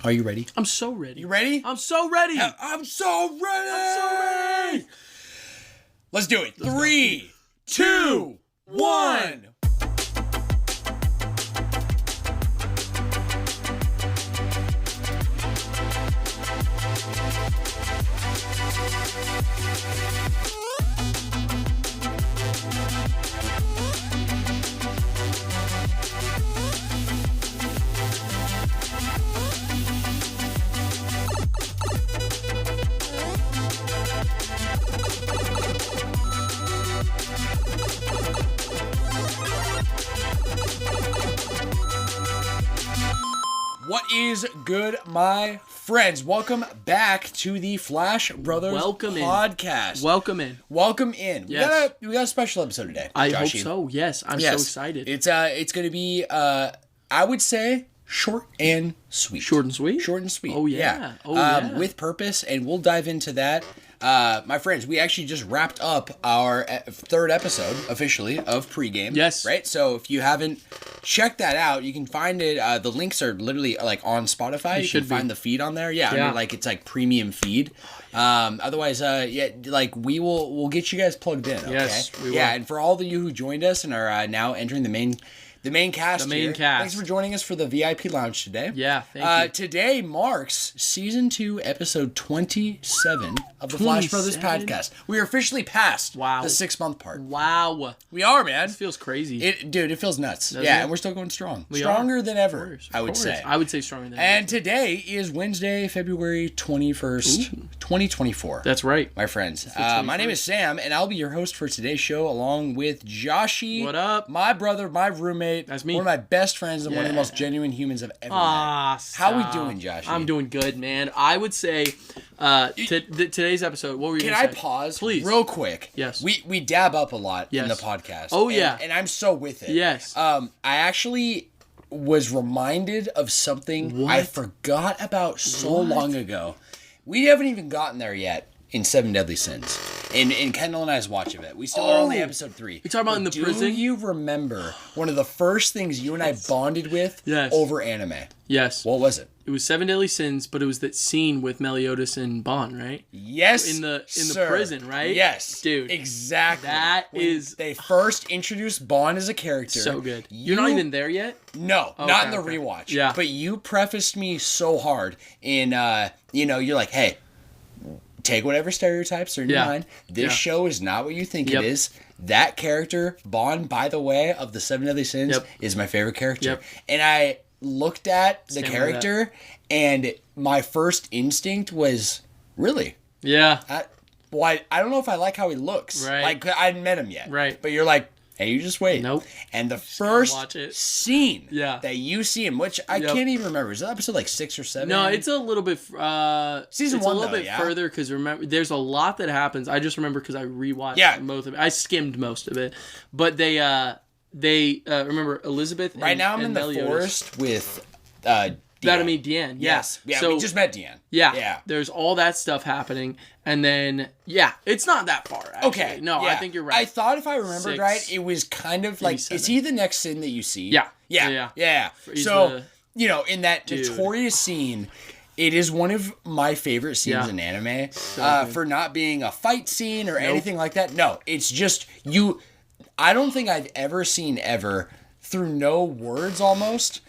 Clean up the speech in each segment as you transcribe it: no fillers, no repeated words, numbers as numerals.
Are you ready? I'm so ready. You ready? I'm so ready. I'm so ready. Let's do it. 3, 2, 1. What is good, my friends? Welcome back to the Flash Brothers podcast. Welcome in. Welcome in. Yes. We got a special episode today. I Joshy. hope so. Yes, I'm so excited. It's going to be I would say short and sweet. Short and sweet? Short and sweet. Oh yeah. Yeah. With purpose, and we'll dive into that. My friends, we actually just wrapped up our third episode officially of Pregame. Yes. Right? So if you haven't checked that out, you can find it. The links are literally like on Spotify. You can find the feed on there. Yeah. Under, like it's like premium feed. Otherwise, we'll get you guys plugged in. Okay? Yes, we will. Yeah, and for all of you who joined us and are now entering the main cast. Thanks for joining us for the VIP lounge today. Yeah, thank you. Today marks season 2, episode 27 of the Flash Brothers podcast. We are officially past the 6-month part. Wow. We are, man. This feels crazy. It feels nuts. Does it? And we're still going strong. Stronger than ever, Of I would course. say. I would say stronger than ever. And today is Wednesday, February 21st, 2024. That's right. My friends. My name is Sam, and I'll be your host for today's show, along with Joshy. What up? My brother, my roommate. That's me. One of my best friends and one of the most genuine humans I've ever met. How we doing, Joshy? I'm doing good, man. I would say today's episode, what were you going to say? Can I pause? Please. Real quick. Yes. We dab up a lot in the podcast. Oh, yeah. And I'm so with it. Yes. I actually was reminded of something I forgot about so long ago. We haven't even gotten there yet in 7 Deadly Sins. In Kendall and I's watch of it. We still are only episode 3. You talking about in the prison? Do you remember one of the first things you and I bonded with over anime? Yes. What was it? It was 7 Deadly Sins, but it was that scene with Meliodas and Bond, right? Yes, In the prison, right? Yes. Dude. Exactly. They first introduced Bond as a character. So good. You're not even there yet? No, not in the rewatch. Yeah. But you prefaced me so hard in, you're like, hey, take whatever stereotypes are in your mind. This show is not what you think it is. That character, Bond, by the way, of the 7 Deadly Sins, is my favorite character. And I looked at the character, and my first instinct was, really? Yeah. I don't know if I like how he looks. Right. Like, I hadn't met him yet. Right. But you're like, hey, you just wait. Nope. And the first scene that you see him, which I can't even remember. Is that episode like 6 or 7? No, it's a little bit. Season 1, a little bit further because remember, there's a lot that happens. I just remember because I rewatched most of it. I skimmed most of it, but they remember Elizabeth. Right now, I'm in the Meliodas. forest with. Deanne. Yes. Yeah. So, we just met Deanne. Yeah. There's all that stuff happening, and then it's not that far. Actually. Okay. No, I think you're right. I thought if I remembered right, it was kind of like, is he the next sin that you see? Yeah. So in that notorious scene. It is one of my favorite scenes in anime for not being a fight scene or anything like that. No, it's just you. I don't think I've ever seen through no words almost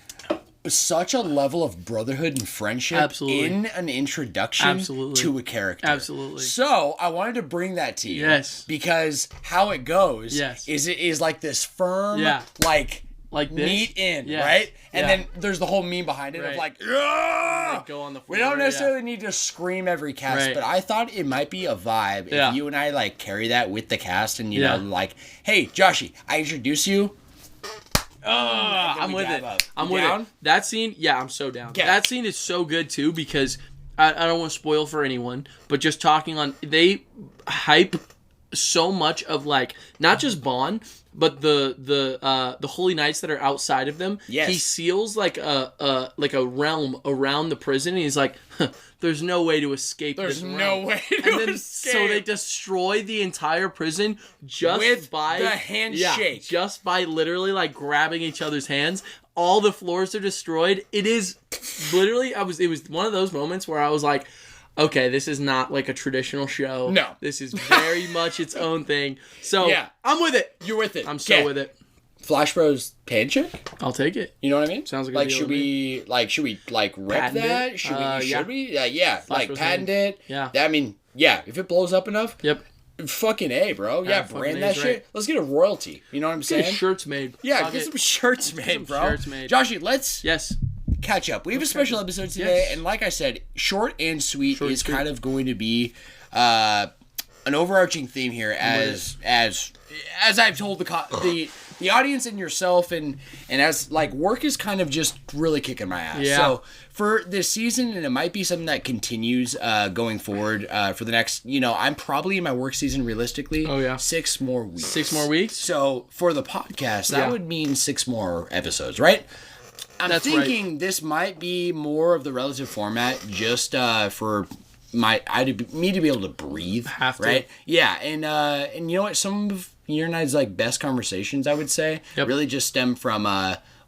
such a level of brotherhood and friendship in an introduction to a character. Absolutely. So I wanted to bring that to you. Yes. Because how it goes is it is like this firm, like this? Neat in, right? And then there's the whole meme behind it of like, go on the floor, we don't necessarily need to scream every cast, but I thought it might be a vibe if you and I like carry that with the cast and you know, like, hey, Joshy, I introduce you. I'm with it. I'm with it. That scene, I'm so down. Yeah. That scene is so good too because I don't want to spoil for anyone, but just talking on, they hype so much of like not just Bond, but the holy knights that are outside of them. Yes. He seals like a realm around the prison, and he's like, there's no way to escape this realm. There's no way to escape. So they destroy the entire prison just with by the handshake. just by literally like grabbing each other's hands. all the floors are destroyed. It is literally, it was one of those moments where I was like, okay, this is not like a traditional show. No. This is very much its own thing. So, I'm with it. You're with it. I'm so with it. Flash Bros handshake? I'll take it. You know what I mean? Sounds like a deal should we rep patent that? It? Should we? Yeah. Flash Like patent it. Yeah. I mean, yeah. If it blows up enough. Yep. Fucking A, bro. Yeah, brand that shit. Right. Let's get a royalty. You know what I'm saying? Get shirts made. Yeah, get some shirts made, bro. Joshy, let's catch up. We have a special episode today, and like I said, short and sweet is kind of going to be an overarching theme here, as I've told the audience and yourself, and as like work is kind of just really kicking my ass. Yeah. So for this season, and it might be something that continues going forward for the next, I'm probably in my work season realistically. 6 more weeks. 6 more weeks. So for the podcast, that would mean 6 more episodes, right? I'm thinking this might be more of the relative format, just for me to be able to breathe. Have to. Right? Yeah, and you know what? Some of your and I's like best conversations, I would say, really just stem from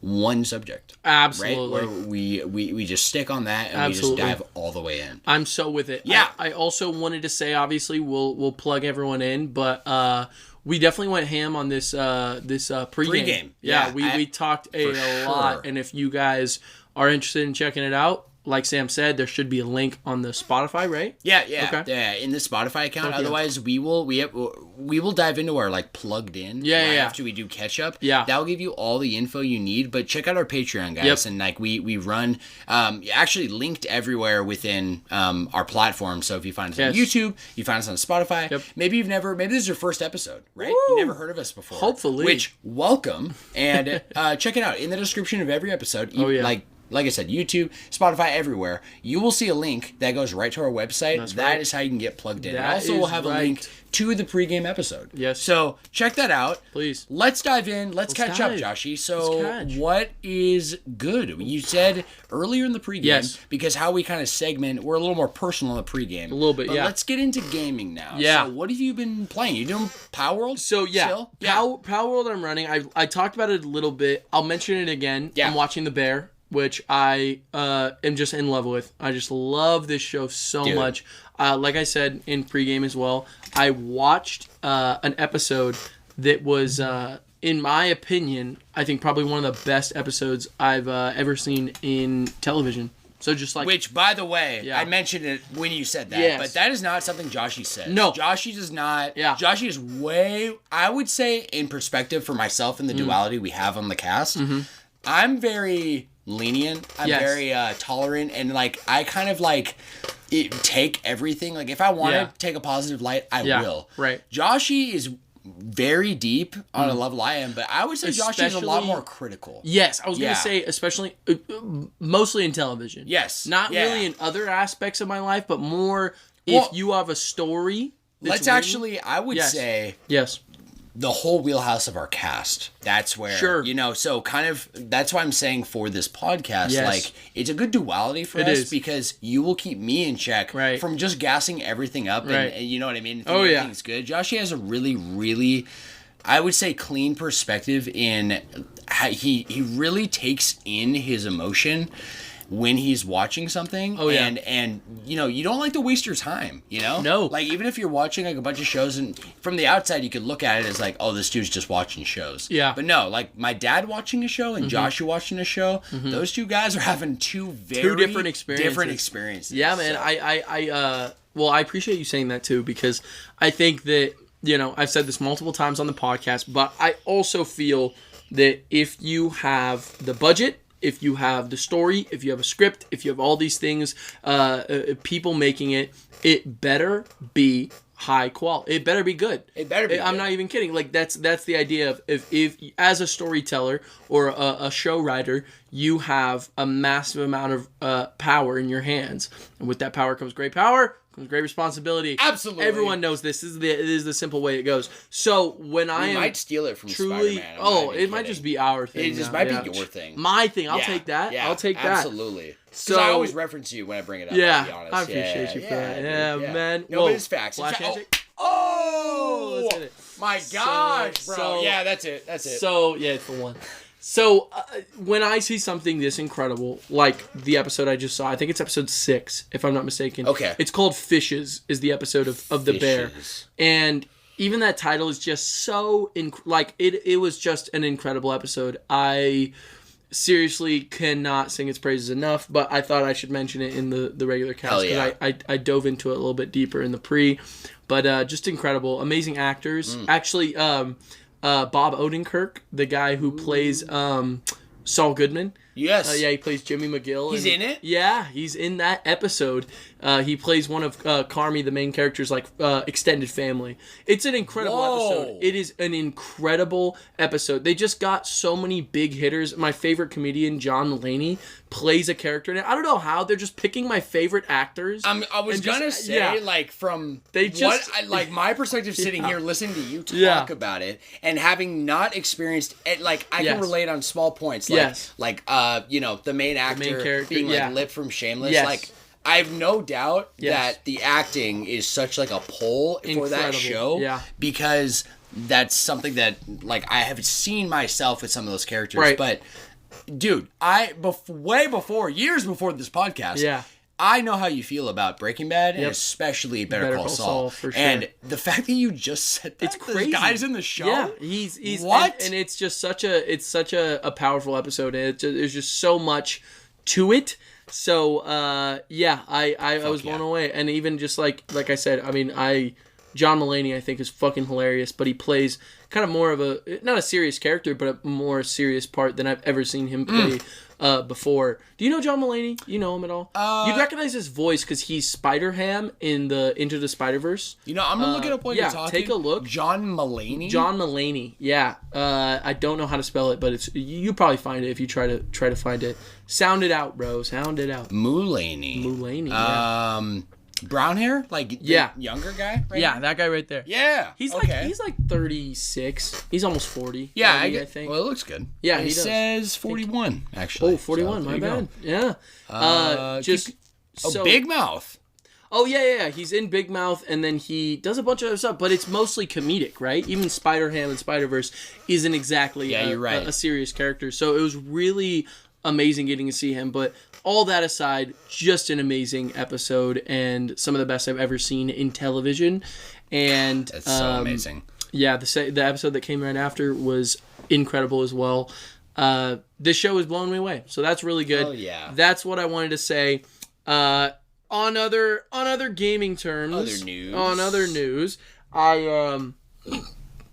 one subject. Absolutely. Right? Where we just stick on that and we just dive all the way in. I'm so with it. Yeah. I also wanted to say, obviously, we'll plug everyone in, but we definitely went ham on this pregame. Yeah, we talked a lot, and if you guys are interested in checking it out, like Sam said, there should be a link on the Spotify, right? Yeah. Okay. Yeah, in the Spotify account. Okay. Otherwise, we will dive into our like plugged in. After we do catch up. Yeah. That'll give you all the info you need. But check out our Patreon, guys, and like we run actually linked everywhere within our platform. So if you find us on YouTube, you find us on Spotify. Yep. Maybe this is your first episode, right? You've never heard of us before. Hopefully. Which welcome, and check it out in the description of every episode. Like I said, YouTube, Spotify, everywhere. You will see a link that goes right to our website. That is how you can get plugged in. Also, we'll have a link to the pregame episode. Yes. So check that out. Please. Let's dive in. Let's catch up, Joshy. So what is good? You said earlier in the pregame, because how we kind of segment, we're a little more personal in the pregame. A little bit, Let's get into gaming now. Yeah. So what have you been playing? You doing Power World? So still? Power World I'm running. I talked about it a little bit. I'll mention it again. Yeah. I'm watching The Bear, which I am just in love with. I just love this show so much. Like I said in pregame as well, I watched an episode that was, in my opinion, I think probably one of the best episodes I've ever seen in television. So just like... Which, by the way, I mentioned it when you said that, but that is not something Joshy said. No. Joshy does not... Yeah. Joshy is way... I would say, in perspective for myself and the duality we have on the cast, I'm very... lenient. I'm very tolerant, and like I kind of like take everything. Like if I want to take a positive light, I will. Right. Joshy is very deep on a level I am, but I would say Joshy is a lot more critical. Yes, I was gonna say especially mostly in television. Yes. Not really in other aspects of my life, but more if you have a story. Let's actually. I would say yes. The whole wheelhouse of our cast. That's where, so kind of, that's why I'm saying for this podcast, like, it's a good duality for us because you will keep me in check from just gassing everything up and you know what I mean? Everything's good. Joshy has a really, really, I would say, clean perspective in how he really takes in his emotion when he's watching something. And you don't like to waste your time, No. Like, even if you're watching, like, a bunch of shows, and from the outside, you could look at it as, like, oh, this dude's just watching shows. Yeah. But no, like, my dad watching a show and Joshua watching a show, those two guys are having two different experiences. Yeah, man. So. I appreciate you saying that, too, because I think that, I've said this multiple times on the podcast, but I also feel that if you have the budget, if you have the story, if you have a script, if you have all these things, people making it, it better be high quality. It better be good. It better be. I'm not even kidding. Like that's the idea of if as a storyteller or a show writer, you have a massive amount of power in your hands, and with that power comes great power. Great responsibility. Absolutely. Everyone knows this. This is the simple way it goes. So when I might steal it from truly, Spider-Man. It might just be our thing. It just might be your thing. My thing. I'll take that. I'll take that. Absolutely. So I always reference you when I bring it up. Yeah, I'll be honest. I appreciate you for that. Yeah, man. No, but it's facts. Flash handshake. Oh, let's hit it. My gosh, bro. So, yeah, that's it. So yeah, it's the one. So when I see something this incredible, like the episode I just saw, I think it's episode 6, if I'm not mistaken. Okay. It's called Fishes, is the episode of the bear. And even that title is just so, it was just an incredible episode. I seriously cannot sing its praises enough, but I thought I should mention it in the regular cast because I dove into it a little bit deeper in the pre. But just incredible. Amazing actors. Actually, Bob Odenkirk, the guy who plays Saul Goodman. Yes. Yeah, he plays Jimmy McGill. He's in it? Yeah, he's in that episode. He plays one of Carmi, the main character's extended family. It's an incredible episode. It is an incredible episode. They just got so many big hitters. My favorite comedian, John Mulaney, plays a character in it. I don't know how. They're just picking my favorite actors. I was going to say, from my perspective sitting here listening to you talk about it and having not experienced it, I can relate on small points. The main actor being Lip from Shameless. Yes. I have no doubt that the acting is such a pull for that show because that's something that I have seen myself with some of those characters. Right. But dude, years before this podcast, I know how you feel about Breaking Bad and especially Better Call Saul. For sure. And the fact that you just said that, it's crazy. This guy's in the show. Yeah, he's what? And it's just such a powerful episode. And there's just so much to it. So I was blown away. And even just like I said, John Mulaney I think is fucking hilarious, but he plays kind of more of not a serious character, but a more serious part than I've ever seen him play before. Do you know John Mulaney? You know him at all? You'd recognize his voice because he's Spider-Ham in the Into the Spider-Verse. I'm gonna look it up while you're talking. Take a look. John Mulaney. John Mulaney. Yeah. I don't know how to spell it, but you probably find it if you try to find it. Sound it out, bro. Sound it out. Mulaney. Yeah. Brown hair, the younger guy. Right now? That guy right there. Yeah, he's he's 36. He's almost 40. Yeah, I think. Well, it looks good. Yeah, he says 41 actually. Oh, 41. So, my bad. Go. Yeah. Big Mouth. Oh yeah. He's in Big Mouth, and then he does a bunch of other stuff, but it's mostly comedic, right? Even Spider-Ham and Spider-Verse isn't exactly you're right. a serious character. So it was really amazing getting to see him, but. All that aside, just an amazing episode and some of the best I've ever seen in television. And that's so amazing. Yeah, the episode that came right after was incredible as well. This show has blown me away, so that's really good. Oh yeah, that's what I wanted to say. On other gaming terms, on other news,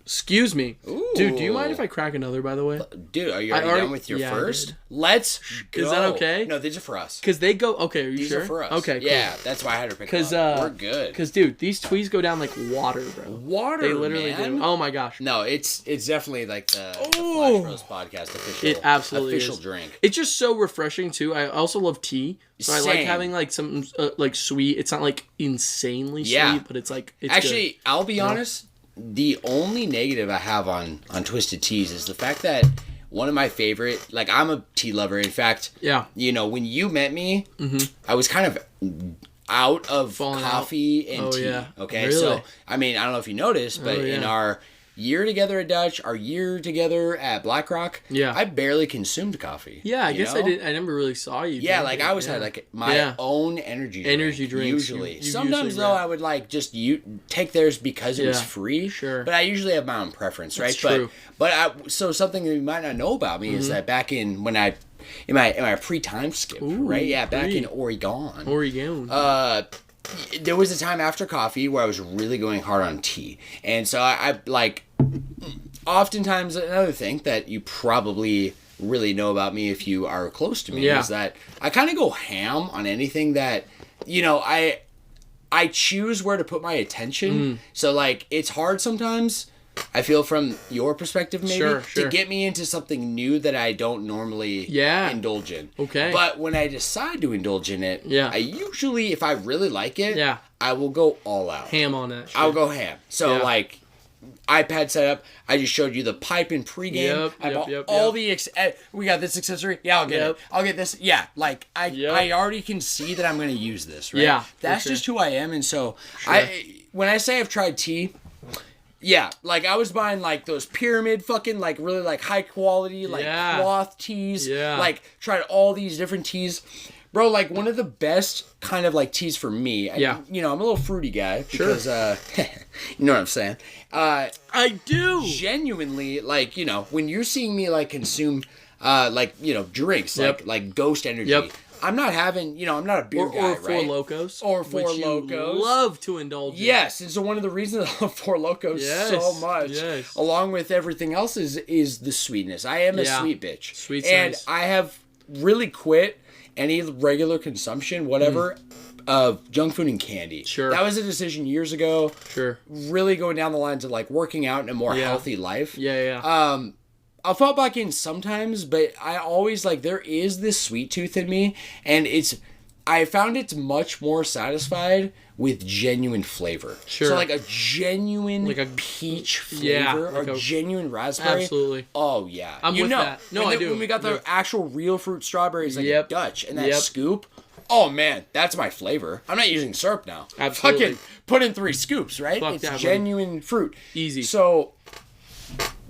Excuse me. Ooh. Dude, do you mind if I crack another, by the way? Dude, are you already done with your first? Let's go. Is that okay? No, these are for us. Because they go... Okay, are you sure? These are for us. Okay, cool. Yeah, that's why I had to pick them up. We're good. Because, dude, these tweets go down like water, bro. Water, They literally do. Oh, my gosh. No, it's definitely the Flash Bros podcast official drink. It's just so refreshing, too. I also love tea. So I like having something sweet. It's not insanely sweet, but it's it's actually, good. I'll be honest... The only negative I have on Twisted Teas is the fact that one of my favorite, I'm a tea lover. In fact, when you met me, I was kind of out of coffee and tea. Yeah. Okay, really? So I don't know if you noticed, but in our year together at Dutch, our year together at BlackRock, I barely consumed coffee. Yeah, I guess I didn't. I never really saw you. Yeah, I always had my own energy drinks. Usually, sometimes though I would just take theirs because it was free. Sure, but I usually have my own preference, right? That's true. But so something that you might not know about me is that back in my pre-time skip, right? Yeah, back in Oregon. There was a time after coffee where I was really going hard on tea. And so I oftentimes another thing that you probably really know about me if you are close to me is that I kind of go ham on anything that, I choose where to put my attention. So it's hard sometimes, I feel from your perspective maybe, to get me into something new that I don't normally indulge in. Okay. But when I decide to indulge in it, I usually, if I really like it, I will go all out. Ham on it. I'll go ham. So iPad setup, I just showed you the pipe and pregame. I bought all the we got this accessory. Yeah, I'll get it. I'll get this. Yeah, I already can see that I'm going to use this, right? Yeah. That's just who I am. And so when I say I've tried tea, Yeah, like I was buying like those pyramid fucking like really like high quality like cloth tees. Yeah. Like tried all these different tees. Bro, like one of the best kind of like teas for me. I'm a little fruity guy because you know what I'm saying. I do. Genuinely, like, when you're seeing me like consume drinks like Ghost Energy. Yep. I'm not having, I'm not a beer guy, right? Or Four Locos. Or Four Locos. You love to indulge in. Yes, and so one of the reasons I love Four Locos so much, along with everything else, is the sweetness. I am a sweet bitch. Sweet and size. I have really quit any regular consumption, whatever, of junk food and candy. Sure. That was a decision years ago. Sure. Really going down the lines of like working out in a more healthy life. Yeah. I'll fall back in sometimes, but I always there is this sweet tooth in me, and I found it's much more satisfied with genuine flavor. Sure. So like a genuine peach flavor or a genuine raspberry. Absolutely. Oh yeah. I'm with that. No, I do. When we got the actual real fruit strawberries a Dutch and that scoop. Oh man, that's my flavor. I'm not using syrup now. Absolutely. Fucking put in 3 scoops, right? Fuck it's that, genuine fruit. Easy. So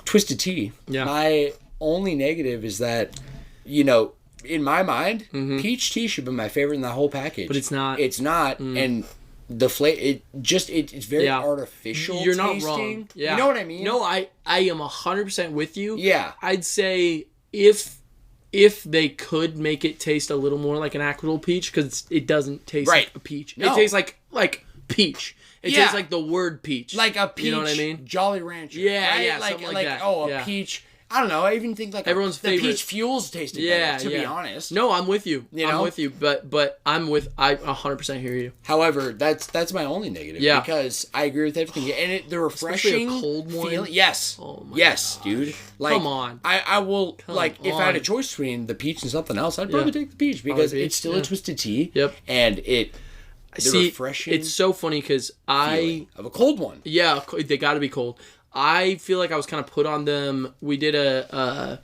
Twisted Tea. Yeah. My only negative is that, in my mind, peach tea should be my favorite in the whole package. But it's not. It's not, and the flavor, it's very artificial. You're tasting. not wrong. Yeah. You know what I mean? No, I am 100% with you. Yeah. I'd say if they could make it taste a little more like an actual peach, because it doesn't taste like a peach. No. It tastes like peach. It tastes like the word peach. Like a peach. You know what I mean? Jolly Rancher. Yeah, right? yeah, something like that. Oh, a peach. I don't know. I even think like everyone's favorite. The peach fuels tasted better, to be honest. No, I'm with you. I'm with you. But I 100% hear you. However, that's my only negative. Yeah. Because I agree with everything. And the refreshing especially a cold one. feeling. Yes. Oh my yes, God. dude. Like, come on. I will Come if I had a choice between the peach and something else, I'd probably take the peach because it's still a twisted tea. Yep. And refreshing. It's so funny because of a cold one. Yeah, they got to be cold. I feel like I was kind of put on them. We did I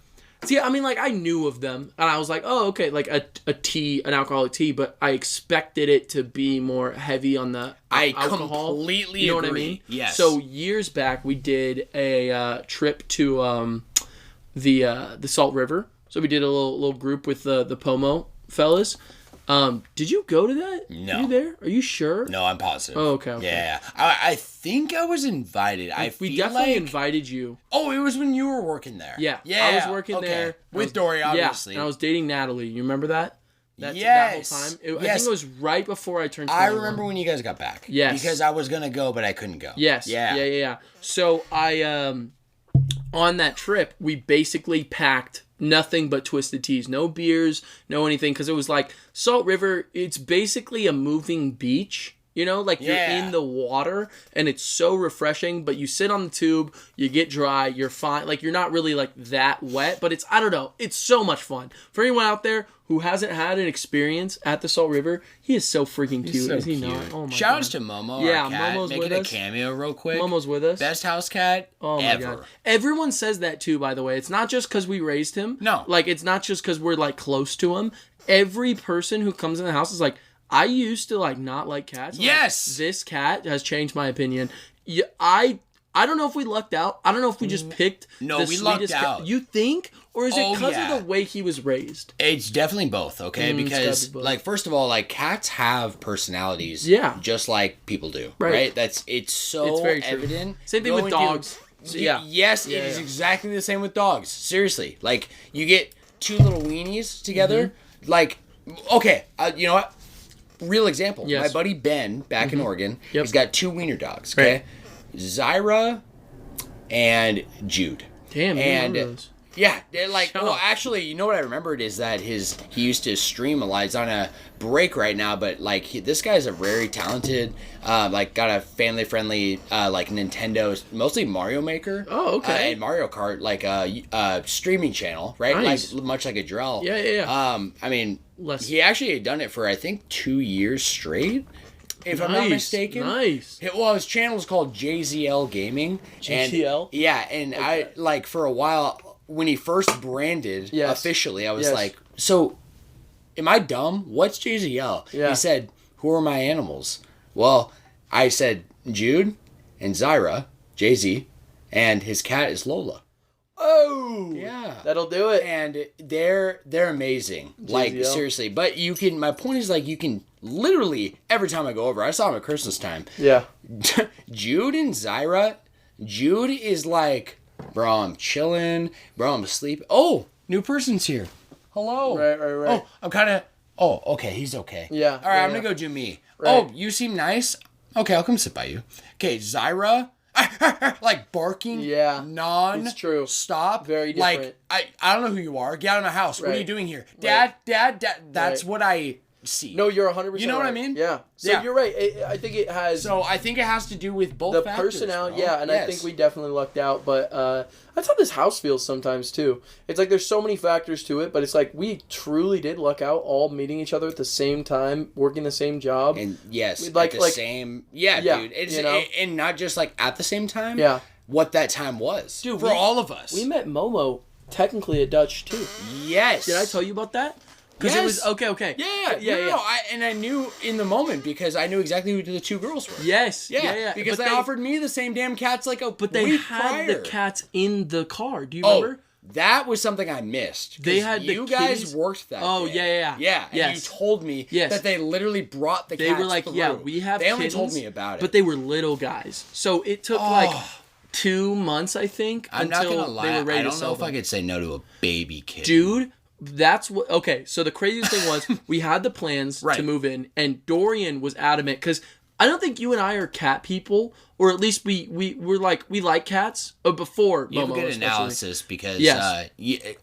knew of them, and I was like, oh, okay, like a tea, an alcoholic tea, but I expected it to be more heavy on the alcohol. Completely you know agree. what I mean? Yes. So years back, we did a trip to the Salt River. So we did a little group with the Pomo fellas. Did you go to that? No. Were you there? Are you sure? No, I'm positive. Oh, okay. Yeah. I think I was invited. We definitely invited you. Oh, it was when you were working there. Yeah. I was working there. With Dory, obviously. Yeah, and I was dating Natalie. You remember that? That whole time? I think it was right before I turned 21. I remember when you guys got back. Yes. Because I was going to go, but I couldn't go. Yes. Yeah. So I, on that trip, we basically packed nothing but twisted teas. No beers, no anything. Because it was like, Salt River, it's basically a moving beach. You know, like you're in the water and it's so refreshing, but you sit on the tube, you get dry, you're fine. Like you're not really like that wet, but I don't know, it's so much fun. For anyone out there who hasn't had an experience at the Salt River, he is so freaking cute. So is he cute. not? Oh my Shout outs God. to Momo, yeah, our cat, Momo's making with a us. cameo real quick. Momo's with us. Best house cat ever. God. Everyone says that too, by the way. It's not just because we raised him. No. Like, it's not just because we're like close to him. Every person who comes in the house is like, I used to like not like cats. Yes. Like, this cat has changed my opinion. Yeah, I don't know if we lucked out. I don't know if we just picked the we lucked sweetest cat. out. You think? Or is it because of the way he was raised? It's definitely both, okay? Because, like, first of all, like, cats have personalities. Yeah. Just like people do. Right? It's so very evident. Same thing with dogs. Yes, it is exactly the same with dogs. Seriously. Like, you get 2 little weenies together. Like, okay, you know what? Real example. Yes. My buddy Ben, back in Oregon, Yep. he's got 2 wiener dogs, okay? Right. Zyra and Jude. Damn, you remember those. Yeah, actually, you know what I remembered is that he used to stream a lot. He's on a break right now, but like this guy's a very talented, like got a family friendly, like Nintendo, mostly Mario Maker. Oh, okay. And Mario Kart, like a streaming channel, right? Nice. Like much like a Drell. Yeah. I mean, he actually had done it for I think 2 years straight. If I'm not mistaken. Nice. His channel is called JZL Gaming. JZL? And I, like, for a while, when he first branded officially, I was like, so, am I dumb? What's JZL? Yeah. He said, who are my animals? Well, I said, Jude and Zyra, Jay-Z, and his cat is Lola. Oh, yeah, that'll do it. And they're amazing, like seriously. But you can. My point is like you can literally every time I go over. I saw him at Christmas time. Yeah, Jude and Zyra. Jude is like, bro, I'm chilling. Bro, I'm asleep. Oh, new person's here. Hello. Right. Oh, I'm kind of. Oh, okay, he's okay. Yeah. All right, I'm gonna go do me. Right. Oh, you seem nice. Okay, I'll come sit by you. Okay, Zyra. Like barking, it's true. Stop. Very different. Like I don't know who you are. Get out of my house. Right. What are you doing here, Dad? That's what I see. No, you're 100%. You know what I mean? Yeah. So you're right. I think it has. So I think it has to do with both the factors, personality. Bro. Yeah, and I think we definitely lucked out. But that's how this house feels sometimes too. It's like there's so many factors to it, but it's like we truly did luck out, all meeting each other at the same time, working the same job, and like at the same. Yeah, dude. It's and not just like at the same time. Yeah. What that time was, dude, for all of us. We met Momo technically at Dutch too. Yes. Did I tell you about that? Because it was okay. Yeah. No, I knew in the moment because I knew exactly who the two girls were. Yes. Yeah. Because they offered me the same damn cats like a week prior. The cats in the car. Do you remember? That was something I missed. They had you guys worked that. Oh day. Yeah. And you told me that they literally brought the cats. They were like, through. we have. They only kittens, told me about it, but they were little guys. So it took like 2 months, I think, I'm until not gonna lie. they were ready I don't to sell know if them. I could say no to a baby kid, dude. That's what. Okay, so the craziest thing was we had the plans to move in, and Dorian was adamant because I don't think you and I are cat people, or at least we're like we like cats. Before you have Momo, a good especially. analysis because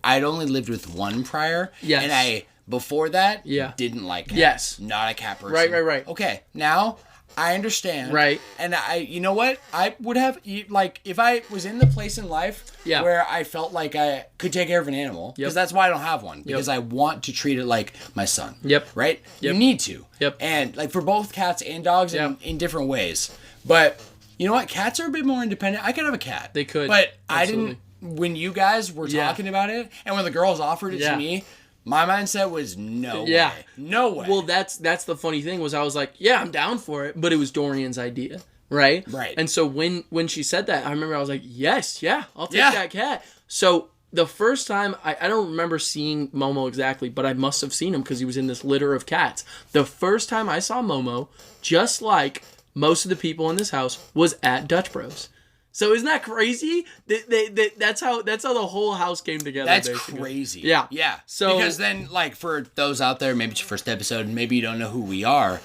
I'd only lived with one prior, and I before that didn't like cats. Yes, not a cat person. Right. Okay, now I understand. Right. And you know what? I would have, like, if I was in the place in life where I felt like I could take care of an animal, because that's why I don't have one, because I want to treat it like my son. Yep. Right? You need to. Yep. And, like, for both cats and dogs in different ways. But, you know what? Cats are a bit more independent. I could have a cat. They could. But absolutely. I didn't, when you guys were talking about it, and when the girls offered it to me, my mindset was no way. No way. Well, that's the funny thing was I was like, yeah, I'm down for it, but it was Dorian's idea, right? Right. And so when she said that, I remember I was like, yes, I'll take that cat. So the first time, I don't remember seeing Momo exactly, but I must have seen him because he was in this litter of cats. The first time I saw Momo, just like most of the people in this house, was at Dutch Bros. So isn't that crazy? That's how the whole house came together. That's basically. crazy. Yeah. So because then, like, for those out there, maybe it's your first episode, and maybe you don't know who we are.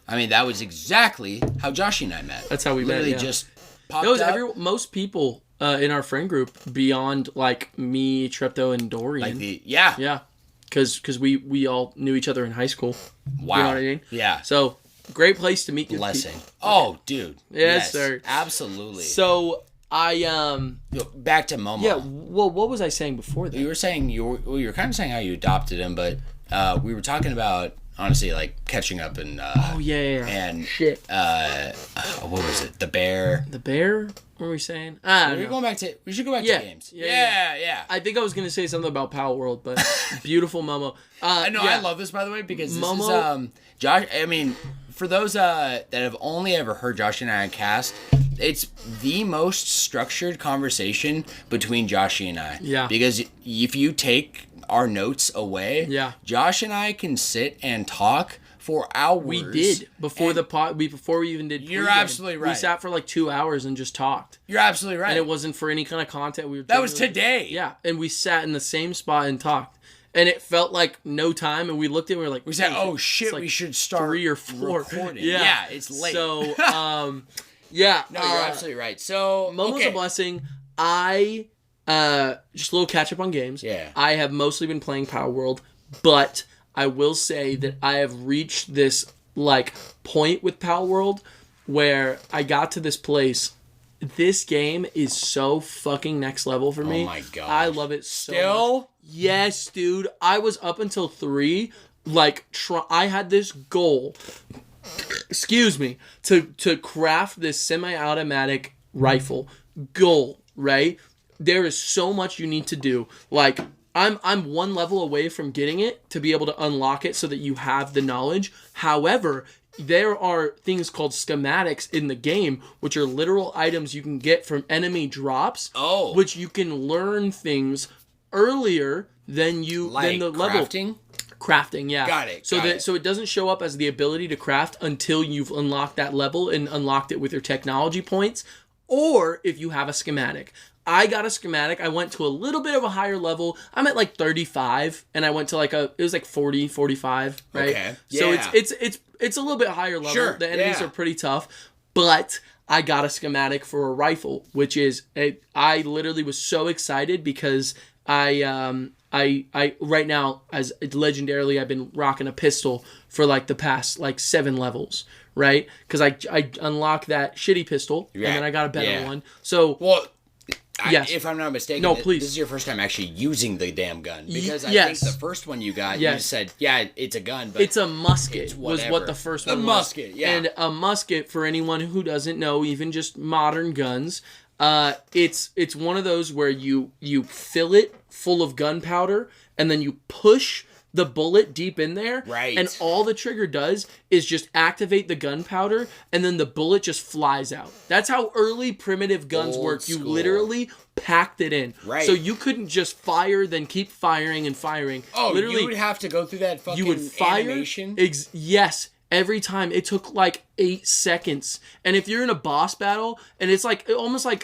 I mean, that was exactly how Josh and I met. That's how we literally met. Just popped up. Most people in our friend group beyond like me, Trepto, and Dorian. Because we all knew each other in high school. Wow. You know what I mean? Yeah. So. Great place to meet good Blessing. people. Oh, dude. Yes, sir. Absolutely. So I back to Momo. Yeah. Well, what was I saying before that? You were saying you were kind of saying how you adopted him, but we were talking about honestly like catching up and and shit. What was it? The bear. The bear. What were we saying? We should go back to games. Yeah. I think I was gonna say something about Power World, but beautiful Momo. I love this by the way because this is Josh. I mean, for those that have only ever heard Josh and I on cast, it's the most structured conversation between Josh and I. Yeah. Because if you take our notes away, Josh and I can sit and talk for hours. We did before we even did. You're absolutely right. We sat for like 2 hours and just talked. You're absolutely right. And it wasn't for any kind of content. That was today. Yeah, and we sat in the same spot and talked. And it felt like no time, and we looked at it and we were like... We said, oh shit, we should start 3 or 4. Recording. Yeah, it's late. So, No, you're absolutely right. So, Momo's a blessing. I, just a little catch up on games. Yeah. I have mostly been playing Power World, but I will say that I have reached this, like, point with Power World where I got to this place... This game is so fucking next level for me. Oh my god. I love it so much. Yes, dude. I was up until 3. Like, I had this goal, excuse me, to craft this semi-automatic rifle. Goal, right? There is so much you need to do. Like, I'm 1 level away from getting it to be able to unlock it so that you have the knowledge. However, there are things called schematics in the game, which are literal items you can get from enemy drops. Oh. Which you can learn things earlier than the level. Crafting, yeah. Got it. So it doesn't show up as the ability to craft until you've unlocked that level and unlocked it with your technology points, or if you have a schematic. I got a schematic. I went to a little bit of a higher level. I'm at like 35, and I went to like it was like 40, 45, right? Okay. Yeah. So it's a little bit higher level. Sure. The enemies are pretty tough, but I got a schematic for a rifle, which is I literally was so excited because I right now, as legendarily, I've been rocking a pistol for like the past like 7 levels, right? Because I unlocked that shitty pistol, and then I got a better one. So yes. If I'm not mistaken, please. This is your first time actually using the damn gun. Because I think the first one you got, you said, it's a gun, but it's a musket, was what the first one was. A musket, yeah. And a musket, for anyone who doesn't know, even just modern guns, it's one of those where you fill it full of gunpowder, and then you push the bullet deep in there, right? And all the trigger does is just activate the gunpowder, and then the bullet just flies out. That's how early primitive guns work. You literally packed it in, right? So you couldn't just fire, then keep firing and firing. Oh, literally, you would have to go through that fucking animation? Yes. Every time. It took like 8 seconds. And if you're in a boss battle, and it's like almost like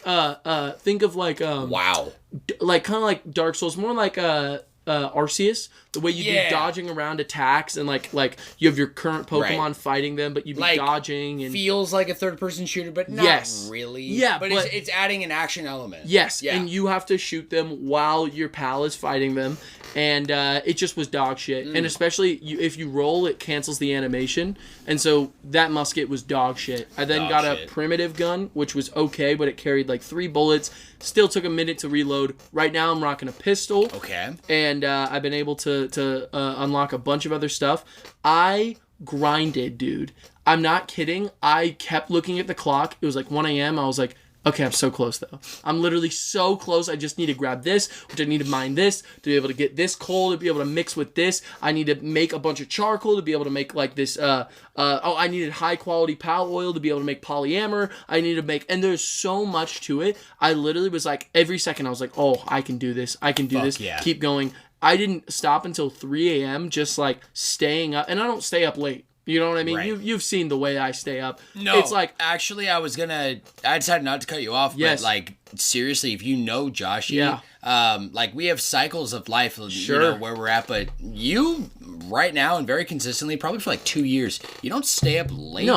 think of like wow, like kind of like Dark Souls, more like Arceus, the way you do dodging around attacks, and like you have your current Pokemon fighting them, but you be dodging, and feels like a third-person shooter, but not really. Yeah, but it's adding an action element. Yes, and you have to shoot them while your pal is fighting them, and it just was dog shit. And especially if you roll, it cancels the animation, and so that musket was dog shit. I then got a primitive gun, which was okay, but it carried like 3 bullets. Still took a minute to reload. Right now I'm rocking a pistol. Okay. And I've been able to unlock a bunch of other stuff. I grinded, dude. I'm not kidding. I kept looking at the clock. It was like 1 a.m. I was like, okay, I'm so close, though. I'm literally so close. I just need to grab this, which I need to mine this, to be able to get this coal, to be able to mix with this. I need to make a bunch of charcoal to be able to make, like, this, I needed high-quality pal oil to be able to make polyamor. I need to make, and there's so much to it. I literally was like, every second I was like, oh, I can do this. I can do this. Yeah. Keep going. I didn't stop until 3 a.m. just, like, staying up. And I don't stay up late. You know what I mean? Right. You've seen the way I stay up. No, it's like, actually, I decided not to cut you off, but like, seriously, if you know Joshy, like, we have cycles of life, you know, where we're at, but you, right now, and very consistently, probably for like 2 years, you don't stay up late,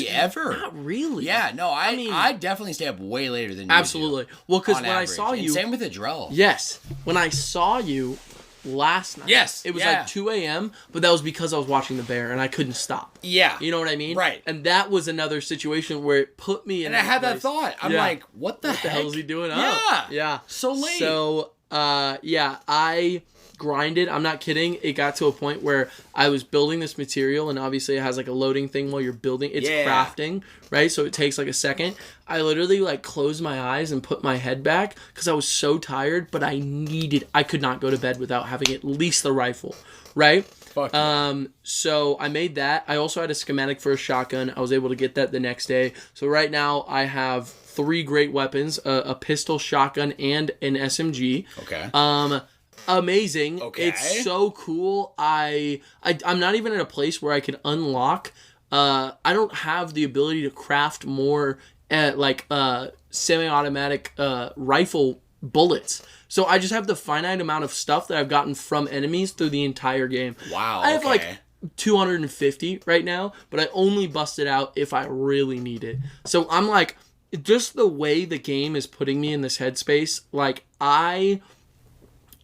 ever. Not really. Yeah, no, I mean, I definitely stay up way later than you absolutely. Well, because when average. I saw you... And same with Adrell. Yes. When I saw you last night, it was like 2 a.m., but that was because I was watching the bear and I couldn't stop. Yeah. You know what I mean? Right. And that was another situation where it put me in. And I had that thought. I'm like, what the hell is he doing up? Yeah. So late. So, I grinded. I'm not kidding. It got to a point where I was building this material, and obviously it has like a loading thing while you're building. It's crafting, right? So it takes like a second. I literally like closed my eyes and put my head back because I was so tired, but I could not go to bed without having at least the rifle, right? Fuck yeah. So I made that. I also had a schematic for a shotgun. I was able to get that the next day. So right now I have 3 great weapons, a pistol, shotgun, and an SMG. Okay. Amazing. Okay. It's so cool. I'm not even in a place where I can unlock. I don't have the ability to craft more semi-automatic rifle bullets. So I just have the finite amount of stuff that I've gotten from enemies through the entire game. Wow. I have like 250 right now, but I only bust it out if I really need it. So I'm like, just the way the game is putting me in this headspace, like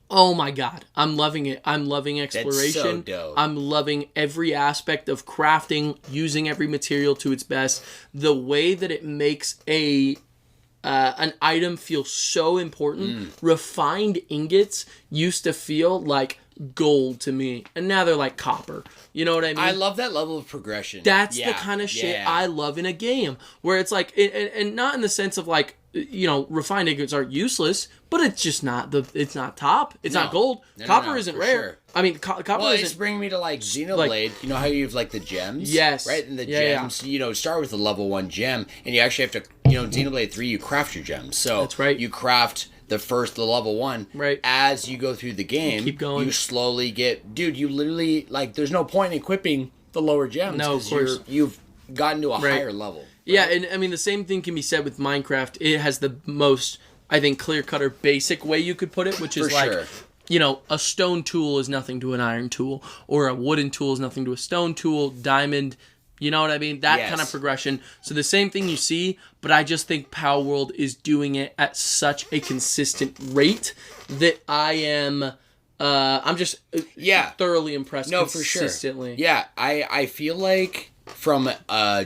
oh my god, I'm loving it. I'm loving exploration. That's so dope. I'm loving every aspect of crafting, using every material to its best. The way that it makes an item feel so important. Refined ingots used to feel like gold to me, and now they're like copper. You know what I mean? I love that level of progression. That's the kind of shit I love in a game, where it's like, and not in the sense of like refined ingots aren't useless, but it's just not it's not top. It's not gold. Copper isn't rare. Sure. I mean, copper isn't... it's bringing me to, like, Xenoblade. You know how you have, like, the gems? Yes. Right? And the gems, start with a level 1 gem, and you actually have to, Xenoblade 3, you craft your gems. So that's right. You craft the level 1. Right. As you go through the game, keep going. You slowly get... Dude, you literally, like, there's no point in equipping the lower gems. No, of course. You've gotten to a higher level. Right? Yeah, and I mean, the same thing can be said with Minecraft. It has the most, I think, clear-cutter basic way you could put it, which is a stone tool is nothing to an iron tool, or a wooden tool is nothing to a stone tool, diamond, you know what I mean? That kind of progression. So the same thing you see, but I just think Power World is doing it at such a consistent rate that I am... I'm just thoroughly impressed consistently. For sure. Yeah, I feel like... From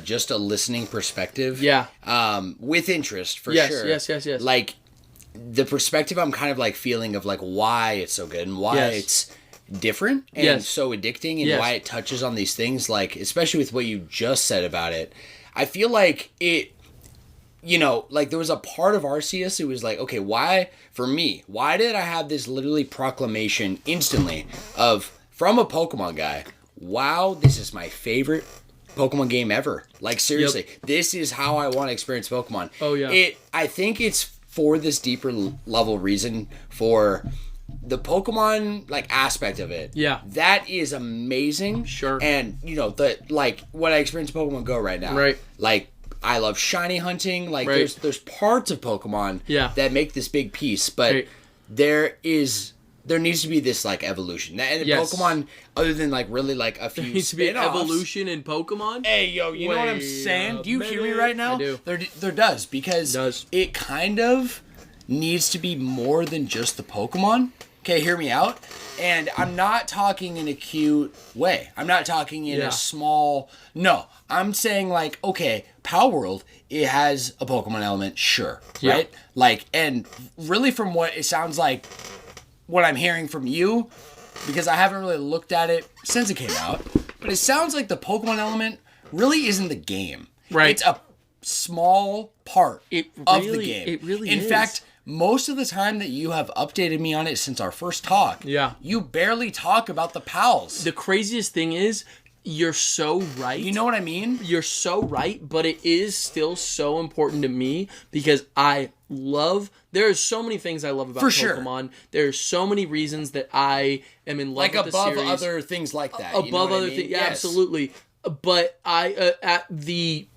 just a listening perspective, with interest for sure. Yes. Like the perspective I'm kind of like feeling of like why it's so good and why it's different and so addicting and why it touches on these things. Like especially with what you just said about it, I feel like it. Like there was a part of Arceus who was like, okay, why did I have this literally proclamation instantly from a Pokemon guy? Wow, this is my favorite Pokemon game ever. Like seriously, this is how I want to experience Pokemon. Oh yeah. I think it's for this deeper level reason for the Pokemon like aspect of it. Yeah. That is amazing. Sure. And what I experience in Pokemon Go right now. Right. Like I love shiny hunting. Like there's parts of Pokemon that make this big piece, but there needs to be this like evolution. And Pokemon, other than like really like a few needs to be evolution in Pokemon. Hey yo, you know what I'm saying? Do you hear me right now? I do. There does because it kind of needs to be more than just the Pokemon. Okay, hear me out. And I'm not talking in a cute way. I'm not talking in a small... No, I'm saying like, okay, Power World, it has a Pokemon element, sure, right? Like, and really from what it sounds like, what I'm hearing from you, because I haven't really looked at it since it came out, but it sounds like the Pokemon element really isn't the game. Right. It's a small part of the game. It really is. In fact, most of the time that you have updated me on it since our first talk, you barely talk about the pals. The craziest thing is, you're so right. You know what I mean? You're so right, but it is still so important to me because there are so many things I love about Pokemon. Sure. There's so many reasons that I am in love with the series. Like above other things like that. Above other things, yeah, absolutely. But I, at the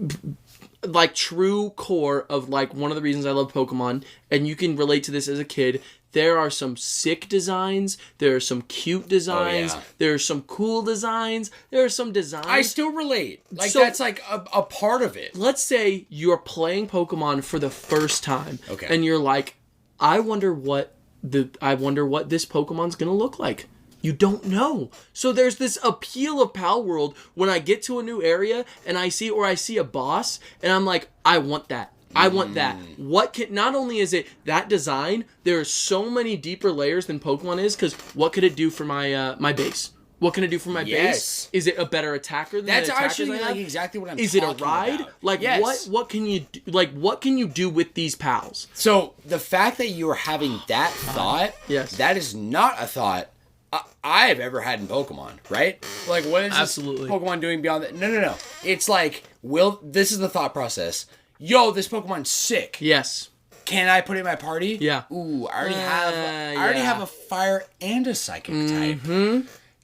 like true core of like one of the reasons I love Pokemon, and you can relate to this as a kid, there are some sick designs, there are some cute designs, there are some cool designs, there are some designs. I still relate. Like that's like a part of it. Let's say you're playing Pokemon for the first time, and you're like, I wonder what this Pokemon's gonna look like. You don't know. So there's this appeal of Power World when I get to a new area and I see a boss and I'm like, I want that. I want that. Not only is it that design, there are so many deeper layers than Pokemon is, because what could it do for my base? What can it do for my base? Is it a better attacker than That's the attackers actually I have? like exactly what I'm Is talking it a ride? about. Like what can you do, what can you do with these pals? So the fact that you are having that thought, that is not a thought I have ever had in Pokemon, right? Like, what is this Pokemon doing beyond that? No. It's like, this is the thought process. Yo, this Pokemon's sick. Yes. Can I put it in my party? Yeah. Ooh, I already have a fire and a psychic type.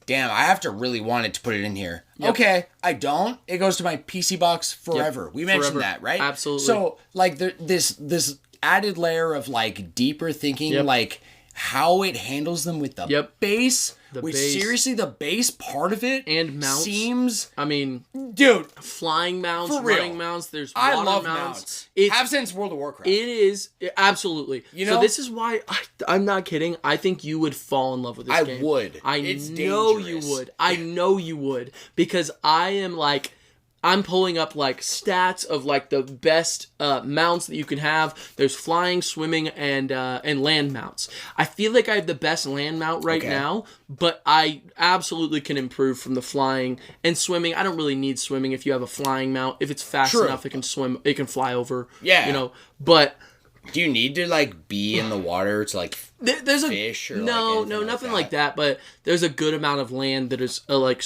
Damn, I have to really want it to put it in here. Yep. Okay, I don't. It goes to my PC box forever. Yep. We mentioned that, right? Absolutely. So, like, this added layer of, like, deeper thinking, like, how it handles them with the base. Seriously, the base part of it and mounts seems. I mean, dude, flying mounts, running mounts. There's water I love mounts. Have since World of Warcraft. It is absolutely. So this is why I'm not kidding. I think you would fall in love with this game. I would. It's know dangerous. You would. I know you would, because I am like. I'm pulling up, like, stats of, like, the best mounts that you can have. There's flying, swimming, and land mounts. I feel like I have the best land mount right now, but I absolutely can improve from the flying and swimming. I don't really need swimming if you have a flying mount. If it's fast enough, it can swim. It can fly over. Yeah. You know, but Do you need to like be in the water to like there's fish or no nothing like that, but there's a good amount of land that is like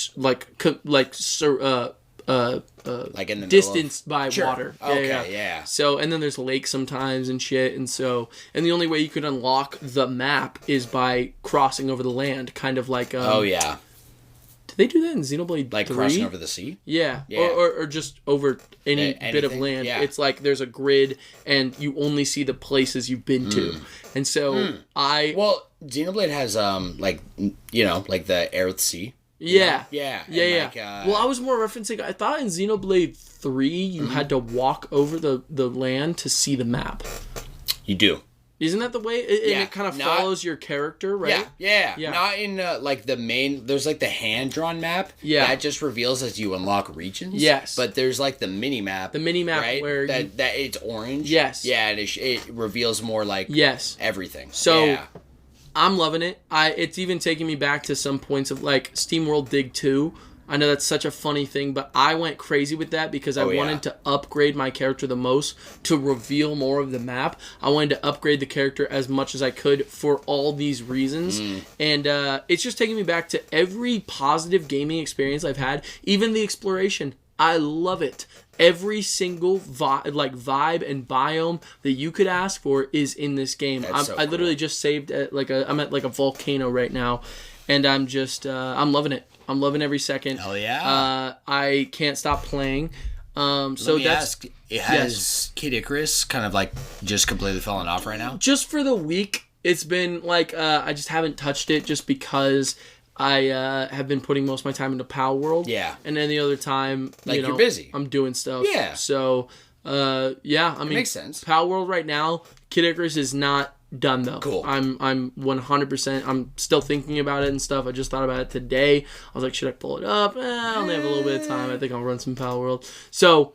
in the distanced by sure. water. Yeah. So and then there's lakes sometimes and shit, and the only way you could unlock the map is by crossing over the land, kind of like Did they do that in Xenoblade 3? Like crossing over the sea? Yeah. Or just over any bit of land. Yeah. It's like there's a grid and you only see the places you've been to. And so Well, Xenoblade has like the air with the sea. Yeah. Yeah. Like, well, I was more referencing, I thought in Xenoblade 3 you had to walk over the land to see the map. You do. Isn't that the way? And it kind of follows your character, right? Yeah. Not in like the main. There's like the hand-drawn map. Yeah. That just reveals as you unlock regions. Yes. But there's like the mini-map. The mini-map right? where that it's orange. Yes. Yeah, and it reveals more like everything. So I'm loving it. It's even taking me back to some points of like SteamWorld Dig 2. I know that's such a funny thing, but I went crazy with that because I wanted to upgrade my character the most to reveal more of the map. I wanted to upgrade the character as much as I could for all these reasons. And it's just taking me back to every positive gaming experience I've had, even the exploration. I love it. Every single vibe and biome that you could ask for is in this game. I literally just saved I'm at like a volcano right now, and I'm just I'm loving it. I'm loving every second. Hell yeah. I can't stop playing. Ask, has Kid Icarus kind of like just completely fallen off right now? Just for the week, it's been like I just haven't touched it just because I have been putting most of my time into Pal World. Yeah. And then the other time, you're busy. I'm doing stuff. Yeah. So, I mean, it makes sense. Pal World right now, Kid Icarus is not done though. Cool. I'm 100%. I'm still thinking about it and stuff. I just thought about it today. I was like, should I pull it up? I only have a little bit of time. I think I'll run some Pal World. So,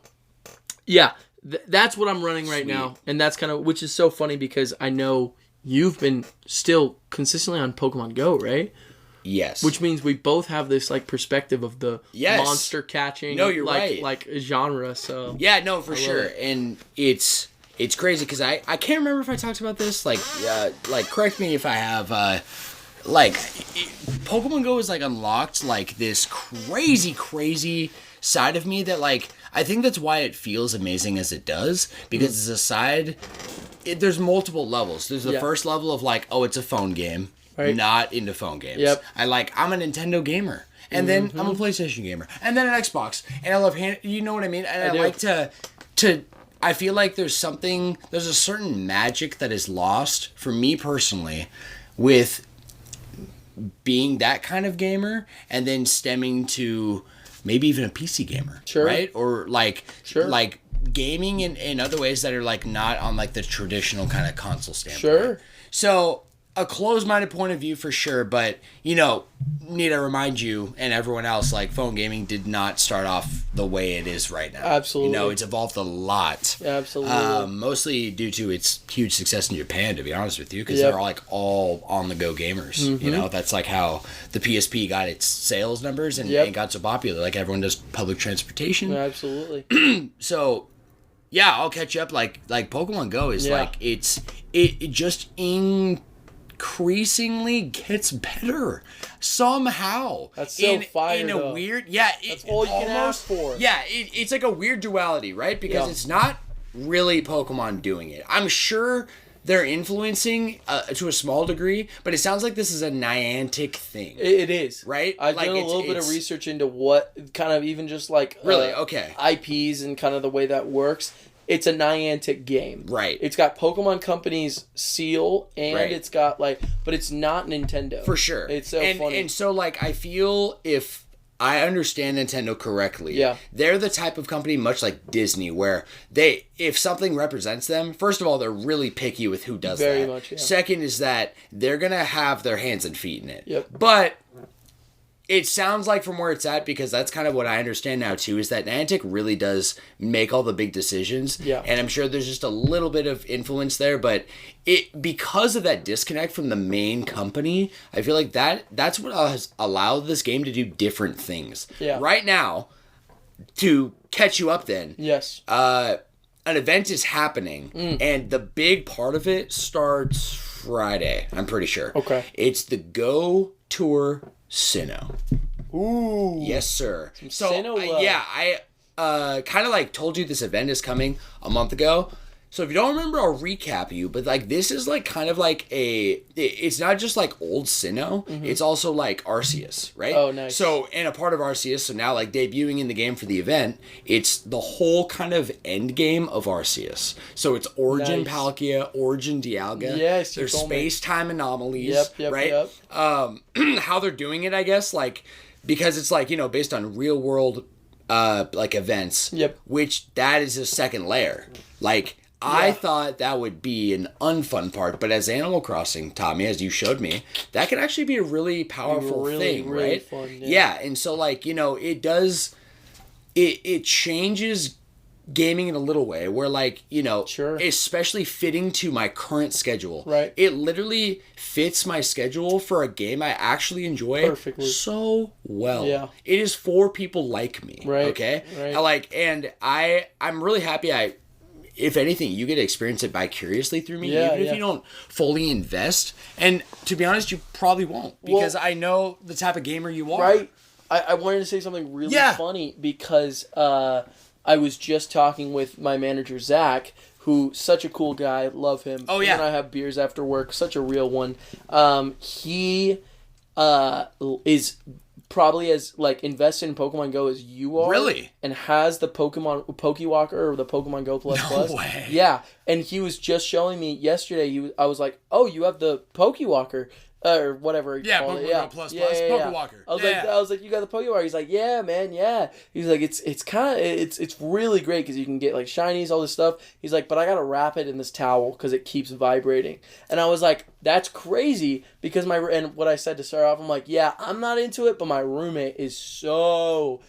yeah, that's what I'm running right now, and that's kind of which is so funny because I know you've been still consistently on Pokemon Go, right? Yes. Which means we both have this like perspective of the monster catching like genre. So yeah, no, for sure. And it's crazy because I can't remember if I talked about this. Like correct me if I have. Pokemon Go is like unlocked like this crazy side of me that like I think that's why it feels amazing as it does because it's a side. There's multiple levels. There's the first level of like, oh, it's a phone game. Right. Not into phone games. Yep. I'm a Nintendo gamer. And then I'm a PlayStation gamer. And then an Xbox. And I love you know what I mean? And I like to I feel like there's a certain magic that is lost for me personally with being that kind of gamer and then stemming to maybe even a PC gamer. Sure. Right? Or like gaming in other ways that are like not on like the traditional kind of console standpoint. Sure. So a closed-minded point of view for sure, but, need to remind you and everyone else, like, phone gaming did not start off the way it is right now. Absolutely. It's evolved a lot. Absolutely. Mostly due to its huge success in Japan, to be honest with you, because they're all on-the-go gamers. That's, like, how the PSP got its sales numbers and got so popular. Like, everyone does public transportation. Absolutely. So, yeah, I'll catch you up. Like Pokemon Go is, like, it just increasingly gets better somehow. That's so fire, in a though. Weird, that's all you can ask for. Yeah, it's like a weird duality, right? Because it's not really Pokemon doing it. I'm sure they're influencing to a small degree, but it sounds like this is a Niantic thing. It is, right? I've done a little bit of research into what kind of even just like IPs and kind of the way that works. It's a Niantic game. Right. It's got Pokemon Company's seal, and it's got, but it's not Nintendo. For sure. It's so funny. And so, I feel if I understand Nintendo correctly, they're the type of company, much like Disney, where if something represents them, first of all, they're really picky with who does that. Very much, yeah. Second is that they're going to have their hands and feet in it. Yep. But it sounds like from where it's at, because that's kind of what I understand now too, is that Niantic really does make all the big decisions. Yeah. And I'm sure there's just a little bit of influence there, but because of that disconnect from the main company, I feel like that's what has allowed this game to do different things. Yeah. Right now, to catch you up then. Yes. an event is happening, and the big part of it starts Friday, I'm pretty sure. Okay. It's the Go Tour Sinnoh. Ooh. Yes, sir. So, Sinnoh, yeah, I kind of like told you this event is coming a month ago. So if you don't remember, I'll recap you. But like this is like kind of like it's not just like old Sinnoh. It's also like Arceus, right? Oh, nice. So and a part of Arceus. So now like debuting in the game for the event, it's the whole kind of end game of Arceus. So it's Origin Palkia, Origin Dialga. Yes, there's space-time anomalies, right? Yep. How they're doing it, I guess, like because it's like based on real world like events. Yep. Which that is a second layer, like. I thought that would be an unfun part, but as Animal Crossing taught me, as you showed me, that can actually be a really powerful thing, really right? Fun, yeah, and so like, it does, it changes gaming in a little way where like, sure. especially fitting to my current schedule. Right. It literally fits my schedule for a game I actually enjoy perfectly so well. Yeah. It is for people like me. Right. Okay? Right. And I'm really happy if anything, you get to experience it vicariously through me, even if you don't fully invest. And to be honest, you probably won't, because I know the type of gamer you are. Right. I wanted to say something really funny, because I was just talking with my manager, Zach, who, such a cool guy, love him. Oh, yeah. And I have beers after work, such a real one. He is probably as like invested in Pokemon Go as you are. Really? And has the Pokewalker or the Pokemon Go Plus Plus. No way. Yeah. And he was just showing me yesterday. I was like, "Oh, you have the Pokewalker." Or whatever you call it. Pokemon Go Plus Plus, Pokewalker. I was like, you got the Pokewalker. He's like, yeah, man, yeah. He's like, it's kind of it's really great because you can get like shinies, all this stuff. He's like, but I gotta wrap it in this towel because it keeps vibrating. And I was like, that's crazy, because and what I said to start off, I'm like, yeah, I'm not into it, but my roommate is so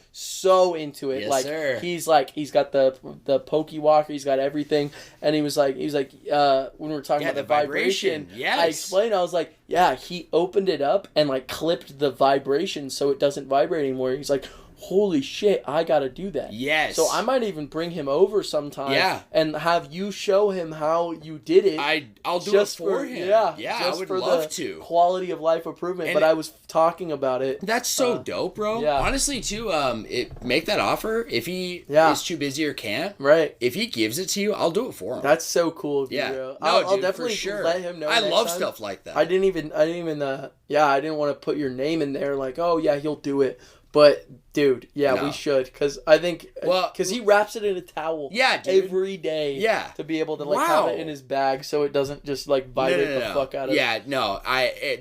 into it. Yes, like sir. He's got the Pokewalker, he's got everything, and he was like when we were talking about the vibration, yes. I explained, I was like, yeah, he opened it up and like clipped the vibration so it doesn't vibrate anymore. He's like, holy shit, I gotta do that. Yes. So I might even bring him over sometime and have you show him how you did it. I'll do it for him. Yeah, I would love to. Quality of life improvement. But I was talking about it. That's so dope, bro. Yeah. Honestly, too, make that offer. If he is too busy or can't, right? If he gives it to you, I'll do it for him. That's so cool of you, bro. I'll definitely let him know. I love stuff like that. I didn't even I didn't want to put your name in there like, oh yeah, he'll do it. But, dude, we should. Because I think... Because he wraps it in a towel every day to be able to have it in his bag so it doesn't just, vibrate the fuck out of it. Yeah, no.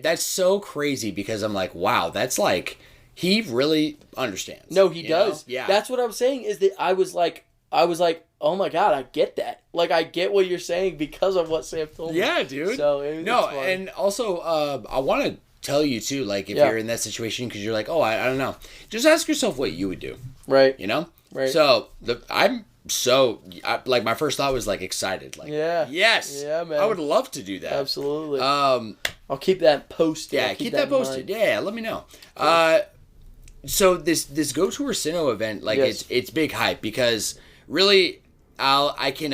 That's so crazy because I'm like, wow, that's he really understands. No, he does. Yeah. That's what I'm saying is that I was like, oh my God, I get that. I get what you're saying because of what Sam told me. Yeah, dude. So, and also, I want to tell you too, if you're in that situation because you're like, oh, I don't know, just ask yourself what you would do, right? Right. So my first thought was excited, yes, yeah, man, I would love to do that. Absolutely. I'll keep that posted. Yeah, keep that posted. Yeah, let me know. So this Go Tour Sinnoh event, it's big hype because really. I can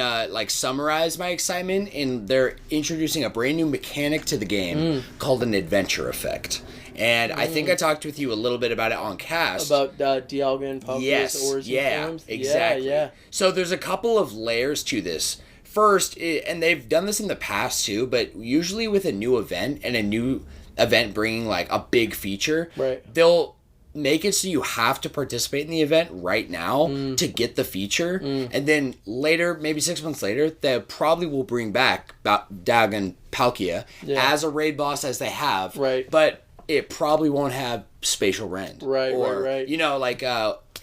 summarize my excitement in they're introducing a brand new mechanic to the game called an adventure effect. And I think I talked with you a little bit about it on cast. About Dialga and Palkia's origin forms? Exactly. Yeah. So there's a couple of layers to this. First, and they've done this in the past too, but usually with a new event and a new event bringing a big feature, they'll make it so you have to participate in the event right now to get the feature. And then later, maybe 6 months later, they probably will bring back Dialga and Palkia as a raid boss as they have. Right. But it probably won't have spatial rend. Right.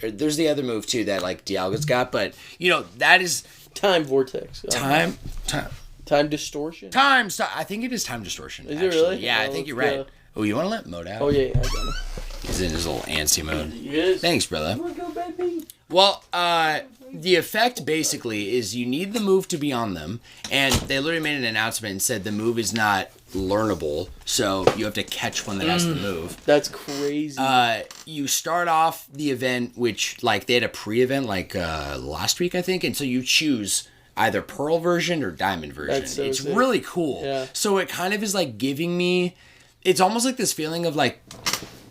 There's the other move too that Dialga's got, but that is time vortex. Time distortion. I think it is time distortion. Is it really? Yeah, I think you're right. Oh, you want to let Mode out? Oh yeah, I got it. He's in his little antsy mode. He is. Thanks, brother. Come on, go, baby. Well, the effect basically is you need the move to be on them, and they literally made an announcement and said the move is not learnable, so you have to catch one that has the move. That's crazy. You start off the event, which they had a pre-event last week, I think, and so you choose either Pearl version or Diamond version. It's really cool. Yeah. So it kind of is like giving me, it's almost like this feeling of like,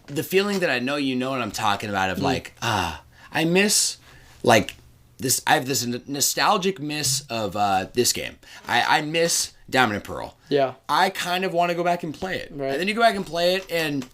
the feeling that I know you know what I'm talking about of like, I miss like this, I have this nostalgic miss of this game. I miss Diamond and Pearl. Yeah. I kind of want to go back and play it. Right. And then you go back and play it, and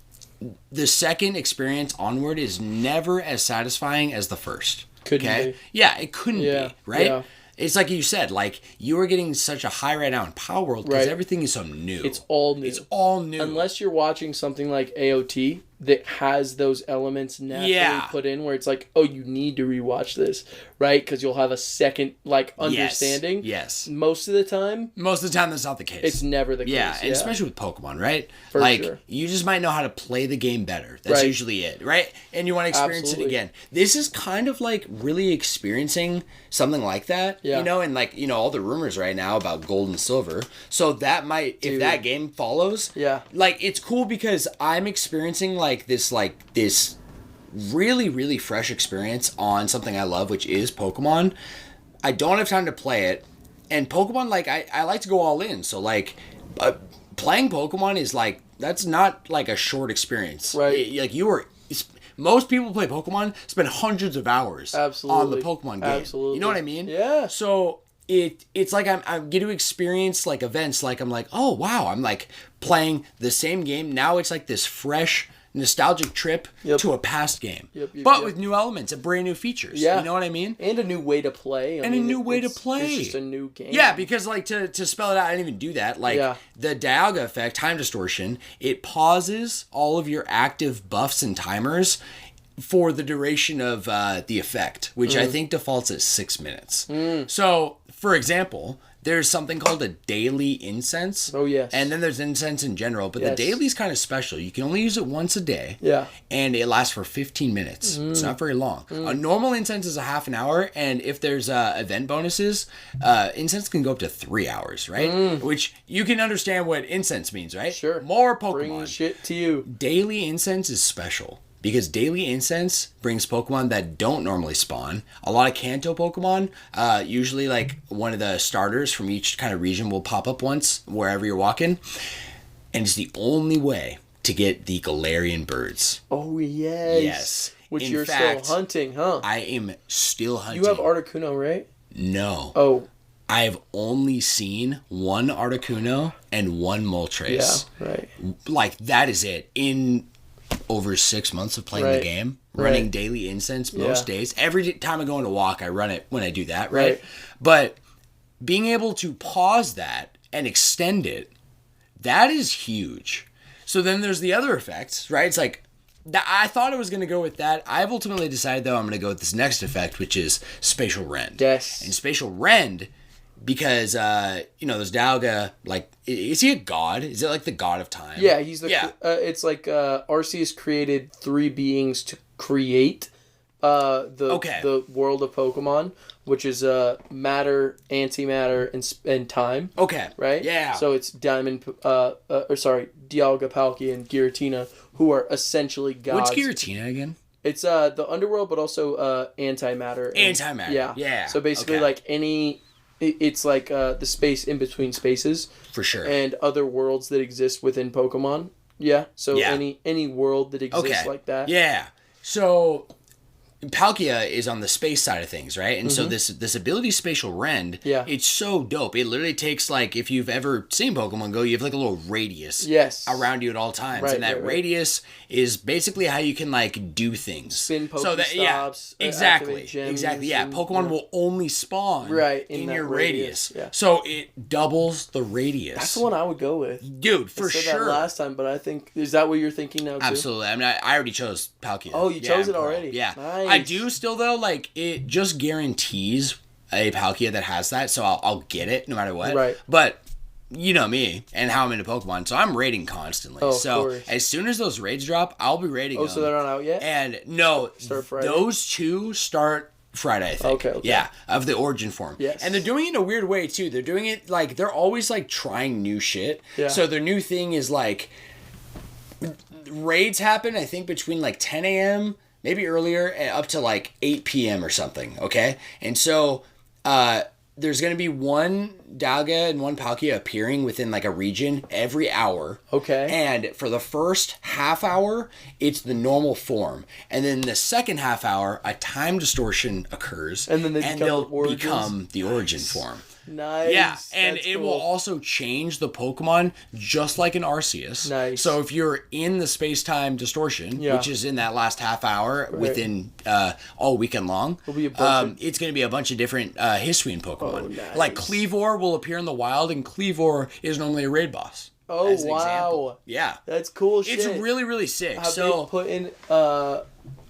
the second experience onward is never as satisfying as the first. Couldn't be. Yeah, it couldn't be, right? Yeah. It's like you said, like, you are getting such a high right now in Power World because everything is so new. It's all new. It's all new. Unless you're watching something like AOT that has those elements naturally put in where it's like, oh, you need to rewatch this, right? Because you'll have a second, like, understanding. Yes. Most of the time, that's not the case. it's never the case. Yeah, and especially with Pokemon, right? For like, sure. you just might know how to play the game better. That's usually it, right? And you want to experience it again. This is kind of like really experiencing something like that, you know? And like, you know, all the rumors right now about Gold and Silver. So that might, if that game follows, like, it's cool because I'm experiencing like this really, really fresh experience on something I love, which is Pokemon. I don't have time to play it. And Pokemon, like, I like to go all in. So, like, playing Pokemon is, like, that's not, like, a short experience. Right. Most people play Pokemon, spend hundreds of hours on the Pokemon game. Absolutely. You know what I mean? Yeah. So, it's like I'm getting to experience, like, events. Like, I'm like, oh, wow. I'm, like, playing the same game. Now it's, like, this fresh, nostalgic trip to a past game. But with new elements and brand new features. You know what I mean? And a new way to play. A new way to play. It's just a new game. Yeah, because like to spell it out, I didn't even do that. Like the Dialga effect, time distortion, it pauses all of your active buffs and timers for the duration of the effect, which I think defaults at 6 minutes. So, for example, there's something called a daily incense. Oh, yes. And then there's incense in general, but the daily is kind of special. You can only use it once a day. Yeah. And it lasts for 15 minutes. It's not very long. A normal incense is a half an hour, and if there's event bonuses, incense can go up to 3 hours, right? Which you can understand what incense means, right? Sure. More Pokemon. Bring shit to you. Daily incense is special. Because daily incense brings Pokemon that don't normally spawn. A lot of Kanto Pokemon, usually like one of the starters from each kind of region will pop up once wherever you're walking. And it's the only way to get the Galarian birds. Oh, yes. Yes. Which you're still hunting, huh? I am still hunting. You have Articuno, right? No. Oh. I've only seen one Articuno and one Moltres. Yeah, right. Like, that is it. In over 6 months of playing the game, running daily incense most days. Every time I go on a walk, I run it when I do that, right? But being able to pause that and extend it, that is huge. So then there's the other effects, right? It's like, I thought I was going to go with that. I've ultimately decided, though, I'm going to go with this next effect, which is Spatial Rend. Yes. And Spatial Rend, because, there's Dialga, like, is he a god? Is it like the god of time? Yeah, he's the... it's like Arceus created 3 beings to create the world of Pokemon, which is matter, antimatter, and time. Okay. Right? Yeah. So it's Dialga, Palkia, and Giratina, who are essentially gods. What's Giratina again? It's the underworld, but also antimatter. Antimatter. Yeah. So basically, like any... It's like the space in between spaces. For sure. And other worlds that exist within Pokemon. Yeah. So any world that exists like that. Yeah. So Palkia is on the space side of things, right? And so this ability Spatial Rend, it's so dope. It literally takes, like, if you've ever seen Pokemon Go, you have like a little radius around you at all times. Right, and that radius is basically how you can, like, do things. Spin Pokestops. Exactly. Yeah. Pokemon will only spawn in your radius. Yeah. So it doubles the radius. That's the one I would go with. Dude, for sure. I said that last time, but I think, is that what you're thinking now too? Absolutely. I mean, I already chose Palkia. Oh, you chose it already? Yeah. Nice. I do still, though, like, it just guarantees a Palkia that has that, so I'll get it no matter what. Right. But you know me and how I'm into Pokemon, so I'm raiding constantly. Oh, so of course. As soon as those raids drop, I'll be raiding them. Oh, so they're not out yet? And no, start Friday? Those 2 start Friday, I think. Okay. Yeah, of the origin form. Yes. And they're doing it in a weird way, too. They're doing it, like, they're always, like, trying new shit. Yeah. So their new thing is, like, raids happen, I think, between, like, 10 a.m., maybe earlier, up to, like, 8 p.m. or something, okay? And so there's going to be one Dialga and one Palkia appearing within like a region every hour. Okay. And for the first half hour, it's the normal form. And then the second half hour, a time distortion occurs. And then they'll become the origin form. Nice. Yeah, and it will also change the Pokemon just like an Arceus. Nice. So if you're in the space-time distortion, which is in that last half hour within all weekend long, it's going to be a bunch of different Hisuian Pokemon. Oh, nice. Like Kleavor will appear in the wild, and Kleavor is normally a raid boss. Oh, wow. Example. Yeah. That's cool shit. It's really, really sick.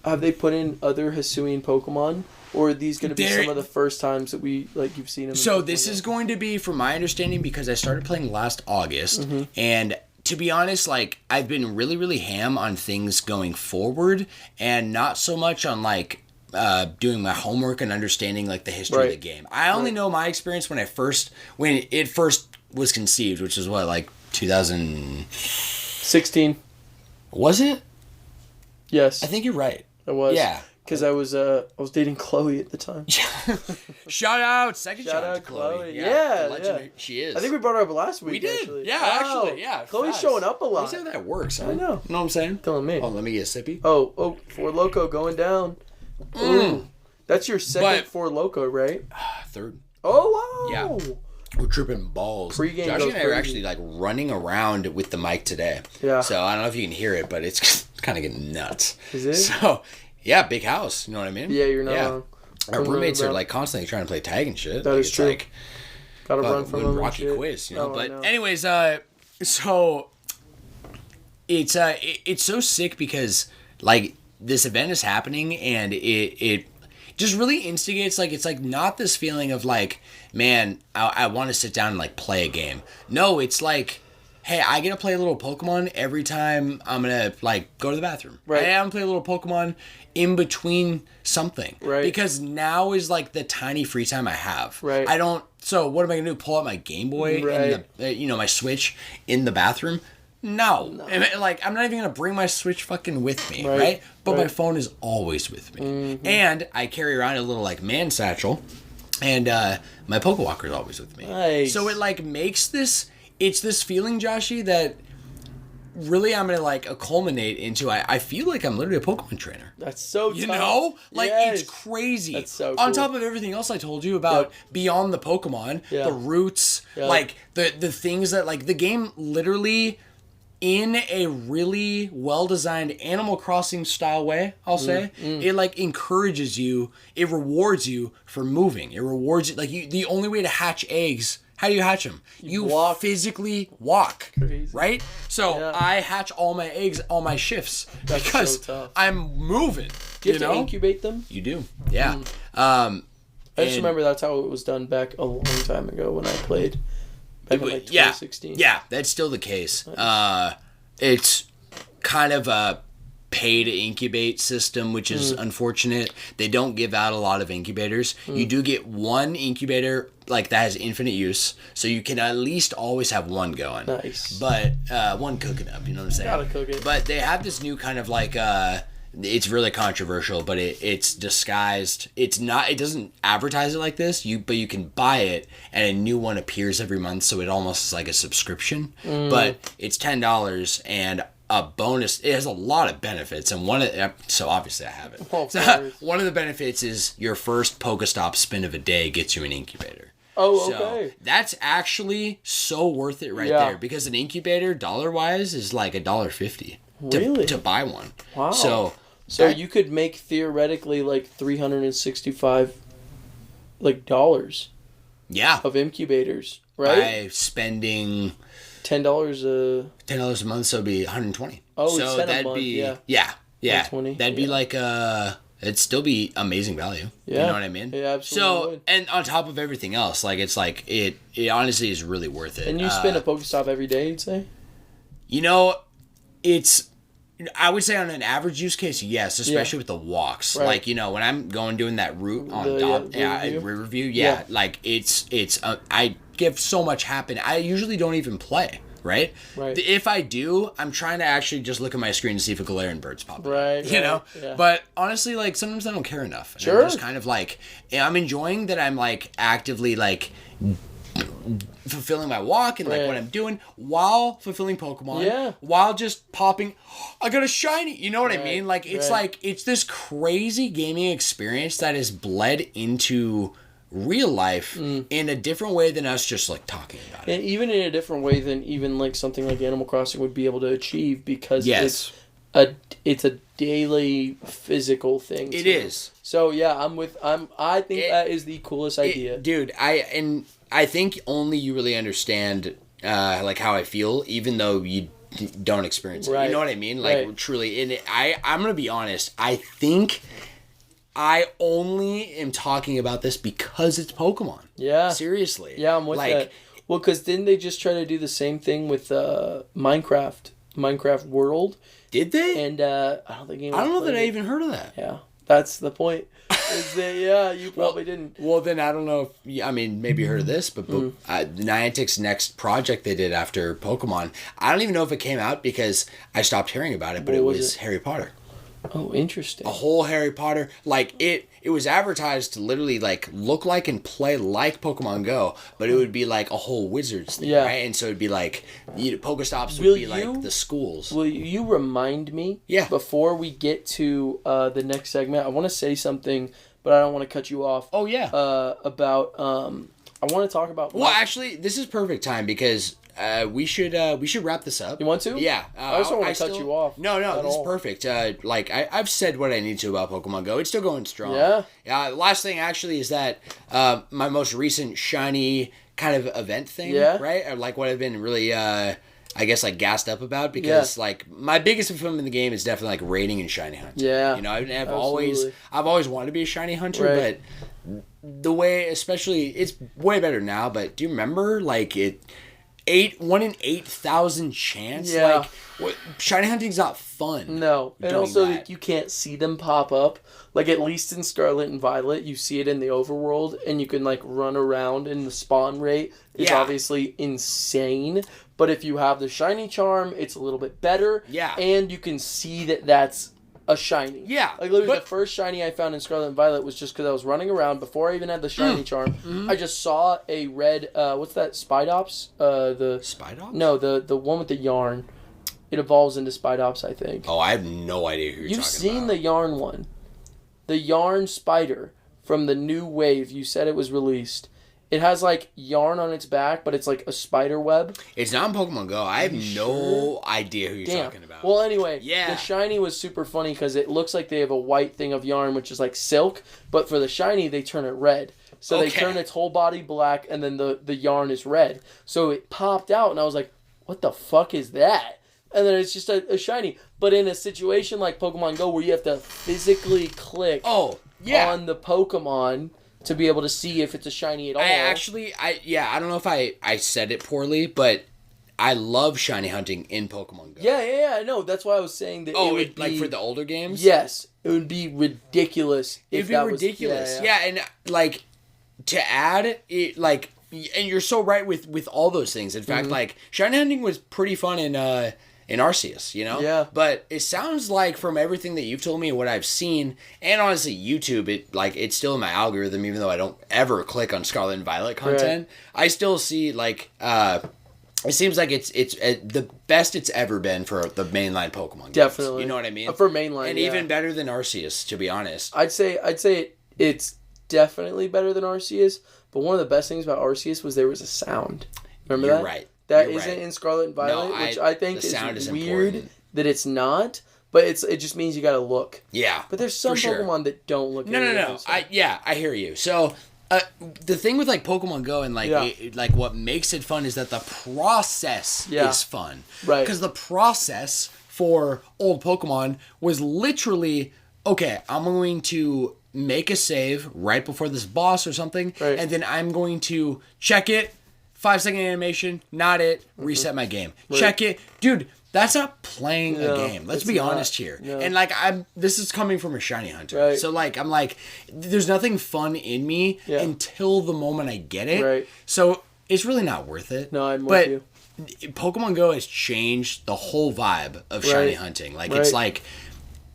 Have they put in other Hisuian Pokemon? Or are these going to be some of the first times that you've seen them? So this is going to be, from my understanding, because I started playing last August, and to be honest, like, I've been really, really ham on things going forward, and not so much on, like, doing my homework and understanding, like, the history of the game. I only know my experience when it first was conceived, which is what, like, 2016. Was it? Yes. I think you're right. It was. Yeah. Because I was dating Chloe at the time. Shout out to Chloe. Yeah. She is. I think we brought her up last week. We did. Actually. Actually. Chloe's showing up a lot. That's how that works. Huh? I know. You know what I'm saying? Telling me. Oh, let me get a sippy. Oh, Four Loko going down. Ooh. That's your second Four Loko, right? Third. Oh, wow. Yeah. We're tripping balls. Pregame Josh and I crazy. are actually like running around with the mic today. Yeah. So I don't know if you can hear it, but it's kind of getting nuts. Is it? So, yeah, big house. You know what I mean? Yeah, you're not wrong. Our roommates are like constantly trying to play tag and shit. That is true. Like, gotta run from them. Rocky quiz, you know. But know. anyways, so it's so sick because like this event is happening and it just really instigates, like, it's like not this feeling of like, man, I want to sit down and like play a game. No, it's like, hey, I get to play a little Pokemon every time I'm going to like go to the bathroom. Right. Hey, I'm going to play a little Pokemon in between something. Right. Because now is like the tiny free time I have. Right. So what am I going to do? Pull out my Game Boy and my Switch in the bathroom? No. Like, I'm not even going to bring my Switch fucking with me, right? But my phone is always with me. Mm-hmm. And I carry around a little, like, man satchel, and my Pokewalker is always with me. Nice. So it, like, makes this, it's this feeling, Joshy, that really I'm going to, like, culminate into, I feel like I'm literally a Pokemon trainer. That's so tough. You know? Like, it's crazy. That's so cool. On top of everything else I told you about beyond the Pokemon, the roots, like, the things that, like, the game literally, in a really well-designed Animal Crossing style way, I'll say, it like encourages you, it rewards you for moving. It rewards you, like, the only way to hatch eggs, how do you hatch them? You walk. Physically walk. Crazy. Right? So I hatch all my eggs, all my shifts, because I'm moving. Do you have to incubate them? You do. Yeah. I just remember that's how it was done back a long time ago when I played. Back in like 2016. Yeah, that's still the case. Nice. It's kind of a pay to incubate system, which is unfortunate. They don't give out a lot of incubators. You do get one incubator like that has infinite use, so you can at least always have one going. Nice. But one cooking up, you know what I'm saying? Gotta cook it. But they have this new kind of like it's really controversial, but it's disguised. It's not. It doesn't advertise it like this. But you can buy it, and a new one appears every month, so it almost is like a subscription. But it's $10 and a bonus. It has a lot of benefits, and so obviously I have it. So one of the benefits is your first Pokestop spin of a day gets you an incubator. Oh, okay. So that's actually so worth it there, because an incubator dollar-wise is like $1.50. Really? To buy one. Wow. So you could make theoretically like $365 dollars. Yeah. Of incubators, right? By spending $10 a month, so it'd be $120. Oh, so $10 that'd a month, be yeah. That'd be like it'd still be amazing value. Yeah. You know what I mean? Yeah, absolutely. So, and on top of everything else, like, it's like it honestly is really worth it. And you spin a Pokestop every day, you'd say? You know, I would say on an average use case, yes, especially with the walks. Right. Like, you know, when I'm doing that route on Riverview, like, it's I give so much happen. I usually don't even play, right? If I do, I'm trying to actually just look at my screen to see if a Galarian bird's popping. You know? Yeah. But honestly, like, sometimes I don't care enough. And I'm just kind of like, I'm enjoying that I'm like actively like fulfilling my walk and like what I'm doing while fulfilling Pokemon, while just popping, I got a shiny, you know what I mean? Like, it's like, it's this crazy gaming experience that is bled into real life in a different way than us just like talking about it. And even in a different way than even like something like Animal Crossing would be able to achieve, because it's a daily physical thing. It is. So yeah, I think that is the coolest idea. Dude, I think only you really understand like how I feel, even though you don't experience it. You know what I mean? Like truly, and I'm gonna be honest. I think I only am talking about this because it's Pokemon. Yeah. Seriously. Yeah, I'm with that. Well, because didn't they just try to do the same thing with Minecraft World? Did they? And I don't think anyone. I don't know that I even heard of that. Yeah, that's the point. Is that you probably didn't. Well, then I don't know if I mean maybe you heard of this, but Niantic's next project they did after Pokemon, I don't even know if it came out because I stopped hearing about it. But it was Harry Potter. Oh, interesting. A whole Harry Potter, like it was advertised to literally like look like and play like Pokemon Go, but it would be like a whole Wizards thing, right? And so it'd be like Pokestops would be like the schools. Will you remind me? Yeah. Before we get to the next segment, I want to say something, but I don't want to cut you off. Oh yeah. About I want to talk about. Well, actually, this is perfect time because. We should wrap this up. You want to? Yeah. I just don't want to cut you off. No, this is perfect. Like I've said what I need to about Pokemon Go. It's still going strong. Yeah. Last thing actually is that my most recent shiny kind of event thing, right? Or like what I've been really I guess like gassed up about because like my biggest fulfillment in the game is definitely like raiding and shiny hunting. Yeah. You know, I've always wanted to be a shiny hunter, but the way, especially, it's way better now. But do you remember like it? 1 in 8,000 chance. Yeah. Like, shiny hunting's not fun. No, and also you can't see them pop up. Like at least in Scarlet and Violet, you see it in the overworld, and you can like run around, and the spawn rate is obviously insane. But if you have the shiny charm, it's a little bit better. Yeah, and you can see that that's a shiny. Yeah. Like literally the first shiny I found in Scarlet and Violet was just because I was running around before I even had the shiny charm. Mm-hmm. I just saw a red, what's that, Spidops? The Spidops? No, the one with the yarn. It evolves into Spidops, I think. Oh, I have no idea who you're talking about. You've seen the yarn one. The yarn spider from the new wave. You said it was released. It has, like, yarn on its back, but it's, like, a spider web. It's not in Pokemon Go. I have no idea who you're talking about. Well, anyway, the shiny was super funny because it looks like they have a white thing of yarn, which is, like, silk. But for the shiny, they turn it red. So they turn its whole body black, and then the yarn is red. So it popped out, and I was like, what the fuck is that? And then it's just a shiny. But in a situation like Pokemon Go where you have to physically click on the Pokemon to be able to see if it's a shiny at all. I don't know if I said it poorly, but I love shiny hunting in Pokemon Go. Yeah, no, that's why I was saying that it would be... like for the older games? Yes, it would be ridiculous if that was... Yeah, and like, to add, it, like, and you're so right with all those things. In fact, like, shiny hunting was pretty fun in Arceus, you know? Yeah. But it sounds like from everything that you've told me and what I've seen, and honestly, YouTube, it's still in my algorithm, even though I don't ever click on Scarlet and Violet content. Right. I still see, like, it seems like it's the best it's ever been for the mainline Pokemon games. Definitely. You know what I mean? For mainline, and even better than Arceus, to be honest. I'd say it's definitely better than Arceus, but one of the best things about Arceus was there was a sound. Remember that? You're right. That isn't in Scarlet and Violet, which I think is weird important. That it's not. But it just means you gotta look. Yeah. But there's some Pokemon that don't look. No. I hear you. So the thing with like Pokemon Go and like like what makes it fun is that the process is fun. Right. Because the process for old Pokemon was literally I'm going to make a save right before this boss or something, and then I'm going to check it. 5-second animation, not it, reset my game. Right. Check it. Dude, that's not playing a game. Let's be honest here. No. And like this is coming from a shiny hunter. Right. So like I'm like there's nothing fun in me until the moment I get it. Right. So it's really not worth it. No, I'm with you. Pokemon Go has changed the whole vibe of shiny hunting. Like, it's like,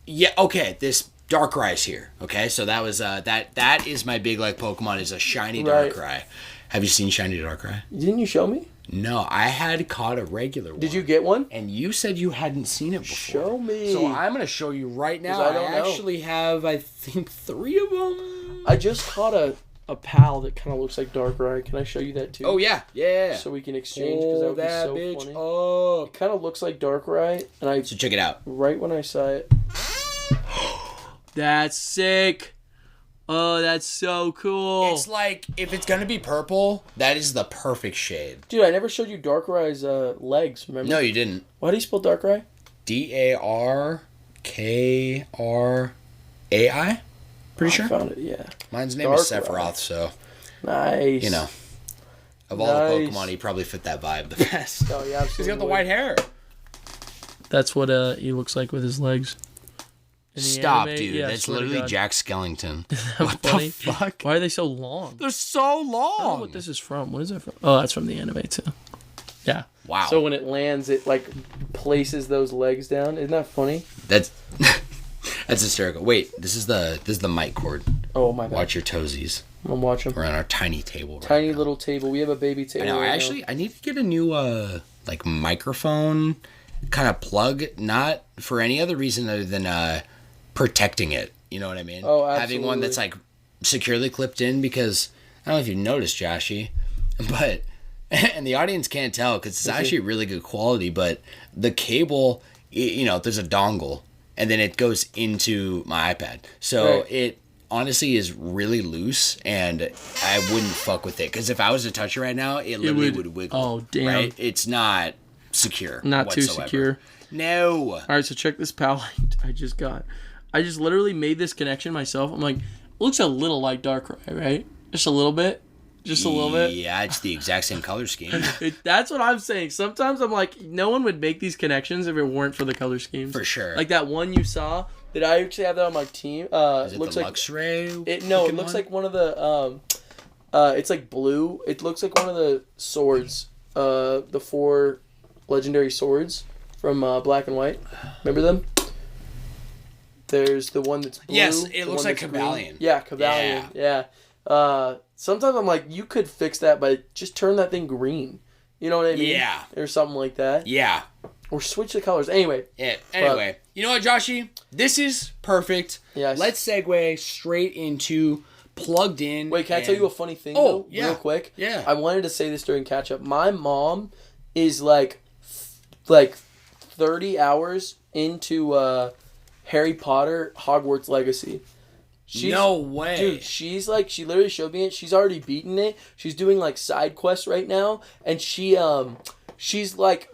yeah, okay, this Darkrai's here. Okay, so that was that is my big like Pokemon is a shiny Darkrai. Have you seen shiny Darkrai? Didn't you show me? No, I had caught a regular one. Did you get one? And you said you hadn't seen it before. Show me. So I'm going to show you right now. I actually have, I think, 3 of them. I just caught a pal that kind of looks like Darkrai. Can I show you that too? Oh, yeah. Yeah. So we can exchange, because that would be so bitch funny. Oh. It kind of looks like Darkrai. So check it out. Right when I saw it. That's sick. Oh, that's so cool. It's like, if it's going to be purple, that is the perfect shade. Dude, I never showed you Darkrai's legs, remember? No, you didn't. Why do you spell Darkrai? Darkrai? Pretty sure? I found it, yeah. Mine's name is Sephiroth, so... Nice. You know. Of all the Pokemon, he probably fit that vibe the best. Oh, yeah, absolutely. He's got the white hair. That's what he looks like with his legs. Stop, dude. Yeah, that's literally Jack Skellington. What the fuck? Why are they so long? They're so long. I don't know what this is from. What is it from? Oh, that's from the anime, too. Yeah. Wow. So when it lands, it, like, places those legs down. Isn't that funny? That's hysterical. Wait, this is the mic cord. Oh, my God. Watch your toesies. I'm watching. We're on our tiny table Tiny little table. We have a baby table. I know. I need to get a new, like, microphone kind of plug. Not for any other reason other than, protecting it, you know what I mean? Oh, absolutely. Having one that's like securely clipped in, because I don't know if you noticed, Joshy, but and the audience can't tell because it's actually really good quality, but the cable, you know, there's a dongle and then it goes into my iPad, so it honestly is really loose, and I wouldn't fuck with it because if I was to touch it right now, it literally would wiggle. Oh, damn! Right? It's not secure. Not whatsoever. Too secure. No. All right, so check this pal I just got. I just literally made this connection myself. I'm like, it looks a little like Darkrai, right? Just a little bit? Just a little bit? Yeah, it's the exact same color scheme. That's what I'm saying. Sometimes I'm like, no one would make these connections if it weren't for the color schemes. For sure. Like that one you saw, that I actually have that on my team. Is it looks the like, Luxray? it looks like one of the, it's like blue. It looks like one of the swords, the 4 legendary swords from Black and White. Remember them? There's the one that's blue. Yes, it looks like Cavalion. Yeah, Cavalion. Yeah. Sometimes I'm like, you could fix that by just turn that thing green. You know what I mean? Yeah. Or something like that. Yeah. Or switch the colors. Anyway. Yeah. Anyway. You know what, Joshy? This is perfect. Yes. Let's segue straight into plugged in. Wait, can I tell you a funny thing, though? Yeah. Real quick? Yeah. I wanted to say this during catch-up. My mom is like 30 hours into Harry Potter Hogwarts Legacy. No way. Dude, she's like, she literally showed me it. She's already beaten it. She's doing like side quests right now. And she's like,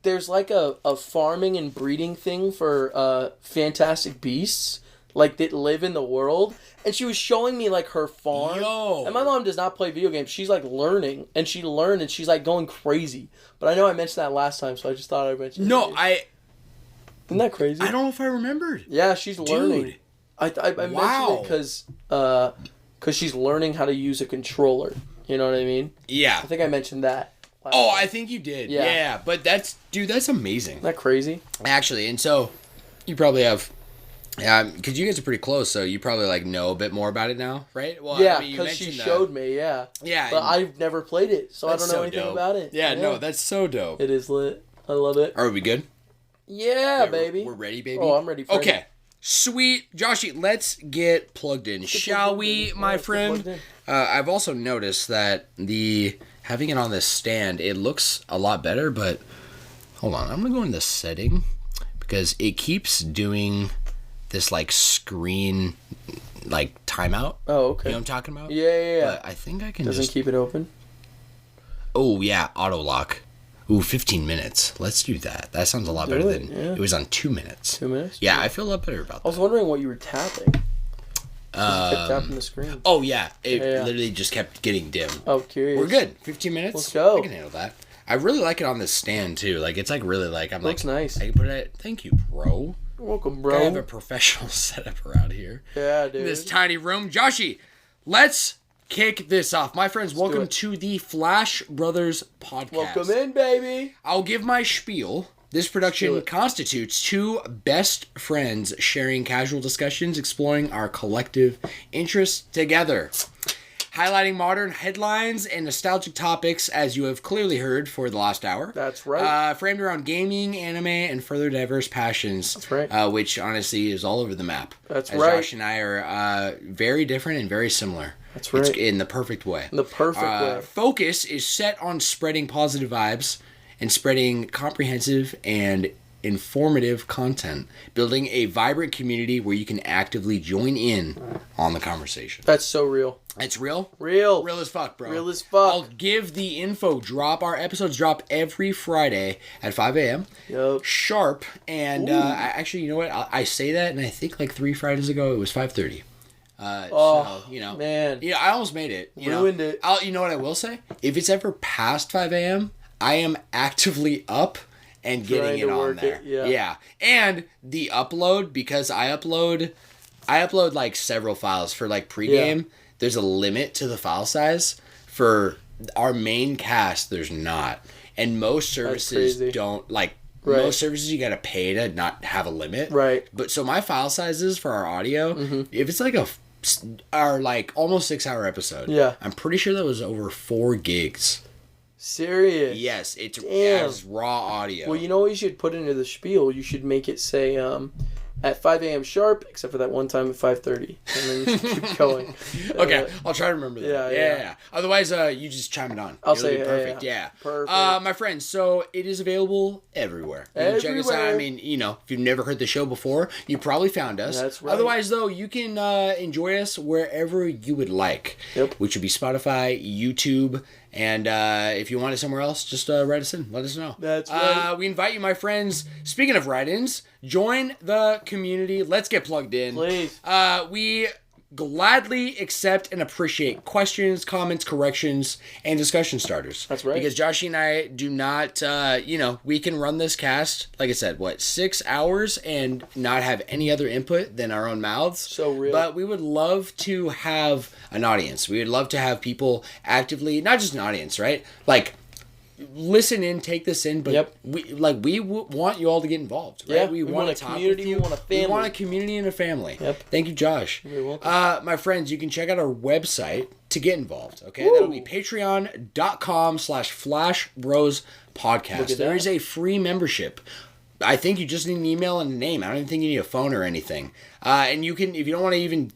there's like a farming and breeding thing for fantastic beasts, like that live in the world. And she was showing me like her farm. Yo. And my mom does not play video games. She's like learning, and she learned, and she's like going crazy. But I know I mentioned that last time, so I just thought I'd mention it. No, Isn't that crazy? I don't know if I remembered. Yeah, she's learning. Dude. I mentioned it because she's learning how to use a controller. You know what I mean? Yeah. I think I mentioned that. Oh, I think you did. Yeah. But that's amazing. Isn't that crazy? Actually, and so you probably have, because you guys are pretty close, so you probably like know a bit more about it now, right? Well, yeah, because she showed me. Yeah. Yeah. But I've never played it, so I don't know anything about it. Yeah, no, that's so dope. It is lit. I love it. Are we good? Yeah, baby. We're ready, baby. Oh, I'm ready for it. Okay. Sweet. Joshy, let's get plugged in, shall we, my friend? I've also noticed that having it on this stand, it looks a lot better, but hold on. I'm going to go into setting because it keeps doing this like screen like timeout. Oh, okay. You know what I'm talking about? Yeah. But I think I can Doesn't keep it open? Oh, yeah. Auto lock. Ooh, 15 minutes. Let's do that. That sounds a lot better than... It was on 2 minutes. 2 minutes? Yeah, I feel a lot better about that. I was wondering what you were tapping. Kept tapping the screen. Oh, yeah. It literally just kept getting dim. Oh, curious. We're good. 15 minutes? Let's go. I can handle that. I really like it on this stand, too. Like, it's like really like... Looks nice. I can put it... Thank you, bro. You're welcome, bro. I have a professional setup around here. Yeah, dude. In this tiny room. Joshy, let's kick this off. My friends, welcome to the Flash Brothers podcast. Welcome in, baby. I'll give my spiel. This production constitutes two best friends sharing casual discussions, exploring our collective interests together. Highlighting modern headlines and nostalgic topics, as you have clearly heard for the last hour. That's right. Framed around gaming, anime, and further diverse passions. That's right. Which, honestly, is all over the map. That's right. Josh and I are very different and very similar. That's right. It's in the perfect way. In the perfect way. Focus is set on spreading positive vibes and spreading comprehensive and informative content, building a vibrant community where you can actively join in on the conversation. That's so real. It's real? Real as fuck, bro. Real as fuck. I'll give the info drop. Our episodes drop every Friday at 5 a.m. Yep. Sharp. And actually, you know what? I say that, and I think like 3 Fridays ago it was 5:30. So, you know. Man. Yeah, I almost made it. Ruined it. You know what I will say? If it's ever past 5 a.m., I am actively up and getting it on there. Yeah. And the upload, because I upload like several files for like pregame. Yeah. There's a limit to the file size. For our main cast, there's not. And most services don't, like, most services you gotta pay to not have a limit. Right. But so my file sizes for our audio, if it's like our like almost 6-hour episode, I'm pretty sure that was over 4 gigs. Serious? Yes, it's as raw audio. Well, you know what you should put into the spiel? You should make it say at 5 a.m. sharp, except for that one time at 5:30. And then you should keep going. Okay, I'll try to remember that. Yeah. Otherwise, you just chime it on. It'll say be perfect. Yeah. Perfect. My friends, so it is available everywhere. You can check us out. I mean, you know, if you've never heard the show before, you probably found us. That's right. Otherwise, though, you can enjoy us wherever you would like. Yep. Which would be Spotify, YouTube, and if you want it somewhere else, just write us in. Let us know. That's right. We invite you, my friends. Speaking of write-ins, join the community. Let's get plugged in. Please. We gladly accept and appreciate questions, comments, corrections, and discussion starters. That's right. Because Josh and I do not, we can run this cast, like I said, 6 hours and not have any other input than our own mouths. So real. But we would love to have an audience. We would love to have people actively, not just an audience, right? Like, listen in, take this in, but we want you all to get involved, right? Yeah, we want a community, we want a family. We want a community and a family. Yep. Thank you, Josh. You're welcome. My friends, you can check out our website to get involved, okay? That'll be patreon.com/flashbrospodcast. There is a free membership. I think you just need an email and a name. I don't even think you need a phone or anything. And you can, if you don't want to even...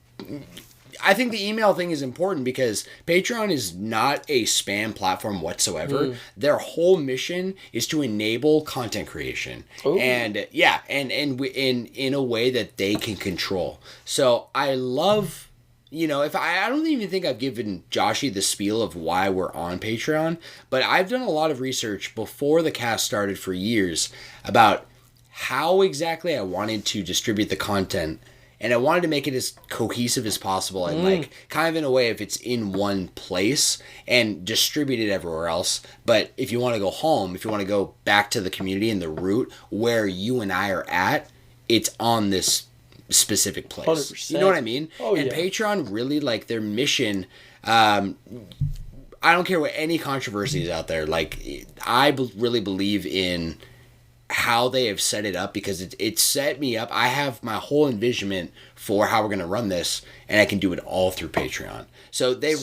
I think the email thing is important because Patreon is not a spam platform whatsoever. Their whole mission is to enable content creation. Ooh. And in a way that they can control. So I love, if I don't even think I've given Joshy the spiel of why we're on Patreon, but I've done a lot of research before the cast started for years about how exactly I wanted to distribute the content. And I wanted to make it as cohesive as possible and kind of in a way if it's in one place and distributed everywhere else. But if you want to go home, if you want to go back to the community and the root where you and I are at, it's on this specific place. 100%. You know what I mean? Oh, and Patreon really, like, their mission... I don't care what any controversy is out there. Like, I really believe in... how they have set it up because it set me up. I have my whole envisionment for how we're going to run this and I can do it all through Patreon. So they're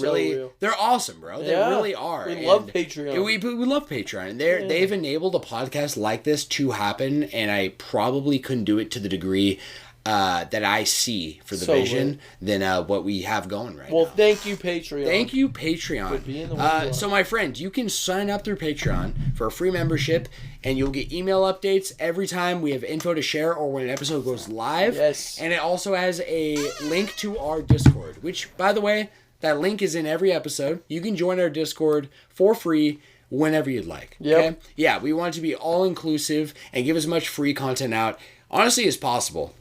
awesome, bro. They really are. We love Patreon. We love Patreon. They've enabled a podcast like this to happen and I probably couldn't do it to the degree that I see for the vision than what we have going right now. Well, thank you, Patreon. Thank you, Patreon. So, my friends, you can sign up through Patreon for a free membership, and you'll get email updates every time we have info to share or when an episode goes live. Yes. And it also has a link to our Discord, which, by the way, that link is in every episode. You can join our Discord for free whenever you'd like. Yep. Okay? Yeah, we want it to be all-inclusive and give as much free content out, honestly, as possible.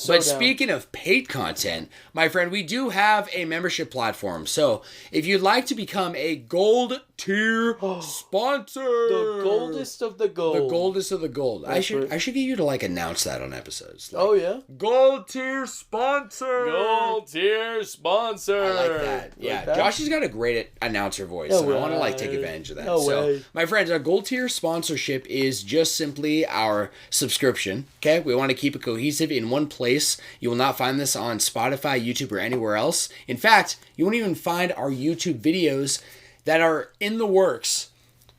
But speaking of paid content, my friend, we do have a membership platform. So if you'd like to become a gold tier sponsor, the goldest of the gold, the goldest of the gold. I should get you to like announce that on episodes. Like, oh yeah, gold tier sponsor, gold tier sponsor. I like that. Yeah, Josh has got a great announcer voice, and I want to like take advantage of that. So, my friends, our gold tier sponsorship is just simply our subscription. Okay, we want to keep it cohesive in one place. You will not find this on Spotify, YouTube, or anywhere else. In fact, you won't even find our YouTube videos that are in the works.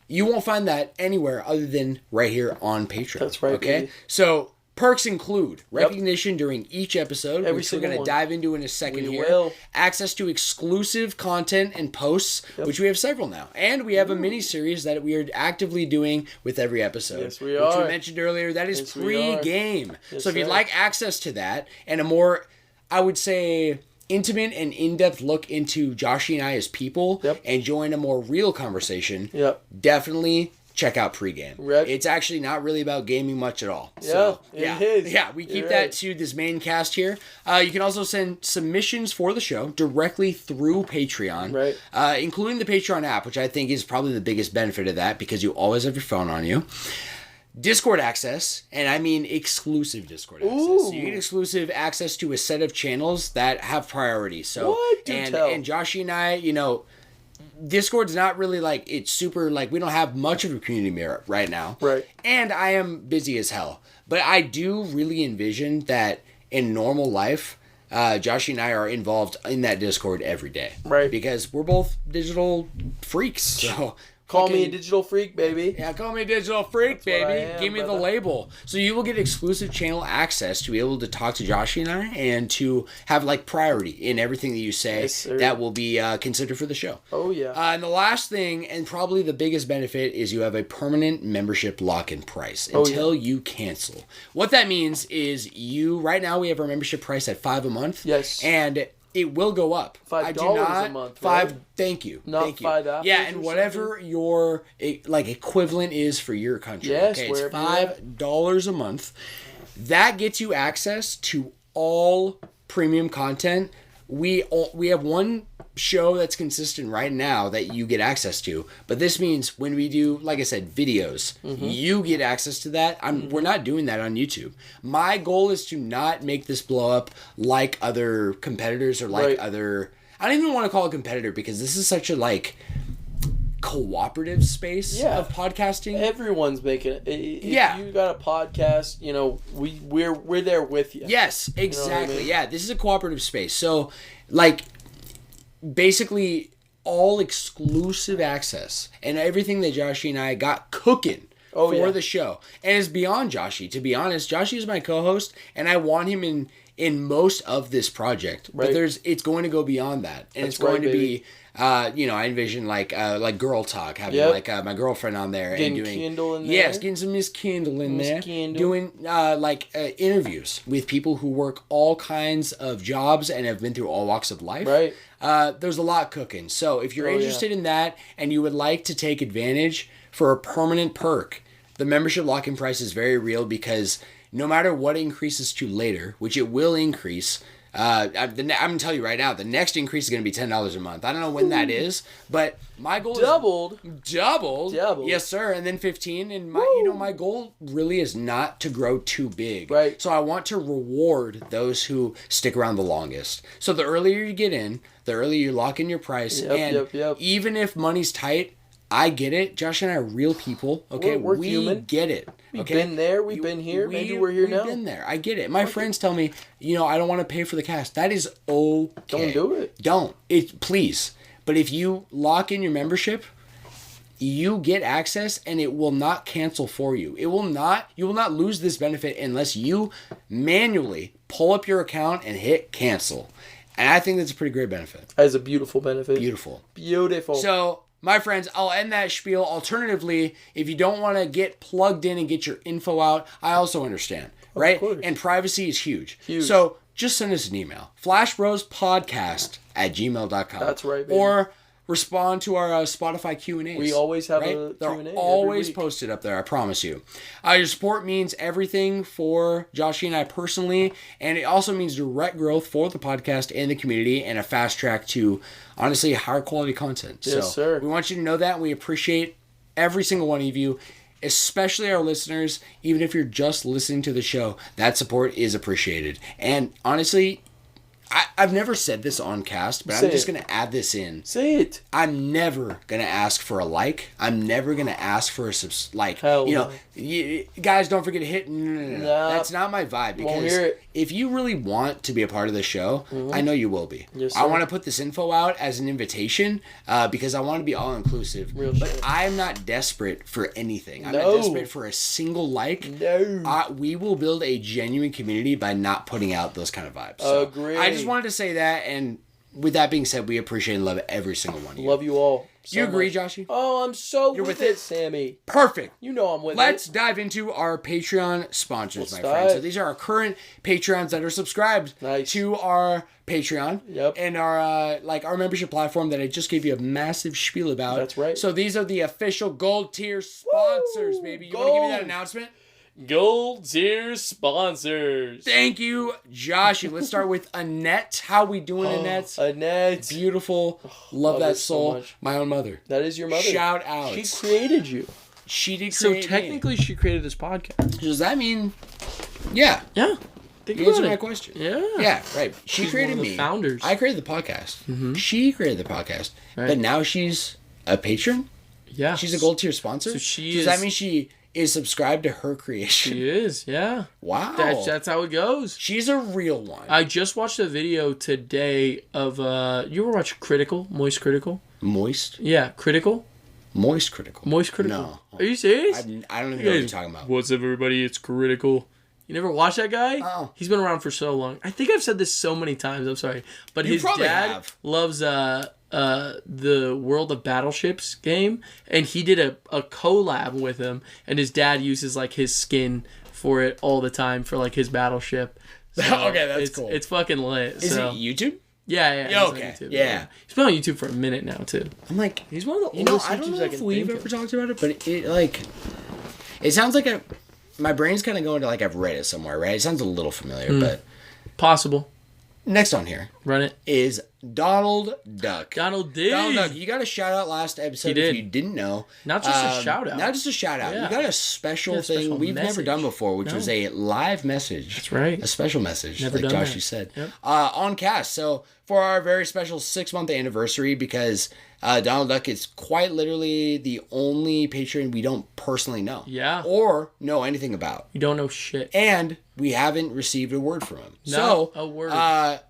You won't find that anywhere other than right here on Patreon. That's right. Okay, baby. So perks include recognition during each episode, which we're going to dive into in a second here. Access to exclusive content and posts, which we have several now. And we have a mini-series that we are actively doing with every episode. Yes, we are. Which we mentioned earlier. That is Pregame. So if you'd like access to that and a more, I would say, intimate and in-depth look into Joshy and I as people and join a more real conversation, definitely check out Pregame. It's actually not really about gaming much at all. So, it is. Yeah, we keep that to this main cast here. You can also send submissions for the show directly through Patreon, including the Patreon app, which I think is probably the biggest benefit of that because you always have your phone on you. Discord access, and I mean exclusive Discord access. So you get exclusive access to a set of channels that have priority. So and Joshy and I, you know, Discord's not really like, it's super like, we don't have much of a community right now. Right. And I am busy as hell. But I do really envision that in normal life, Joshy and I are involved in that Discord every day. Right. Because we're both digital freaks. So call me a digital freak, baby. Yeah, call me a digital freak, baby. Give me the label. So you will get exclusive channel access to be able to talk to Joshy and I and to have like priority in everything that you say that will be considered for the show. Oh, yeah. And the last thing, and probably the biggest benefit, is you have a permanent membership lock-in price until you cancel. What that means is right now we have our membership price at $5 a month. Yes. And it will go up. $5 a month. Right? Thank you. Not thank you. $5. Yeah, and whatever your like equivalent is for your country. Yes, okay, it's $5 a month. That gets you access to all premium content. We have one show that's consistent right now that you get access to, but this means when we do, like I said, videos, you get access to that. We're not doing that on YouTube. My goal is to not make this blow up like other competitors or like other, I don't even want to call it competitor because this is such a like cooperative space of podcasting. Everyone's making it. If you got a podcast, you know, we're there with you. Yes, exactly. You know what I mean? Yeah, this is a cooperative space. So like basically all exclusive access and everything that Joshy and I got cooking for the show. And it's beyond Joshy. To be honest, Joshy is my co-host and I want him in most of this project. But it's going to go beyond that. And it's going to be you know, I envision like girl talk, having like my girlfriend on there getting and doing Kendall in there. Yes, getting some Miss Kendall in there. Doing interviews with people who work all kinds of jobs and have been through all walks of life. Right. There's a lot cooking. So if you're interested in that and you would like to take advantage for a permanent perk, the membership lock-in price is very real because no matter what increases to later, which it will increase, I'm going to tell you right now, the next increase is going to be $10 a month. I don't know when that is, but my goal is doubled. Yes, sir. And then 15. And my goal really is not to grow too big. Right. So I want to reward those who stick around the longest. So the earlier you get in, the earlier you lock in your price. Even if money's tight, I get it. Josh and I are real people. Okay, we're we human. Get it. We've been there. We've been here. Maybe we're here now. We've been there. I get it. My friends tell me, you know, I don't want to pay for the cast. That is okay. Don't do it. Don't. Please. But if you lock in your membership, you get access and it will not cancel for you. You will not lose this benefit unless you manually pull up your account and hit cancel. And I think that's a pretty great benefit. That is a beautiful benefit. Beautiful. So, my friends, I'll end that spiel. Alternatively, if you don't want to get plugged in and get your info out, I also understand, right? Of course. And privacy is huge. So just send us an email, flashbrospodcast@gmail.com. That's right, baby. Or respond to our Spotify Q&As. We always have right? a They're Q&A always every week. posted up there, I promise you. Your support means everything for Joshy and I personally, and it also means direct growth for the podcast and the community, and a fast track to, honestly, higher quality content. Yes, sir. We want you to know that. We appreciate every single one of you, especially our listeners. Even if you're just listening to the show, that support is appreciated. And honestly, I've never said this on cast, but I'm just going to add this in. Say it. I'm never going to ask for a like. I'm never going to ask for a Hell you know, guys, don't forget to hit. No. That's not my vibe. Because if you really want to be a part of the show, I know you will be. Yes, I want to put this info out as an invitation because I want to be all inclusive. But I'm not desperate for anything. I'm not desperate for a single like. No. We will build a genuine community by not putting out those kind of vibes. So Agree. I just wanted to say that, and with that being said, we appreciate and love every single one of you. Love you all. So you agree, much. Joshy? Oh, I'm so with it, Sammy. Perfect. You know I'm with Let's it. dive into our Patreon sponsors, my friends. So these are our current Patreons that are subscribed to our Patreon. Yep. And our our membership platform that I just gave you a massive spiel about. That's right. So these are the official gold tier sponsors, baby. You want to give me that announcement? Gold tier sponsors. Thank you, Joshy. Let's start with Annette. How we doing, Annette? Annette. Beautiful. Love that soul. So much. My own mother. That is your mother. Shout out. She created you. She did So create technically, she created this podcast. Does that mean... Yeah. Yeah. Think Answer about my it. question. Yeah. Yeah, right. She She's created one of the me. founders. I created the podcast. She created the podcast. Right. But now she's a patron? Yeah. She's a gold tier sponsor? So she Does that mean she is subscribed to her creation? She is, yeah. Wow. That's how it goes. She's a real one. I just watched a video today of, you ever watch Critical? Moist Critical? Moist? Yeah, Critical? Moist Critical. Moist Critical. No. Are you serious? I don't even know what you're talking about. What's up, everybody? It's Critical. You never watched that guy? Oh. He's been around for so long. I think I've said this so many times. I'm sorry. But You his probably dad have. loves the World of Battleships game, and he did a collab with him, and his dad uses like his skin for it all the time for like his battleship. So Okay, that's cool. It's fucking lit. Is it YouTube? Yeah. He's on Okay. YouTube, Yeah. He's been on YouTube for a minute now too. I'm like, He's one of the you know, oldest I don't YouTubers know I if can we've think ever of. talked about it, but it sounds like my brain's kind of going to like I've read it somewhere, right? It sounds a little familiar, but Possible. next on here Run it. is Donald Duck. Donald D. Donald Duck, you got a shout out last episode He did. if you didn't know. Not just a shout out. Not just a shout out. Yeah. You got a special Yeah, a thing special we've never message. done before, which was a live message. That's right. A special message, Never like done Josh that. said. Yep. On cast. So for our very special 6-month anniversary, because Donald Duck is quite literally the only patron we don't personally know. Yeah. Or know anything about. You don't know shit. And we haven't received a word from him. Not a word.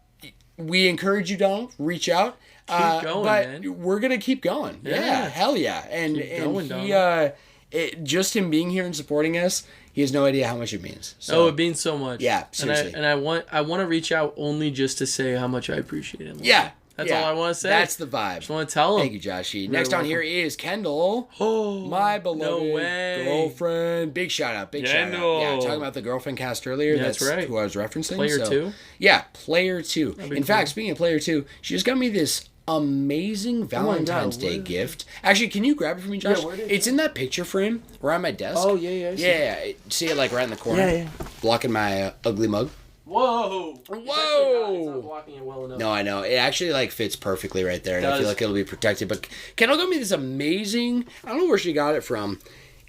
We encourage you, Donald, reach out. Keep going, but man. we're gonna keep going. Yeah, hell yeah. And Keep going, he, just him being here and supporting us, he has no idea how much it means. So, It means so much. Yeah, seriously. And I want to reach out only just to say how much I appreciate him. yeah, That's all I want to say. That's the vibe. Just want to tell him. Thank you, Joshy. Next on here is Kendall. Oh, My beloved no way. girlfriend. Big shout out. Big shout out. Kendall. Yeah, talking about the girlfriend cast earlier. Yeah, that's right. Who I was referencing. Player 2? Yeah, Player 2. In cool. fact, speaking of Player 2, she just got me this amazing Valentine's Day gift. Actually, can you grab it for me, Josh? where did It's in that picture frame around my desk. Oh, yeah, I see. Yeah. See it like right in the corner? Yeah. Blocking my ugly mug. Whoa. Whoa. It's not blocking it well enough. No, I know. It actually like fits perfectly right there, and I Does. feel like it'll be protected. But Kendall got me this amazing. I don't know where she got it from.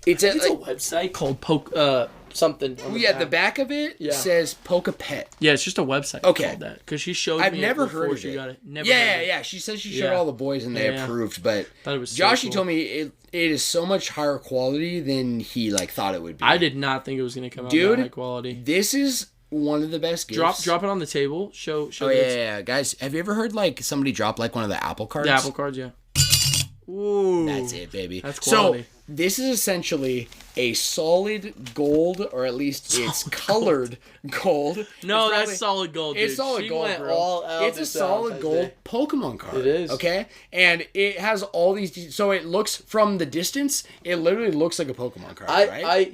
It's a website called something. On the back of it says Poke Pet. Yeah, it's just a website Okay. called that. Because she showed I've me never it before heard of she it. got it. Never heard of it. Yeah. She said she showed Yeah. all the boys and they Yeah. approved, but Thought it was so Joshy cool. told me it is so much higher quality than he like thought it would be. I did not think it was going to come out Dude, that high quality. This is one of the best gifts. Drop it on the table. Show Oh yeah, guys. Have you ever heard like somebody drop like one of the Apple cards? The Apple cards, yeah. Ooh. That's it, baby. That's quality. So this is essentially a solid gold, or at least it's colored gold. No, It's that's solid gold, dude. It's solid She gold, went bro. all out It's a this solid Valentine's gold Day. Pokemon card. It is. Okay? And it has all these... So it looks, from the distance, it literally looks like a Pokemon card, right?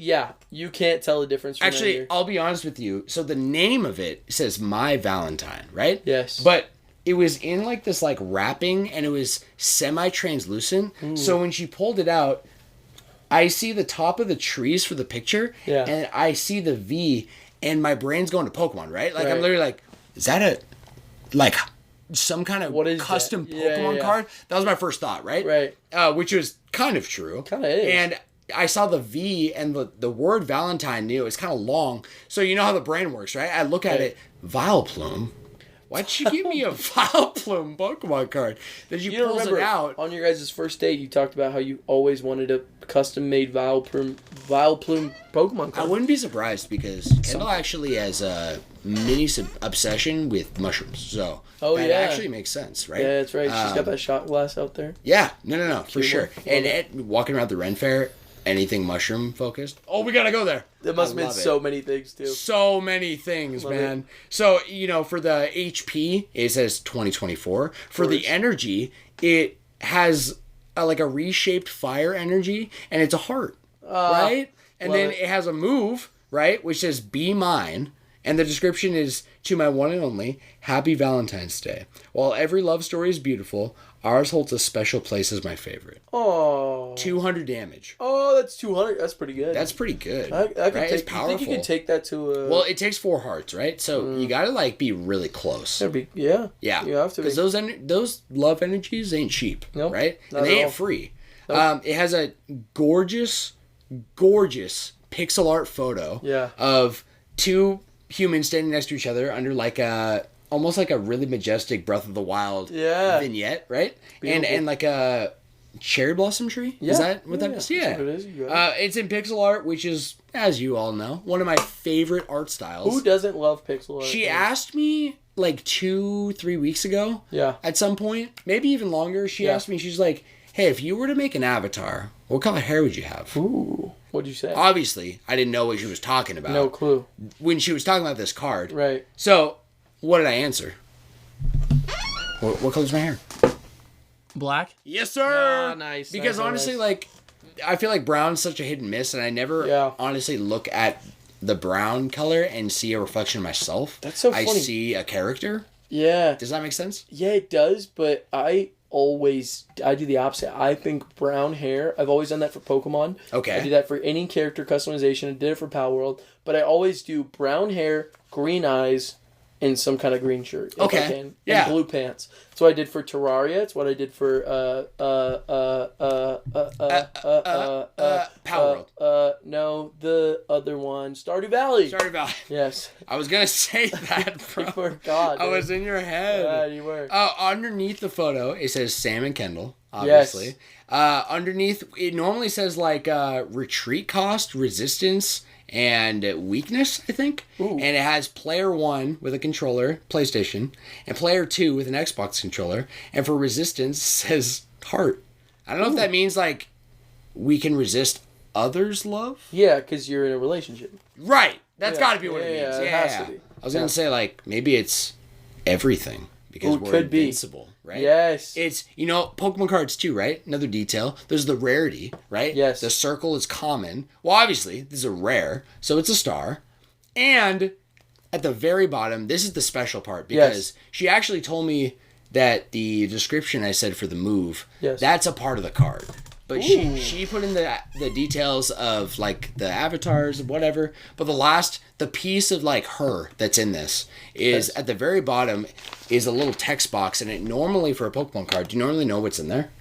You can't tell the difference from Actually, here. I'll be honest with you. So the name of it says My Valentine, right? Yes. But it was in like this like wrapping, and it was semi-translucent. So when she pulled it out, I see the top of the trees for the picture, and I see the V, and my brain's going to Pokemon, right? Like I'm literally like, is that a like some kind of custom Pokemon card? That was my first thought, right? Right. Which was kind of true. Kind of is. And I saw the V, and the word Valentine, it's kind of long. So you know how the brain works, right? I look at it, Vileplume. Why'd you give me a Vileplume Pokemon card? Then you pulls it out. On your guys' first date, you talked about how you always wanted a custom-made Vileplume Pokemon card. I wouldn't be surprised because Kendall actually has a mini obsession with mushrooms. So that actually makes sense, right? Yeah, that's right. She's got that shot glass out there. Yeah, no, for sure. And walking around the Ren Fair, anything mushroom focused. Oh, we gotta go there. There must have been so many things too. So many things, man. So for the HP, it says 2024. For the energy, it has like a reshaped fire energy, and it's a heart, right? And then it has a move, right, which says "Be Mine." And the description is, to my one and only, Happy Valentine's Day. While every love story is beautiful, ours holds a special place as my favorite. Oh. 200 damage. Oh, that's 200. That's pretty good. That's pretty good. It's powerful. You think you can take that to a... Well, it takes 4 hearts, right? So you gotta, be really close. Yeah. Yeah. You have to be. Because those love energies ain't cheap, right? And they ain't free. Nope. It has a gorgeous, gorgeous pixel art photo of 2... humans standing next to each other under almost like a really majestic Breath of the Wild vignette, right? And like a cherry blossom tree. Is that what that is? Yeah. That's what it is. It's in pixel art, which is, as you all know, one of my favorite art styles. Who doesn't love pixel art? She asked me 2-3 weeks ago. Yeah. At some point, maybe even longer. She asked me. She's like, "Hey, if you were to make an avatar, what color hair would you have?" Ooh. What'd you say? Obviously, I didn't know what she was talking about. No clue. When she was talking about this card. Right. So, what did I answer? What color's my hair? Black? Yes, sir! Nice. Because honestly, I feel like brown's such a hit and miss, and I never honestly look at the brown color and see a reflection of myself. That's so funny. I see a character. Yeah. Does that make sense? Yeah, it does, but I do the opposite. I think brown hair, I've always done that for Pokemon. Okay. I do that for any character customization. I did it for Power World, but I always do brown hair, green eyes, and some kind of green shirt. If I can. And blue pants. That's what I did for Terraria. It's what I did for Power World. No, the other one, Stardew Valley. Stardew Valley. Yes. I was gonna say that, bro. You forgot. I was in your head. Yeah, you were. Underneath the photo, it says Sam and Kendall, obviously. Yes. Underneath, it normally says retreat cost, resistance, and weakness, I think. Ooh. And it has player 1 with a controller, PlayStation, and player 2 with an Xbox controller. And for resistance, it says heart. I don't know if that means we can resist others' love. Yeah, because you're in a relationship. Right. That's got to be what it means. It has to be. I was going to say maybe it's everything because we're invincible. Right? Yes. It's, Pokemon cards too, right? Another detail. There's the rarity, right? Yes. The circle is common. Well, obviously, this is a rare, so it's a star. And at the very bottom, this is the special part because she actually told me that the description I said for the move, that's a part of the card. But she put in the details of the avatars and whatever. But the piece of her that's in this is at the very bottom is a little text box, and it normally for a Pokemon card, do you normally know what's in there?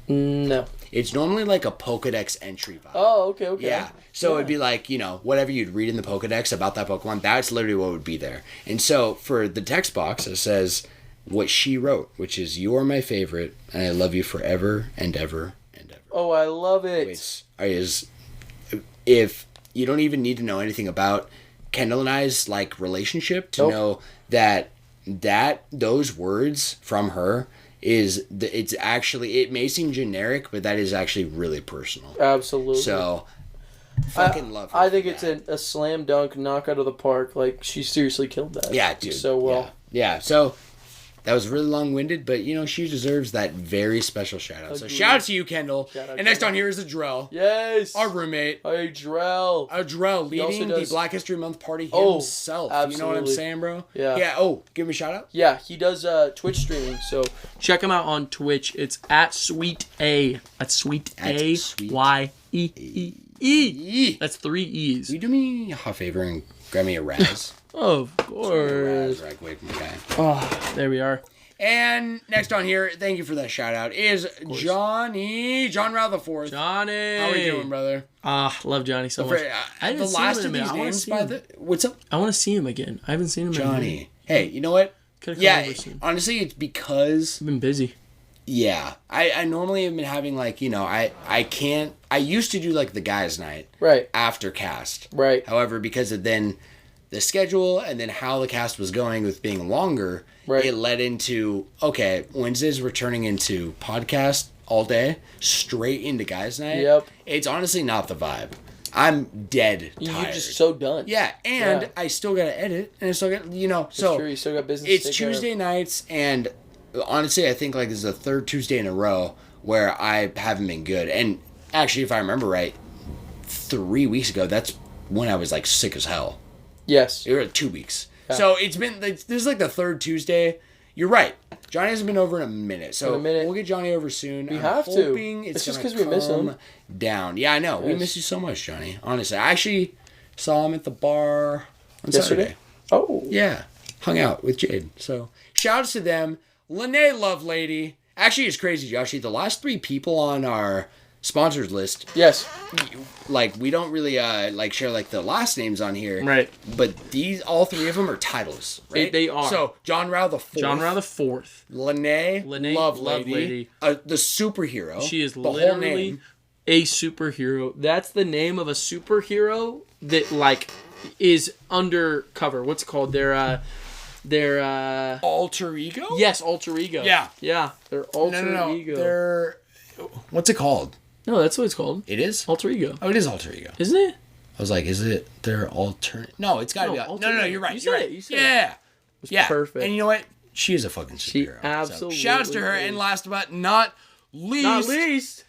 No. It's normally a Pokedex entry vibe. Oh, okay. Yeah. So it'd be whatever you'd read in the Pokedex about that Pokemon, that's literally what would be there. And so for the text box, it says what she wrote, which is, "You are my favorite, and I love you forever and ever and ever." Oh, I love it. Which is, if you don't even need to know anything about Kendall and I's relationship to know that those words from her it's actually, it may seem generic, but that is actually really personal. Absolutely. So fucking love her. I think it's a slam dunk knock out of the park. She seriously killed that. Yeah, dude. So well. Yeah. So That was really long-winded, but, she deserves that very special shout-out. So shout out to you, Kendall. And next on here is Adrell. Yes. Our roommate. Adrell. Adrell, leading the Black History Month party himself. Absolutely. You know what I'm saying, bro? Yeah. Yeah. Oh, give him a shout-out? Yeah, he does Twitch streaming, so check him out on Twitch. It's at Sweet A. That's Sweet A. Y-E-E-E. That's 3 E's. Will you do me a favor and grab me a Raz? Of course. Right quick, okay. Oh, there we are. And next on here, thank you for that shout out, is Johnny, John Rao the Fourth. Johnny. How are you doing, brother? Love Johnny so much. I didn't see him in a minute. What's up? I want to see him again. I haven't seen him in a minute. Johnny. Hey, you know what? Yeah, honestly, it's because... I've been busy. Yeah. I normally have been having, I used to do, the guys' night. Right. After cast. Right. However, because of then the schedule and then how the cast was going with being longer, it led into, okay, Wednesdays we're turning into podcast all day, straight into guys' night. Yep. It's honestly not the vibe. I'm dead tired. You're just so done. Yeah, and I still got to edit, and I still got, so true. You still got business it's Tuesday nights, and honestly, I think, this is the third Tuesday in a row where I haven't been good. And actually, if I remember right, 3 weeks ago, that's when I was, sick as hell. Yes. It was 2 weeks. Yeah. So it's been, this is the third Tuesday. You're right. Johnny hasn't been over in a minute. So we'll get Johnny over soon. We have to. It's just because we miss him. Down. Yeah, I know. Yes. We miss you so much, Johnny. Honestly. I actually saw him at the bar on Saturday. Oh. Yeah. Hung out with Jade. So shouts to them. Lene Lovelady. Actually, it's crazy, Joshy. The last 3 people on our sponsors list. Yes. We don't really share the last names on here. Right. But all 3 of them are titles, right? They are. So John Rao the Fourth. John Rao the Fourth. Lene Lovelady. The superhero. She is literally a superhero. That's the name of a superhero that is undercover. What's it called? Their alter ego? Yes, alter ego. Yeah. Yeah. Their alter ego. They're... What's it called? No, that's what it's called. It is? Alter ego. Oh, it is alter ego. Isn't it? I was like, is it their alternate? No, it's got to be... No, you're right. You said it. Yeah. Yeah. Perfect. And you know what? She is a fucking superhero. She absolutely so shouts to her. is. And last but not least...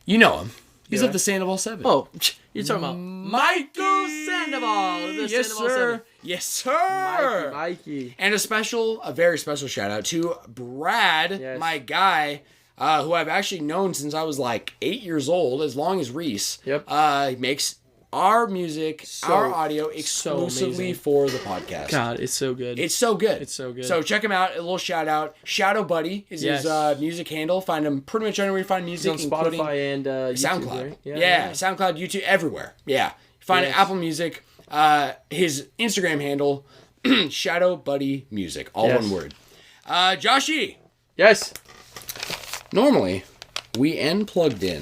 You know him. He's at the Sandoval 7. Oh, you're talking about Michael Sandoval. Yes, sir. 7. Yes, sir. Mikey. And a very special shout out to Brad, my guy, who I've actually known since I was 8 years old, as long as Reese. Yep. He makes our music, our audio exclusively for the podcast. God, it's so good. It's so good. It's so good. So check him out. A little shout out. Shadow Buddy is his music handle. Find him pretty much anywhere you find music. He's on Spotify and YouTube, SoundCloud. Right? Yeah, SoundCloud, YouTube, everywhere. Yeah. Find it Apple Music. His Instagram handle, Shadow Buddy Music. All one word. Joshy. Yes. Normally, we end Plugged In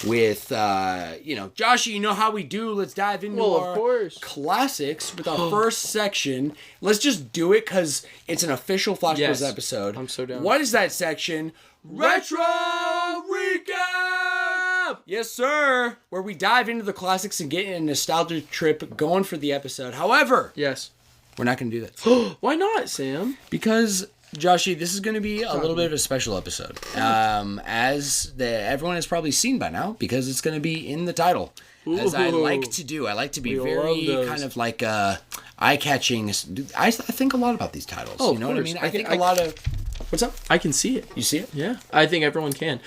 with, Joshy, you know how we do. Let's dive into our classics with our first section. Let's just do it because it's an official Flash Buzz episode. I'm so down. What is that section? Retro Recap! Yes, sir. Where we dive into the classics and get in a nostalgia trip going for the episode. However, we're not going to do that. Why not, Sam? Because... Joshy, this is going to be a little bit of a special episode, as everyone has probably seen by now, because it's going to be in the title, as I like to do. I like to be very kind of eye-catching. I think a lot about these titles. You know what I mean? I think a lot of... What's up? I can see it. You see it? Yeah. I think everyone can.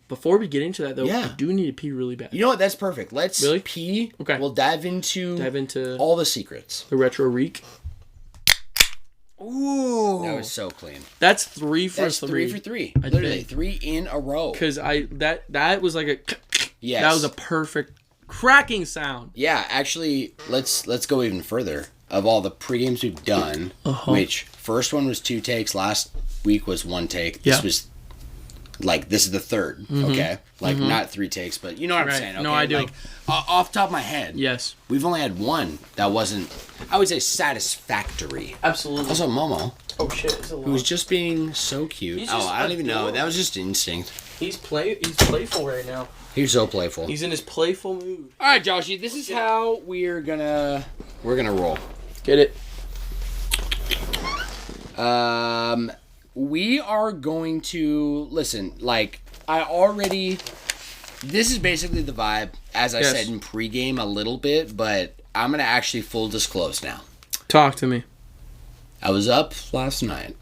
Before we get into that, though, I do need to pee really bad. You know what? That's perfect. Let's pee. Okay. We'll dive into all the secrets. The Retro Reek. Ooh, that was so clean. That's 3 for 3. That's 3 for 3. Literally 3 in a row. Because that was like a that was a perfect cracking sound. Yeah, actually, let's go even further. Of all the pre-games we've done, which first one was 2 takes, last week was 1 take. This was this is the third. Okay, not 3 takes, but you know what I'm saying. Okay? No, I do. Off the top of my head, yes, we've only had 1 that wasn't, I would say, satisfactory. Absolutely. Also, Momo. Oh shit! Who was just being so cute. I don't even know. That was just instinct. He's playful right now. He's so playful. He's in his playful mood. All right, Joshy. This is how we're gonna roll. Get it. we are going to listen. Like this is basically the vibe, as I said in pregame a little bit, but I'm gonna actually full disclose now. Talk to me. I was up last night,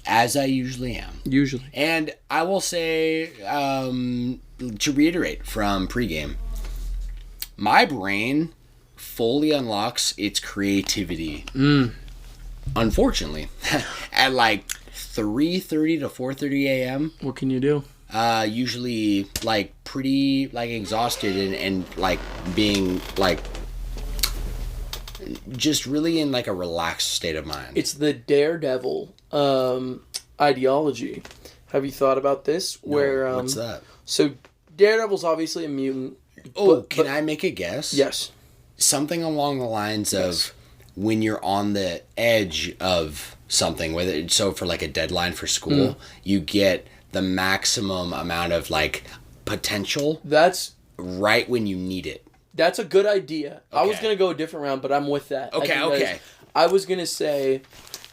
as I usually am. And I will say, to reiterate from pregame, my brain fully unlocks its creativity. Unfortunately, at like 3:30 to 4:30 a.m. What can you do? Usually like pretty like exhausted and like being like just really in like a relaxed state of mind. It's the Daredevil ideology. Have you thought about this? No, where what's that? So Daredevil's obviously a mutant. Can I make a guess? Yes. Something along the lines of when you're on the edge of something, whether it's for like a deadline for school, you get the maximum amount of like potential. That's right when you need it. That's a good idea. Okay. I was gonna go a different round, but I'm with that. Okay. I was gonna say,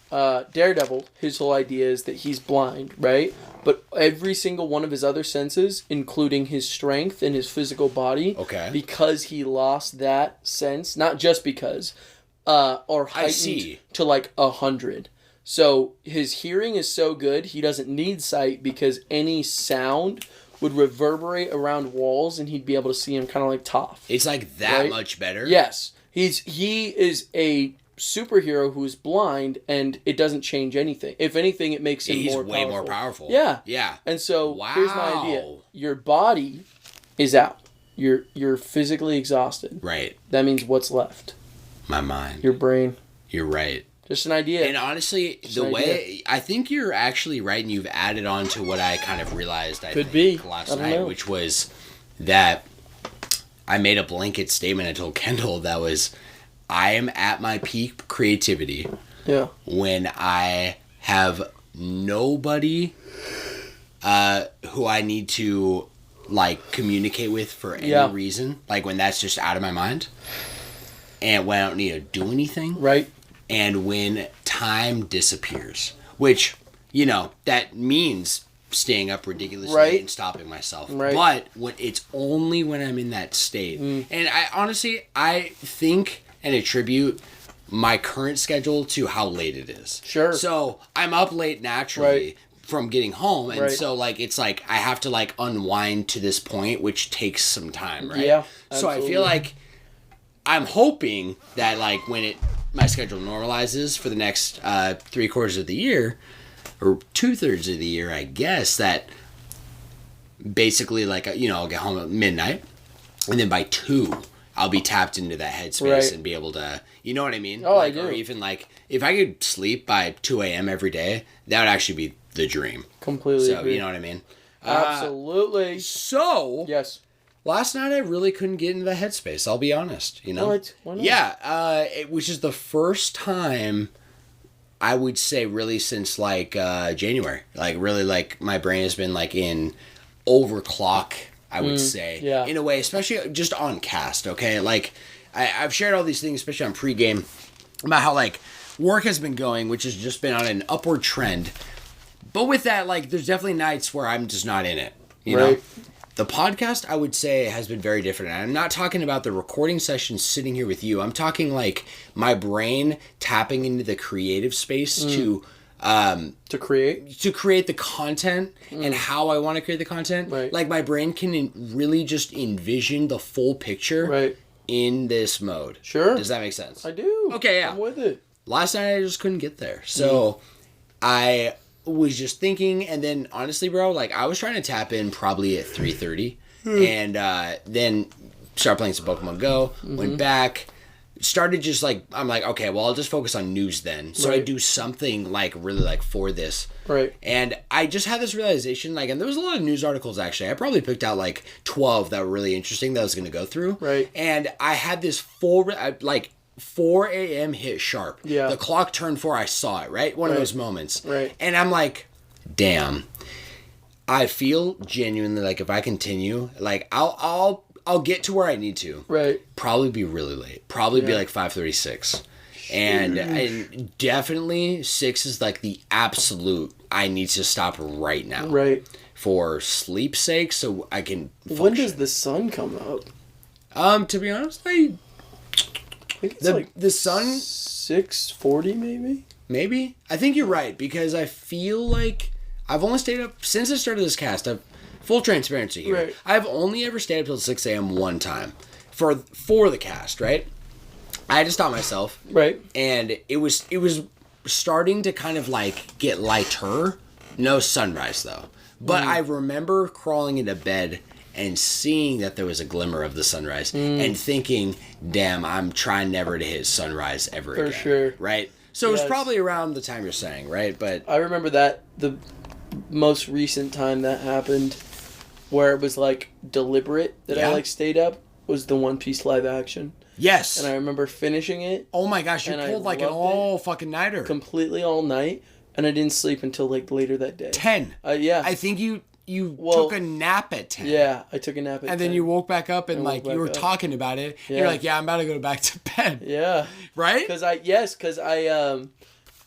Daredevil. His whole idea is that he's blind, right? But every single one of his other senses, including his strength and his physical body, because he lost that sense, not just because, are heightened to like 100. So his hearing is so good, he doesn't need sight because any sound would reverberate around walls and he'd be able to see him kind of like Toph. It's like that much better? Yes. He is a superhero who's blind and it doesn't change anything. If anything, it makes him more powerful. He's way more powerful. Yeah. Yeah. And so here's my idea. Your body is out. You're physically exhausted. Right. That means what's left? My mind. Your brain. You're right. Just an idea. And honestly, I think you're actually right, and you've added on to what I kind of realized last night, which was that I made a blanket statement I told Kendall that was, I am at my peak creativity when I have nobody who I need to like communicate with for any reason, like when that's just out of my mind, and when I don't need to do anything. Right. And when time disappears, which, that means staying up ridiculously late and stopping myself. Right. But it's only when I'm in that state. And I think and attribute my current schedule to how late it is. Sure. So I'm up late naturally from getting home. And so it's like I have to like unwind to this point, which takes some time, right? Yeah. So I feel like I'm hoping that like when my schedule normalizes for the next 3/4 of the year, or 2/3 of the year, I guess, that basically like, I'll get home at midnight, and then by 2, I'll be tapped into that headspace and be able to, you know what I mean? Oh, I do. Or even like, if I could sleep by 2 a.m. every day, that would actually be the dream. Completely agree. You know what I mean? Absolutely. Yes. Last night, I really couldn't get into the headspace. I'll be honest. What? Why not? Yeah, which is the first time I would say really since like January. Like really, like my brain has been like in overclock. I would say, in a way, especially just on cast. Okay, like I've shared all these things, especially on pregame, about how like work has been going, which has just been on an upward trend. But with that, like, there's definitely nights where I'm just not in it. You know. The podcast, I would say, has been very different. And I'm not talking about the recording sessions sitting here with you. I'm talking like my brain tapping into the creative space to create the content and how I want to create the content. Right. Like my brain can really just envision the full picture in this mode. Sure. Does that make sense? I do. Okay, yeah. I'm with it. Last night I just couldn't get there. So I was just thinking, and then honestly, bro, like I was trying to tap in probably at 3:30, and then started playing some Pokemon Go. Went back, started just like I'm like, okay, well I'll just focus on news then. So I do something like really like for this, and I just had this realization, like, and there was a lot of news articles actually. I probably picked out like 12 that were really interesting that I was going to go through, and I had this full 4 a.m. hit sharp. Yeah. The clock turned 4. I saw it, right? One of those moments. Right. And I'm like, damn. I feel genuinely like if I continue, like I'll get to where I need to. Right. Probably be really late. Probably be like 5:36. And definitely 6 is like the absolute, I need to stop right now. Right. For sleep's sake, so I can function. When does the sun come up? To be honest, I think it's the sun 6:40 maybe. Maybe I think you're right because I feel like I've only stayed up since I started this cast. I've full transparency here. Right. I've only ever stayed up till 6 a.m. one time for the cast. Right. I had to stop myself. Right. And it was starting to kind of like get lighter. No sunrise though. But I remember crawling into bed and seeing that there was a glimmer of the sunrise and thinking, damn, I'm trying never to hit sunrise ever again. For sure. Right? So it was probably around the time you're saying, right? But I remember that the most recent time that happened where it was like deliberate that I like stayed up was the One Piece live action. Yes. And I remember finishing it. Oh my gosh, you pulled like an all fucking nighter. Completely all night. And I didn't sleep until like later that day. 10. Yeah. I think you took a nap at 10. Yeah, I took a nap at 10. And then you woke back up and like you were talking about it. Yeah. You're like, yeah, I'm about to go back to bed. Yeah. Right? Because I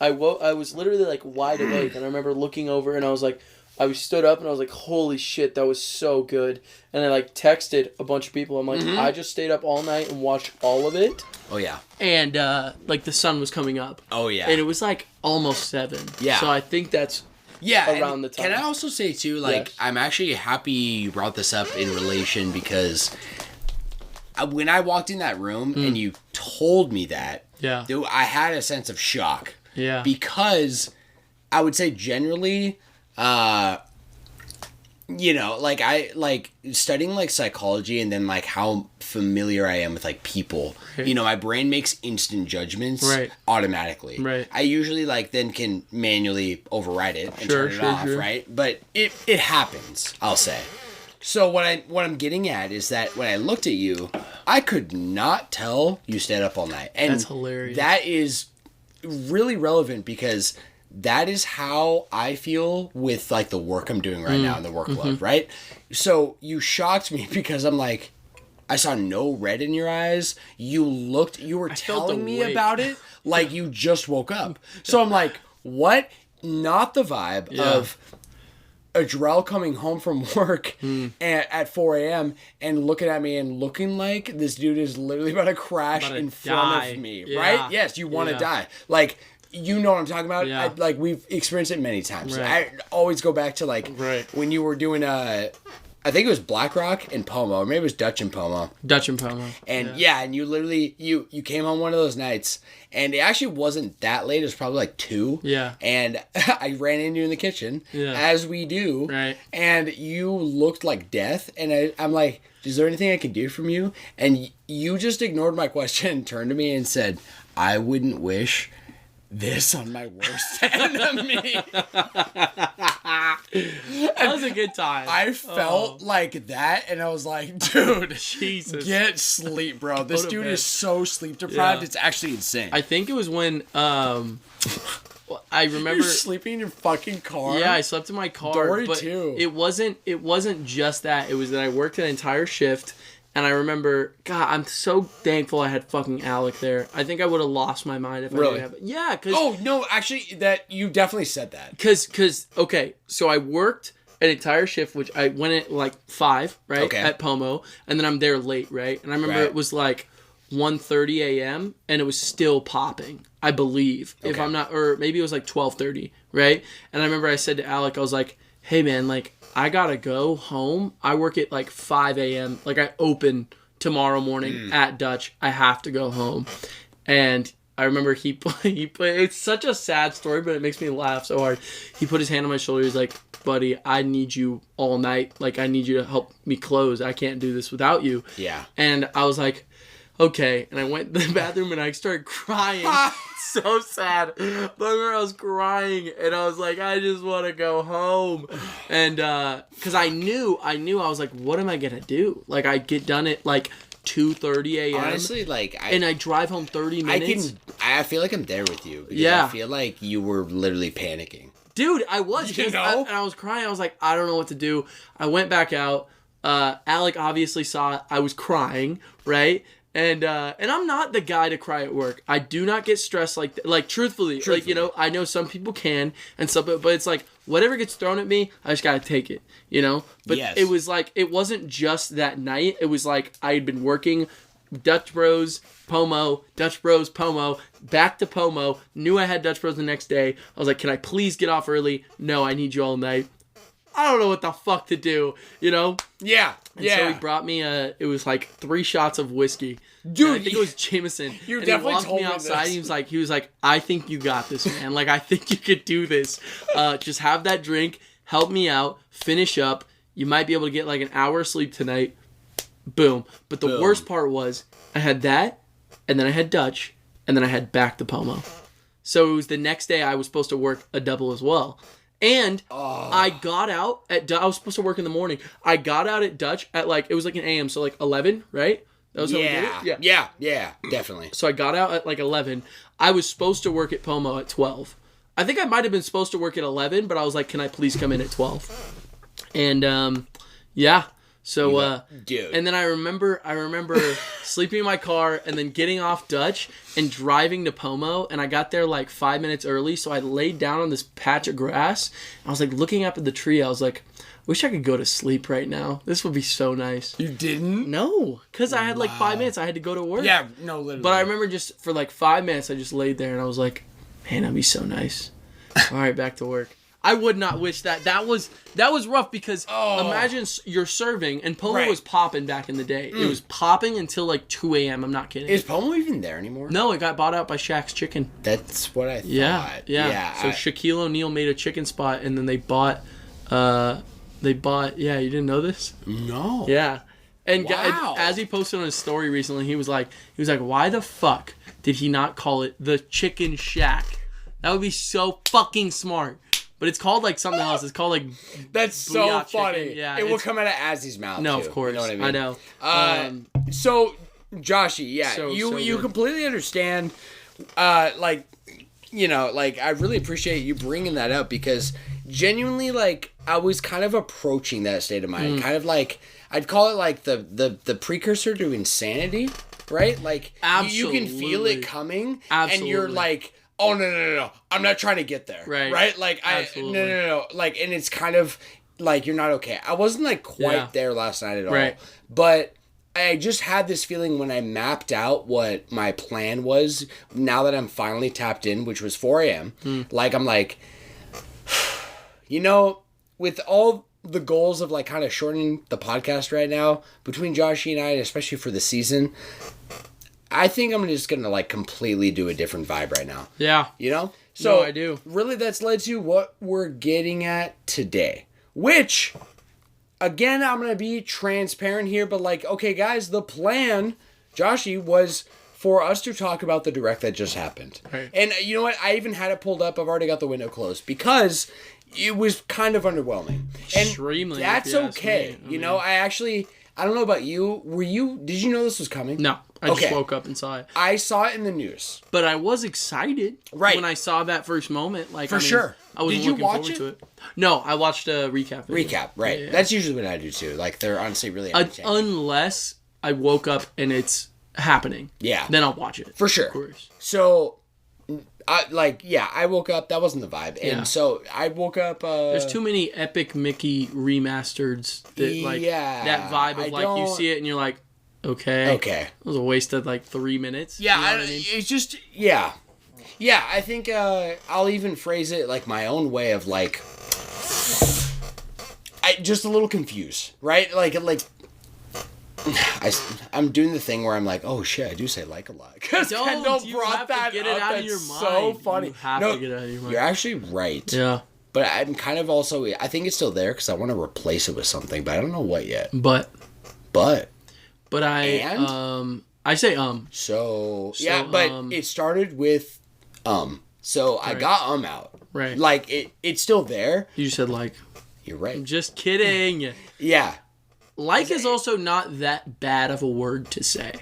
was literally like wide awake and I remember looking over and I stood up and I was like, holy shit, that was so good. And I like texted a bunch of people. I'm like, I just stayed up all night and watched all of it. Oh yeah. And like the sun was coming up. Oh yeah. And it was like almost 7. Yeah. So I think that's around the time. Can I also say too, like I'm actually happy you brought this up in relation because when I walked in that room and you told me that, I had a sense of shock. Yeah. Because I would say generally, you know, like I like studying like psychology and then like how familiar I am with like people. Right. You know, my brain makes instant judgments automatically. Right. I usually like then can manually override it and turn it off, right? But it happens, I'll say. So what I'm getting at is that when I looked at you, I could not tell you stayed up all night. And that's hilarious. That is really relevant because that is how I feel with like the work I'm doing right now and the workload, right? So you shocked me because I'm like, I saw no red in your eyes. You were telling me about it like you just woke up. So I'm like, what? Not the vibe of Adrel coming home from work at 4 a.m. and looking at me and looking like this dude is literally about to crash in front of me, right? Yes, you want to die. Like, you know what I'm talking about? Yeah. Like, we've experienced it many times. Right. I always go back to, like, when you were doing, I think it was Black Rock and Pomo, or maybe it was Dutch and Pomo. Dutch and Pomo. And, and you literally, you came on one of those nights, and it actually wasn't that late. It was probably, like, 2. Yeah. And I ran into you in the kitchen, as we do. Right. And you looked like death, and I'm like, is there anything I can do from you? And you just ignored my question and turned to me and said, I wouldn't wish this on my worst enemy. That was a good time. I felt like that, and I was like, dude, Jesus, get sleep, bro. This dude is so sleep deprived. It's actually insane. I think it was when I remember you're sleeping in your fucking car. Yeah, I slept in my car. Dory too. It wasn't just that. It was that I worked an entire shift. And I remember, God, I'm so thankful I had fucking Alec there. I think I would have lost my mind if I didn't have it. Yeah, because... Oh, no, actually, that you definitely said that. Because, okay, so I worked an entire shift, which I went at like 5, right? Okay. At Pomo, and then I'm there late, right? And I remember it was like 1:30 a.m., and it was still popping, I believe. Okay. If I'm not... Or maybe it was like 12:30, right? And I remember I said to Alec, I was like, hey, man, like... I gotta go home. I work at like 5 a.m. Like I open tomorrow morning at Dutch. I have to go home. And I remember he it's such a sad story, but it makes me laugh so hard. He put his hand on my shoulder. He's like, buddy, I need you all night. Like I need you to help me close. I can't do this without you. Yeah. And I was like, okay. And I went to the bathroom and I started crying. So sad. But I remember I was crying and I was like, I just want to go home. And because I knew I was like, what am I going to do? Like I get done at like 2:30 a.m. Honestly, like and I drive home 30 minutes. I feel like I'm there with you. Because I feel like you were literally panicking. Dude, I was. You know? And I was crying. I was like, I don't know what to do. I went back out. Alec obviously saw I was crying, right? And I'm not the guy to cry at work. I do not get stressed like truthfully. Like, you know, I know some people can and stuff, but it's like whatever gets thrown at me, I just gotta take it, you know? But it was like, it wasn't just that night. It was like I had been working Dutch Bros, Pomo, Dutch Bros, Pomo, back to Pomo, knew I had Dutch Bros the next day. I was like, can I please get off early? No, I need you all night. I don't know what the fuck to do, you know? Yeah. And so he brought me it was like 3 shots of whiskey. Dude, and I think it was Jameson. You definitely told me outside. He was like, I think you got this, man. Like, I think you could do this. Just have that drink, help me out, finish up. You might be able to get like an hour of sleep tonight. Boom. But the worst part was I had that, and then I had Dutch, and then I had back to Pomo. So it was the next day I was supposed to work a double as well. And I got out I was supposed to work in the morning. I got out at Dutch at like, it was like an AM, so like 11, right? That was how we did it? Yeah, definitely. So I got out at like 11. I was supposed to work at Pomo at 12. I think I might have been supposed to work at 11, but I was like, can I please come in at 12? And yeah. So dude. And then I remember sleeping in my car and then getting off Dutch and driving to Pomo, and I got there like 5 minutes early, so I laid down on this patch of grass. I was like looking up at the tree. I was like, wish I could go to sleep right now. This would be so nice. You didn't? No, because I had like 5 minutes. I had to go to work. Yeah, no, literally. But I remember just for like 5 minutes, I just laid there and I was like, man, that'd be so nice. All right, back to work. I would not wish that. That was rough because imagine you're serving, and Pomo was popping back in the day. It was popping until like 2 a.m. I'm not kidding. Is Pomo even there anymore? No, it got bought out by Shaq's Chicken. That's what I thought. Yeah. So Shaquille O'Neal made a chicken spot, and then they bought. Yeah, you didn't know this? No. Yeah. And as he posted on his story recently, he was like, why the fuck did he not call it the Chicken Shack? That would be so fucking smart. But it's called like something else. It's called like... That's so funny. Chicken. Yeah, it will come out of Azzy's mouth, no, too. Of course. You know what I mean? So, Joshy, you completely understand, like, you know, like, I really appreciate you bringing that up because genuinely, like, I was kind of approaching that state of mind. Kind of like, I'd call it like the precursor to insanity, right? Like, you can feel it coming, and you're like... Oh, no. I'm not trying to get there. Right? Like, no. Like, and it's kind of like, you're not okay. I wasn't, like, quite there last night at all. But I just had this feeling when I mapped out what my plan was, now that I'm finally tapped in, which was 4 a.m. Like, I'm like, you know, with all the goals of, like, kind of shortening the podcast right now, between Joshy and I, especially for the season... I think I'm just going to, like, completely do a different vibe right now. Yeah. You know? So, no, I do. Really, that's led to what we're getting at today. Which, again, I'm going to be transparent here, but, like, okay, guys, the plan, Joshy, was for us to talk about the direct that just happened. Right. And you know what? I even had it pulled up. I've already got the window closed because it was kind of underwhelming. Extremely. And that's okay. You know, I don't know about you. Did you know this was coming? No. I just woke up and saw it. I saw it in the news. But I was excited when I saw that first moment. Like, sure. I was looking forward to it. No, I watched a recap video. Recap, right. Yeah. That's usually what I do too. Like, they're honestly really entertaining. Unless I woke up and it's happening. Yeah. Then I'll watch it. For sure. Of course. So... I woke up. That wasn't the vibe, and so I woke up. There's too many Epic Mickey remasters that that vibe of like you see it and you're like, okay, it was a waste of like 3 minutes. Yeah, you know what I mean? It's just I think I'll even phrase it like my own way of like, just a little confused, right? Like. I'm doing the thing where I'm like, oh shit, I do say like a lot. Because Kendall brought that up. That's so funny. You have to get it out of your mind. You're actually right. Yeah. But I'm kind of also, I think it's still there because I want to replace it with something, but I don't know what yet. But I say So yeah, but it started with So I got out. Right. Like it's still there. You said like. You're right. I'm just kidding. Yeah. Like is also not that bad of a word to say.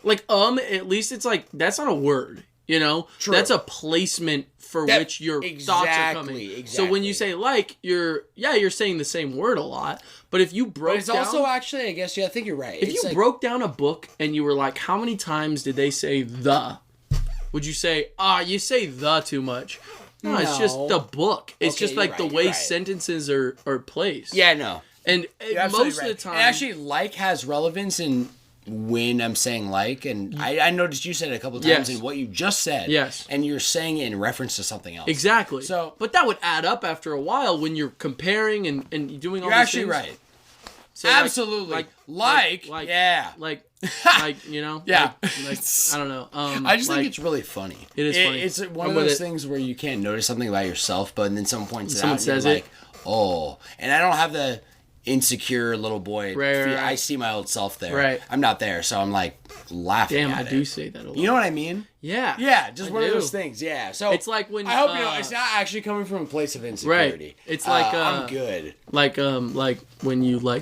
Like, at least it's like, that's not a word. You know, True. That's a placement for which your thoughts are coming. Exactly. So when you say like, you're saying the same word a lot. But if you broke down... But it's also actually, I guess, I think you're right. If you broke down a book and you were like, how many times did they say the? Would you say, you say the too much? No, it's just the book. It's just like the way sentences are placed. Yeah, no. And most of the time... And actually, like has relevance in... when I'm saying like, and I noticed you said it a couple of times in what you just said. Yes. And you're saying it in reference to something else. Exactly. So, but that would add up after a while when you're comparing and doing all these things. You're actually right. So absolutely. Like, yeah. Like, you know? Yeah. Like, I don't know. I just think it's really funny. It is funny. It's one of those things where you can't notice something about yourself, but then someone points it out and says you're like, oh. And I don't have the... insecure little boy. Right. I see my old self there. Right. I'm not there, so I'm like laughing. Damn, at I do say that a lot. You know what I mean? Yeah. Yeah, just one of those things. Yeah. So it's like when I hope you know it's not actually coming from a place of insecurity. Right. It's like I'm good. Like when you like.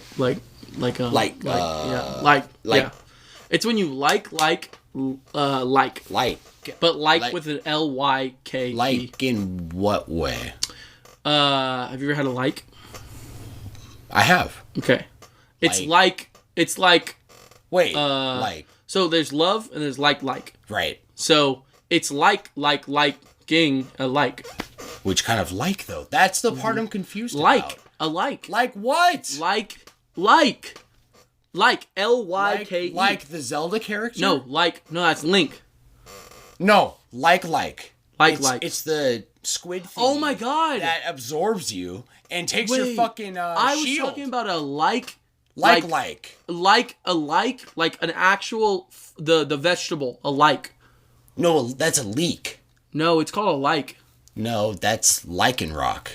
It's when you like. But like with an L-Y-K-E. Like in what way? Have you ever had a like? I have. Okay. It's like. Wait. Like. So there's love and there's like. Right. So it's liking a like. Which kind of like though? That's the part I'm confused about. Like what? Like L-Y-K-E. Like the Zelda character? No, that's Link. No, like. It's the squid thing. Oh my god. That absorbs you and takes your fucking I was shield. talking about a like an actual the vegetable, a like. No, that's a leek. No, it's called a like. No, that's Lycanroc.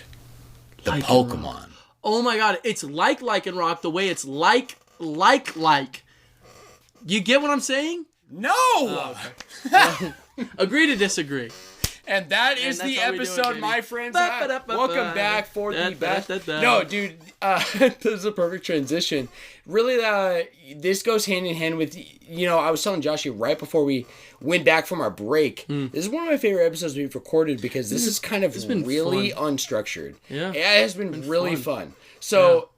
The Pokemon. Oh my god, it's like Lycanroc the way it's like. You get what I'm saying? No! Oh, okay. Agree to disagree. And that is the episode, my friends. Welcome back for the best. No, dude, this is a perfect transition. Really, this goes hand in hand with, I was telling Joshie right before we went back from our break. This is one of my favorite episodes we've recorded because this is kind of really unstructured. Yeah. It has been really fun. So...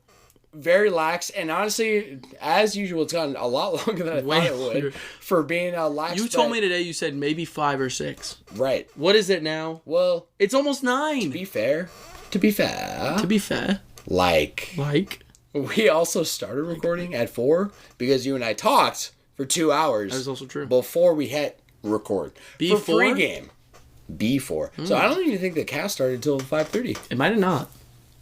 very lax, and honestly, as usual, it's gotten a lot longer than I thought it would for being lax. You told me today you said maybe 5 or 6. Right. What is it now? Well, it's almost 9. To be fair. Like. We also started recording at 4 because you and I talked for 2 hours. That is also true. Before we hit record. B4? For pregame. B4. So I don't even think the cast started until 5:30. It might have not.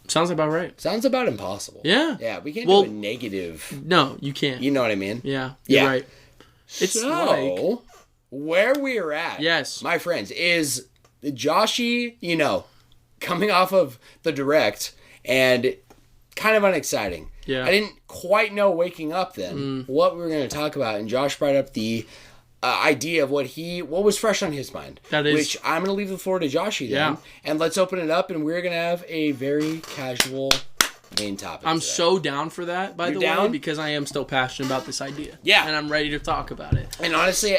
Sounds about right. Sounds about impossible. Yeah. Yeah, we can't do a negative. No, you can't. You know what I mean? Yeah, you're right. It's so, where we're at, yes, my friends, is Joshie, coming off of the direct and kind of unexciting. Yeah. I didn't quite know waking up then what we were going to talk about, and Josh brought up the idea of what was fresh on his mind. That is, which I'm going to leave the floor to Joshie then, and let's open it up, and we're going to have a very casual main topic. I'm so down for that, by the way, because I am still passionate about this idea. Yeah. And I'm ready to talk about it. And honestly,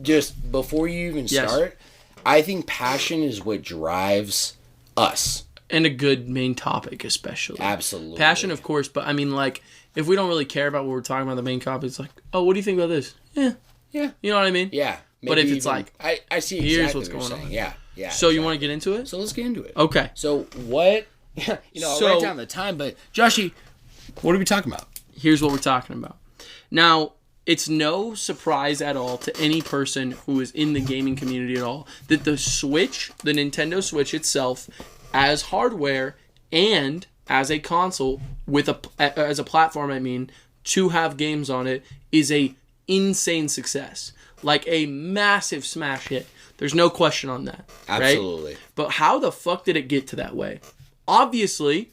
just before you even start, I think passion is what drives us. And a good main topic, especially. Absolutely. Passion, of course, but I mean, like, if we don't really care about what we're talking about, the main topic, it's like, oh, what do you think about this? Yeah. Yeah. You know what I mean? Yeah. But if it's like, I see exactly here's what's going on. Yeah. Yeah. So you want to get into it? So let's get into it. Okay. So what, I'll write down the time, but Joshie, what are we talking about? Here's what we're talking about. Now, it's no surprise at all to any person who is in the gaming community at all that the Nintendo Switch itself, as hardware and as a console as a platform, to have games on it is a insane success, like a massive smash hit. There's no question on that. Absolutely. Right? But how the fuck did it get to that way? Obviously,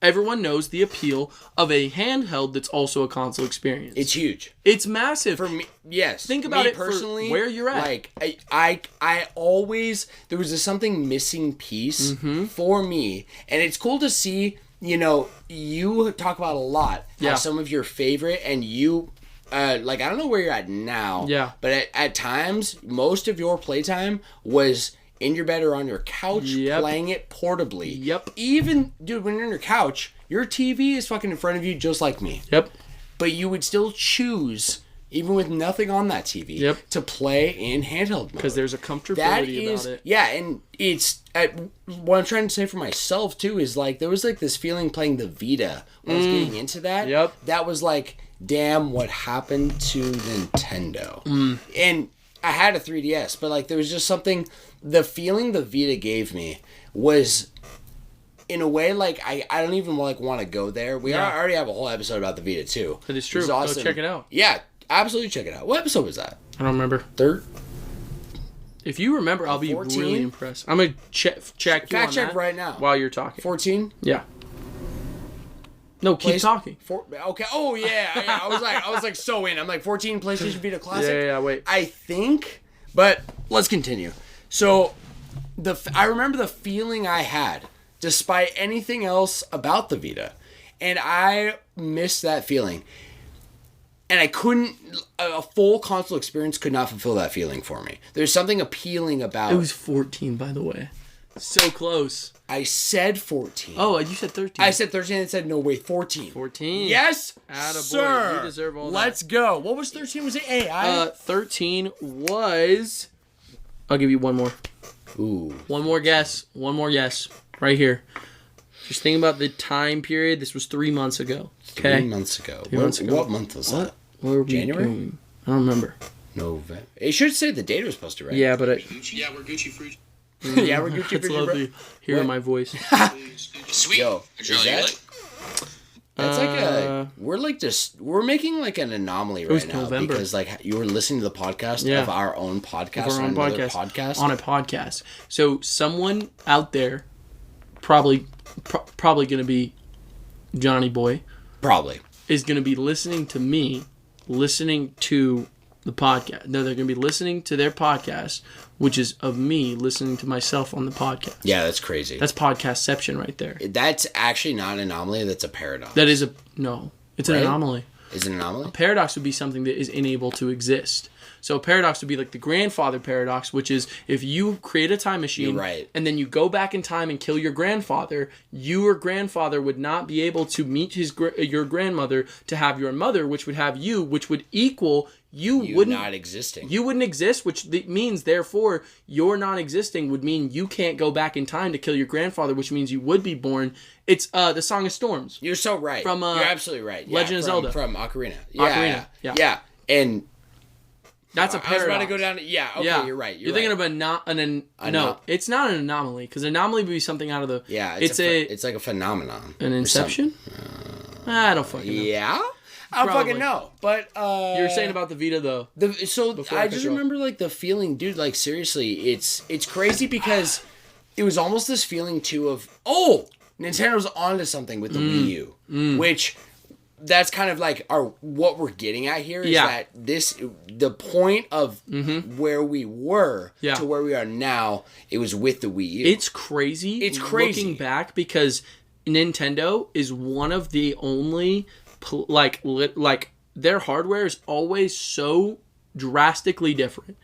everyone knows the appeal of a handheld that's also a console experience. It's huge. It's massive. For me, yes. Think about it personally, for where you're at. Like, I always, there was something missing piece for me. And it's cool to see, you talk about a lot how some of your favorite, and you like, I don't know where you're at now. Yeah. But at times, most of your playtime was in your bed or on your couch playing it portably. Yep. Even, dude, when you're on your couch, your TV is fucking in front of you just like me. Yep. But you would still choose, even with nothing on that TV, to play in handheld mode. Because there's a comfortability about it. Yeah, and it's... what I'm trying to say for myself, too, is, like, there was, like, this feeling playing the Vita when I was getting into that. Yep. That was, like, damn, what happened to Nintendo? And I had a 3DS, but, like, there was just something... The feeling the Vita gave me was... In a way, like, I don't even, like, want to go there. We already have a whole episode about the Vita, too. That is true. Awesome. Go check it out. Yeah, absolutely check it out. What episode was that? I don't remember. Third? If you remember, I'll be 14? Really impressed. I'm going to check you on that right now. While you're talking. 14? Yeah. No, keep talking. Okay. Oh, yeah. I was like so in. I'm like, 14 PlayStation Vita Classic? Yeah, wait. I think, but let's continue. So, I remember the feeling I had, despite anything else about the Vita. And I missed that feeling. And I couldn't... A full console experience could not fulfill that feeling for me. There's something appealing about... It was 14, by the way. So close. I said 14. Oh, you said 13. I said 13 and said, no, wait, 14. 14. Yes, Attaboy. sir. You deserve all that. Let's go. What was 13? Was it AI? 13 was... I'll give you one more. Ooh. One more guess. Right here. Just think about the time period. This was 3 months ago. Okay. 3 months ago. What month was that? What were we January? doing? I don't remember. November. It should say the date was supposed to, right? Yeah, but Yeah, we're Gucci Fruit. Yeah, we're Gucci It's lovely hearing my voice. Sweet. Yo, is that... That's like a... We're making like an anomaly right now. November. Because like you were listening to the podcast of our own podcast Of our own on another podcast. On a podcast. So someone out there, probably going to be Johnny Boy. Probably. Is going to be listening to me, listening to the podcast. No, they're going to be listening to their podcast, which is of me listening to myself on the podcast. Yeah, that's crazy. That's podcastception right there. That's actually not an anomaly. That's a paradox. That is it's an anomaly. Is it an anomaly? A paradox would be something that is unable to exist. So a paradox would be like the grandfather paradox, which is if you create a time machine and then you go back in time and kill your grandfather, your grandfather would not be able to meet your grandmother to have your mother, which would have you, which would equal you wouldn't not existing. You wouldn't exist, which means therefore your non-existing would mean you can't go back in time to kill your grandfather, which means you would be born. It's the Song of Storms. You're so right. From you're absolutely right. Legend of Zelda. From Ocarina. Yeah. And that's a paradox. I was about to go down to... Yeah, okay, you're right. You're thinking of no, it's not an anomaly, because an anomaly would be something out of the... Yeah, it's like a phenomenon. An inception? I don't fucking know. Yeah? I don't fucking know. But, you were saying about the Vita, though. I just remember, like, the feeling, dude, like, seriously, it's crazy because it was almost this feeling, too, of, Nintendo's onto something with the Wii U, which... That's kind of like what we're getting at here is that the point of where we were to where we are now, it was with the Wii U. It's crazy. Looking back, because Nintendo is one of the only their hardware is always so drastically different,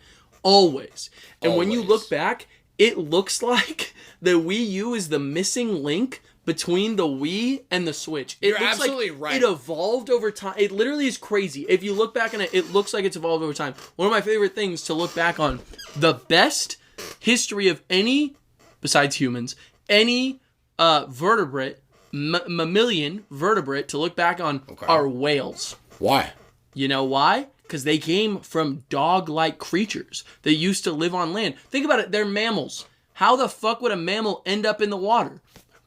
always. And when you look back, it looks like the Wii U is the missing link between the Wii and the Switch. You're absolutely right. It evolved over time. It literally is crazy. If you look back on it, it looks like it's evolved over time. One of my favorite things to look back on, the best history of any, besides humans, any vertebrate, mammalian vertebrate to look back on are whales. Why? You know why? Because they came from dog-like creatures that used to live on land. Think about it. They're mammals. How the fuck would a mammal end up in the water?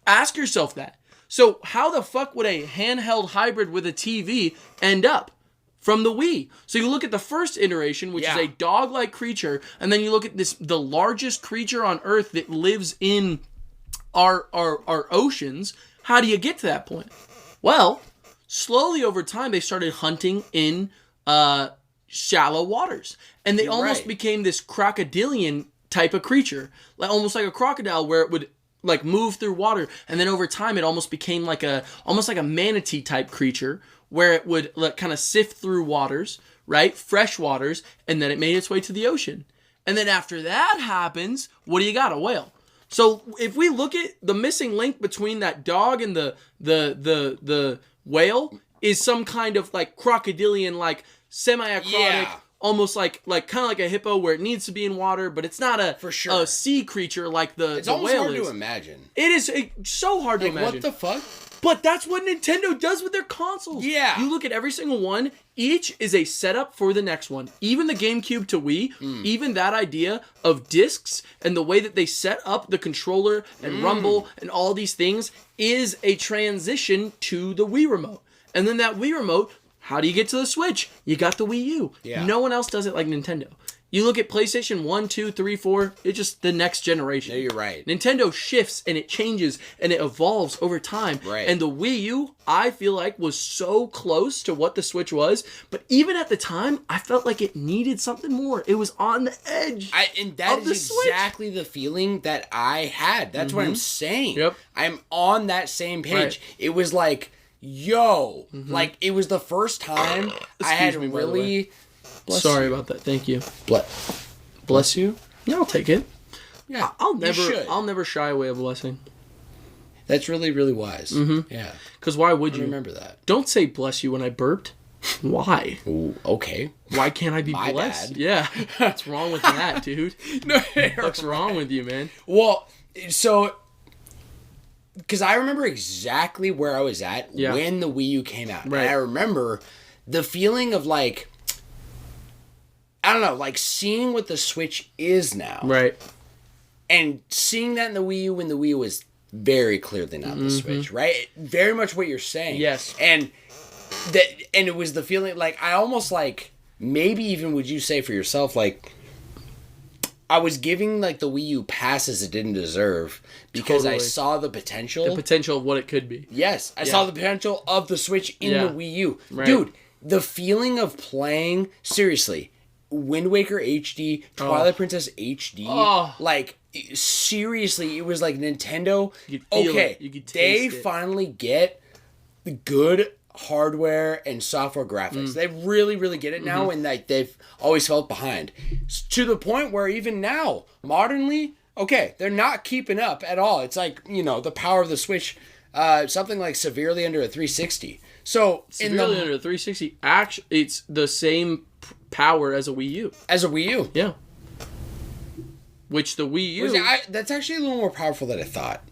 Ask yourself that. So how the fuck would a handheld hybrid with a TV end up from the Wii? So you look at the first iteration, which is a dog-like creature, and then you look at the largest creature on Earth that lives in our oceans. How do you get to that point? Well, slowly over time, they started hunting in shallow waters. And they almost became this crocodilian type of creature. Almost like a crocodile, where it would like move through water, and then over time it almost became like almost like a manatee type creature where it would like kind of sift through waters, right? Fresh waters, and then it made its way to the ocean. And then after that happens, what do you got? A whale. So if we look at the missing link between that dog and the whale is some kind of like crocodilian, like semi-aquatic, almost like kind of like a hippo where it needs to be in water, but it's not a sea creature like the whale is. It's almost hard to imagine. It is so hard to imagine. What the fuck? But that's what Nintendo does with their consoles. Yeah. You look at every single one, each is a setup for the next one. Even the GameCube to Wii, even that idea of discs and the way that they set up the controller and rumble and all these things is a transition to the Wii remote. And then that Wii remote, how do you get to the Switch? You got the Wii U. Yeah. No one else does it like Nintendo. You look at PlayStation 1, 2, 3, 4, it's just the next generation. Yeah, you're right. Nintendo shifts and it changes and it evolves over time. Right. And the Wii U, I feel like, was so close to what the Switch was. But even at the time, I felt like it needed something more. It was on the edge. And that is exactly the feeling that I had. That's what I'm saying. Yep. I'm on that same page. Right. It was like, yo, like it was the first time I had really... Sorry about that. Thank you. Bless you? Yeah, I'll take it. Yeah, I'll never shy away a blessing. That's really, really wise. Yeah. Because why would you? Remember that. Don't say bless you when I burped. Why? Ooh, okay. Why can't I be My blessed? bad. Yeah. What's wrong with that, dude? No, what's wrong with you, man? Well, so... Because I remember exactly where I was at when the Wii U came out. Right. And I remember the feeling of like... I don't know, like seeing what the Switch is now. Right. And seeing that in the Wii U when the Wii U was very clearly not the Switch, right? Very much what you're saying. Yes. And it was the feeling, like, I almost like, maybe even would you say for yourself, like, I was giving, like, the Wii U passes it didn't deserve because I saw the potential. The potential of what it could be. Yes. I saw the potential of the Switch in the Wii U. Right. Dude, the feeling of playing, seriously, Wind Waker HD, Twilight Princess HD, like, seriously, it was like Nintendo, they finally get the good hardware and software graphics. They really, really get it now, and like they've always felt behind. To the point where even now, modernly, they're not keeping up at all. It's like, the power of the Switch, something like severely under a 360. So severely under a 360, actually, it's the same power as a Wii U. Yeah. Which the Wii U... that's actually a little more powerful than I thought.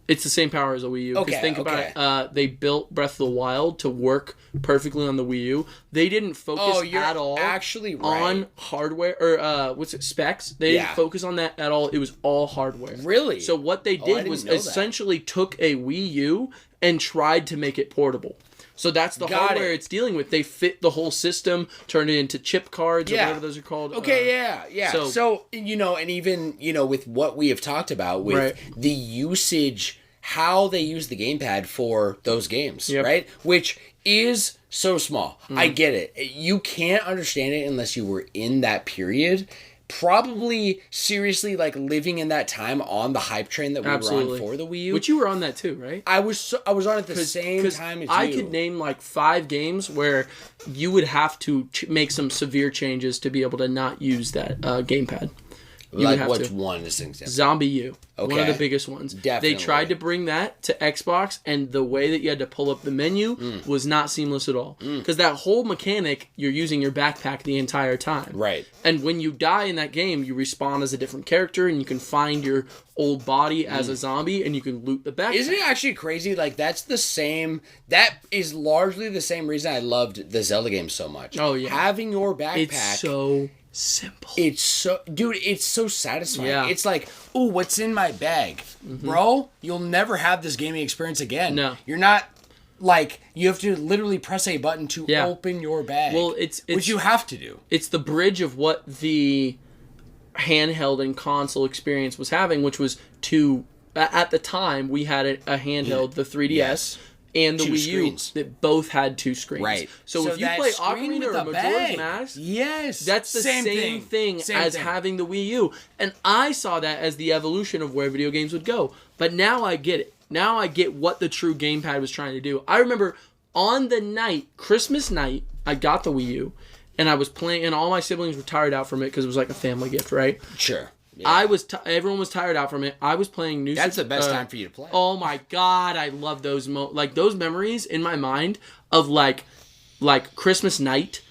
It's the same power as a Wii U. Because think about it. They built Breath of the Wild to work perfectly on the Wii U. They didn't focus at all on hardware, or specs. They didn't focus on that at all. It was all hardware. Really? So what they did was essentially took a Wii U and tried to make it portable. So that's the hardware it's dealing with. They fit the whole system, turned it into chip cards or whatever those are called. So, and even, with what we have talked about with the usage, how they use the gamepad for those games, right? Which is so small. I get it. You can't understand it unless you were in that period. Probably seriously like living in that time on the hype train that we were on for the Wii U. Which you were on that too, right? I was on at the same time as you. I could name like 5 games where you would have to make some severe changes to be able to not use that gamepad. Like which one is an example? Zombie U. One of the biggest ones. Definitely. They tried to bring that to Xbox, and the way that you had to pull up the menu was not seamless at all. Because that whole mechanic, you're using your backpack the entire time. Right. And when you die in that game, you respawn as a different character, and you can find your old body as a zombie, and you can loot the backpack. Isn't it actually crazy? Like, that is largely the same reason I loved the Zelda games so much. Oh, yeah. Having your backpack... It's so... simple. It's so satisfying. Yeah. It's like, ooh, what's in my bag? Bro, you'll never have this gaming experience again. No. You're not, like, you have to literally press a button to open your bag. Well, it's which you have to do. It's the bridge of what the handheld and console experience was having, which was at the time, we had a handheld, the 3DS. Yes. And the Wii U that both had 2 screens. Right. So if you play Ocarina or Majora's Mask, that's the same thing as having the Wii U. And I saw that as the evolution of where video games would go. But now I get it. Now I get what the true gamepad was trying to do. I remember on the night, Christmas night, I got the Wii U, and I was playing, and all my siblings were tired out from it because it was like a family gift, right? Sure. Yeah. Everyone was tired out from it. I was playing new. That's the best time for you to play. Oh my god, I love those those memories in my mind of like Christmas night.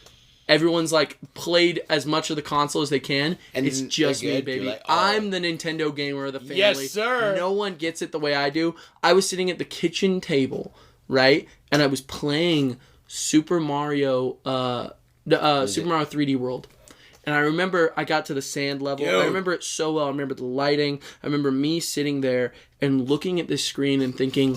Everyone's like played as much of the console as they can. And it's just me, baby. Like, oh. I'm the Nintendo gamer of the family. Yes, sir. No one gets it the way I do. I was sitting at the kitchen table, right, and I was playing Super Mario 3D World. And I remember I got to the sand level. Dude. I remember it so well. I remember the lighting. I remember me sitting there and looking at this screen and thinking,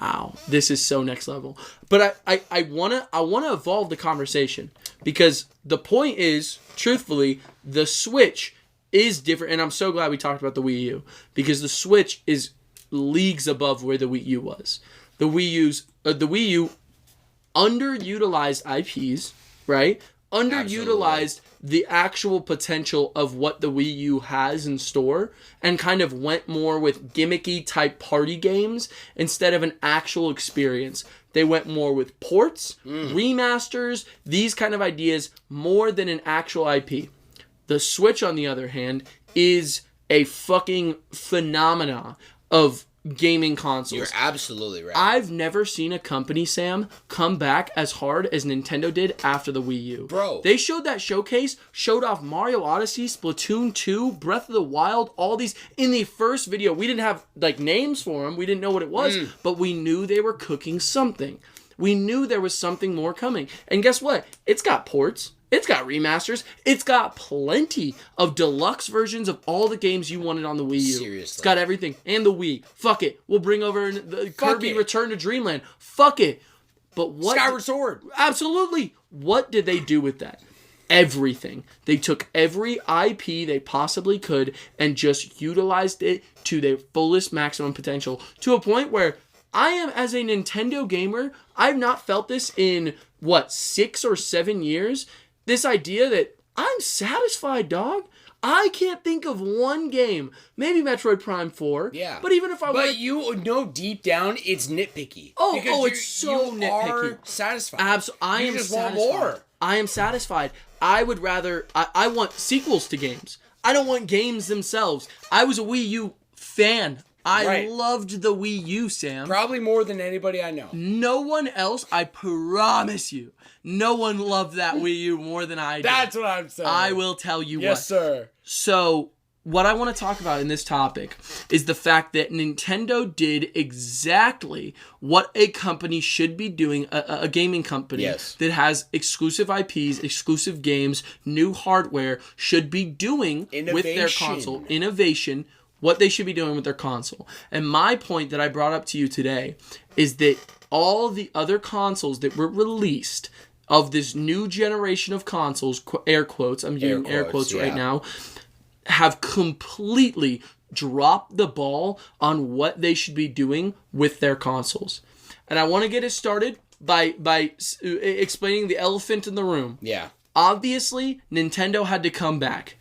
wow, this is so next level. But I wanna evolve the conversation, because the point is, truthfully, the Switch is different. And I'm so glad we talked about the Wii U, because the Switch is leagues above where the Wii U was. The Wii U underutilized IPs, right? Underutilized the actual potential of what the Wii U has in store, and kind of went more with gimmicky type party games instead of an actual experience. They went more with ports, remasters, these kind of ideas, more than an actual IP. The Switch, on the other hand, is a fucking phenomena of gaming consoles. You're absolutely right. I've never seen a company, Sam, come back as hard as Nintendo did after the Wii U. Bro. They showed that showcase, showed off Mario Odyssey, Splatoon 2, Breath of the Wild, all these. In the first video, we didn't have like names for them. We didn't know what it was, but we knew they were cooking something. We knew there was something more coming. And guess what? It's got ports. It's got remasters. It's got plenty of deluxe versions of all the games you wanted on the Wii U. Seriously. It's got everything. And the Wii. Fuck it. We'll bring over the Kirby Return to Dreamland. Fuck it. But what? Skyward Sword. Absolutely. What did they do with that? Everything. They took every IP they possibly could and just utilized it to their fullest maximum potential. To a point where I am, as a Nintendo gamer, I've not felt this in, 6 or 7 years? This idea that I'm satisfied, dog. I can't think of one game. Maybe Metroid Prime 4. Yeah. But even if I But you know deep down it's nitpicky. It's so nitpicky. You are satisfied. I am just satisfied. Want more. I am satisfied. I would rather... I want sequels to games. I don't want games themselves. I was a Wii U fan. I loved the Wii U, Sam. Probably more than anybody I know. No one else, I promise you, no one loved that Wii U more than I did. That's what I'm saying. I will tell you what. Yes, sir. So, what I want to talk about in this topic is the fact that Nintendo did exactly what a company should be doing, a gaming company that has exclusive IPs, exclusive games, new hardware, should be doing with their console. Innovation. What they should be doing with their console. And my point that I brought up to you today is that all the other consoles that were released of this new generation of consoles, air quotes, I'm using air quotes right now, have completely dropped the ball on what they should be doing with their consoles. And I want to get it started by explaining the elephant in the room. Yeah. Obviously, Nintendo had to come back.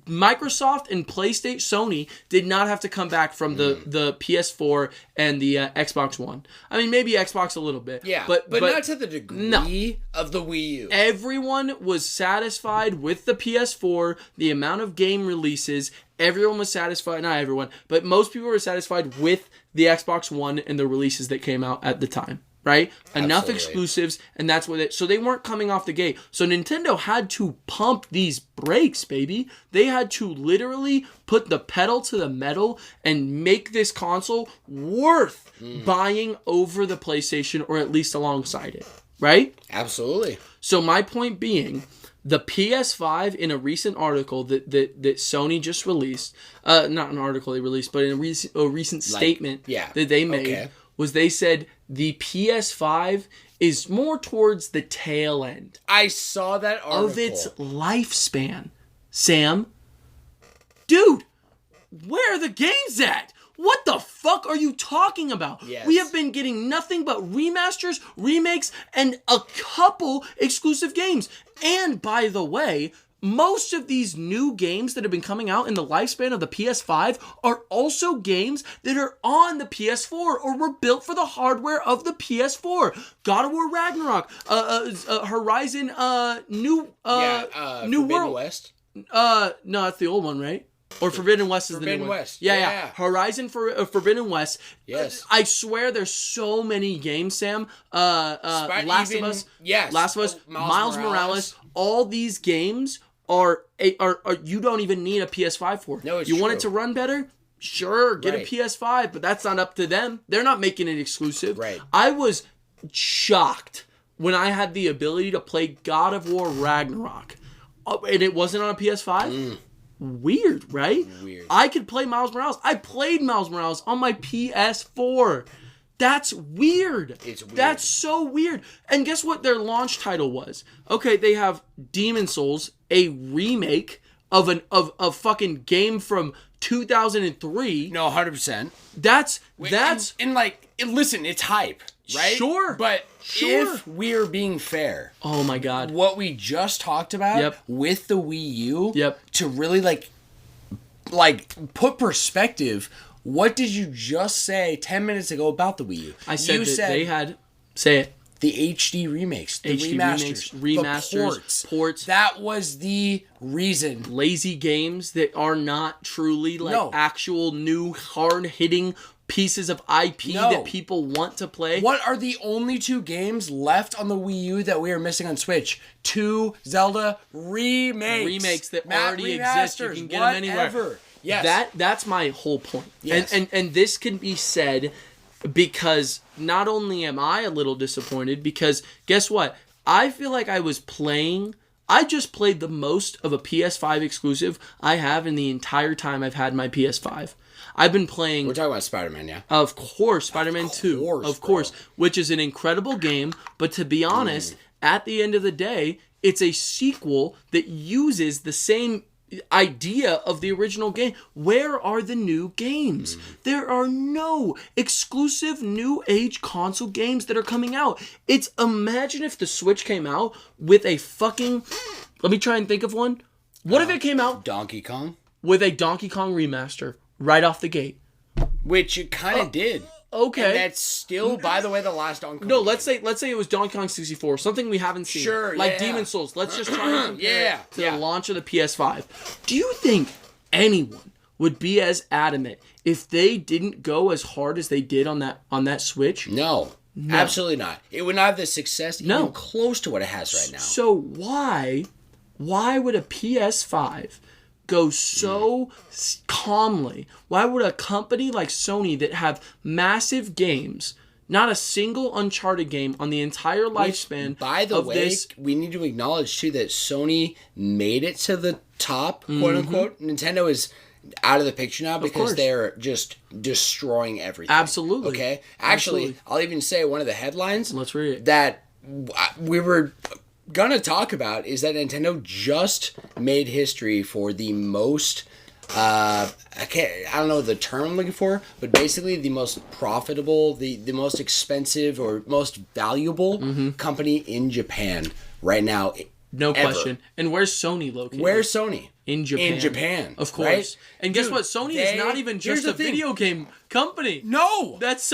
Microsoft and PlayStation, Sony did not have to come back from the PS4 and the Xbox One. I mean, maybe Xbox a little bit. Yeah, but not to the degree of the Wii U. Everyone was satisfied with the PS4, the amount of game releases. Everyone was satisfied. Not everyone, but most people were satisfied with the Xbox One and the releases that came out at the time. Right? Absolutely. Enough exclusives, and that's what so they weren't coming off the gate. So Nintendo had to pump these brakes, baby. They had to literally put the pedal to the metal and make this console worth buying over the PlayStation, or at least alongside it. Right? Absolutely. So my point being, the PS5, in a recent article that Sony just released, not an article they released, but in a recent statement that they made, was they said the PS5 is more towards the tail end. I saw that article. Of its lifespan. Sam? Dude, where are the games at? What the fuck are you talking about? Yes. We have been getting nothing but remasters, remakes, and a couple exclusive games. And by the way, most of these new games that have been coming out in the lifespan of the PS5 are also games that are on the PS4 or were built for the hardware of the PS4. God of War Ragnarok, Horizon, New World. West. No, that's the old one, right? Or Forbidden West is the new one. Forbidden West. Yeah. Horizon for Forbidden West. Yes. I swear there's so many games, Sam. Last of Us. Yes. Last of Us. Miles Morales. All these games are you don't even need a PS5 for. No, it's You want true. it to run better? Sure, get a PS5, but that's not up to them. They're not making it exclusive. Right. I was shocked when I had the ability to play God of War Ragnarok, and it wasn't on a PS5. Weird, right? Weird. I could play Miles Morales. I played Miles Morales on my PS4. That's weird. It's weird. That's so weird. And guess what their launch title was? Okay, they have Demon Souls, a remake of a fucking game from 2003. No, 100%. That's and listen, it's hype, right? Sure. But if we're being fair, oh my god, what we just talked about with the Wii U, to really like put perspective, what did you just say 10 minutes ago about the Wii U? I said they had say it. The HD remakes, the remasters, the ports. That was the reason. Lazy games that are not truly actual new hard-hitting pieces of IP that people want to play. What are the only 2 games left on the Wii U that we are missing on Switch? 2 Zelda remakes. Remakes that already exist. You can get them anywhere. Yes. That's my whole point. Yes. And this can be said because not only am I a little disappointed, because guess what? I feel like I just played the most of a PS5 exclusive I have in the entire time I've had my PS5. I've been playing... We're talking about Spider-Man, yeah? Of course, Spider-Man 2. Of course. Which is an incredible game, but to be honest, at the end of the day, it's a sequel that uses the same idea of the original game. Where are the new games? There are no exclusive new age console games that are coming out. Imagine if the Switch came out with a fucking... Let me try and think of one. What if it came out... Donkey Kong? With a Donkey Kong remaster right off the gate. Which it kind of did. Okay. And that's still, by the way, the last Donkey Kong. No, let's say it was Donkey Kong 64, something we haven't seen. Sure, like Demon Souls. Let's just try and compare it to the launch of the PS5. Do you think anyone would be as adamant if they didn't go as hard as they did on that Switch? No. Absolutely not. It would not have the success even close to what it has right now. So why would a PS5 go so calmly? Why would a company like Sony that have massive games, not a single Uncharted game on the entire lifespan by the way, we need to acknowledge too that Sony made it to the top, quote unquote. Nintendo is out of the picture now because they're just destroying everything. Absolutely. Okay? Actually, I'll even say one of the headlines Let's read it. that we were gonna talk about is that Nintendo just made history for the most I don't know the term I'm looking for, but basically the most profitable, the most expensive or most valuable company in Japan right now. No question. And where's Sony located? Where's Sony? In Japan. In Japan. Of course. Right? And guess what? Sony is not even just a video game company. No. That's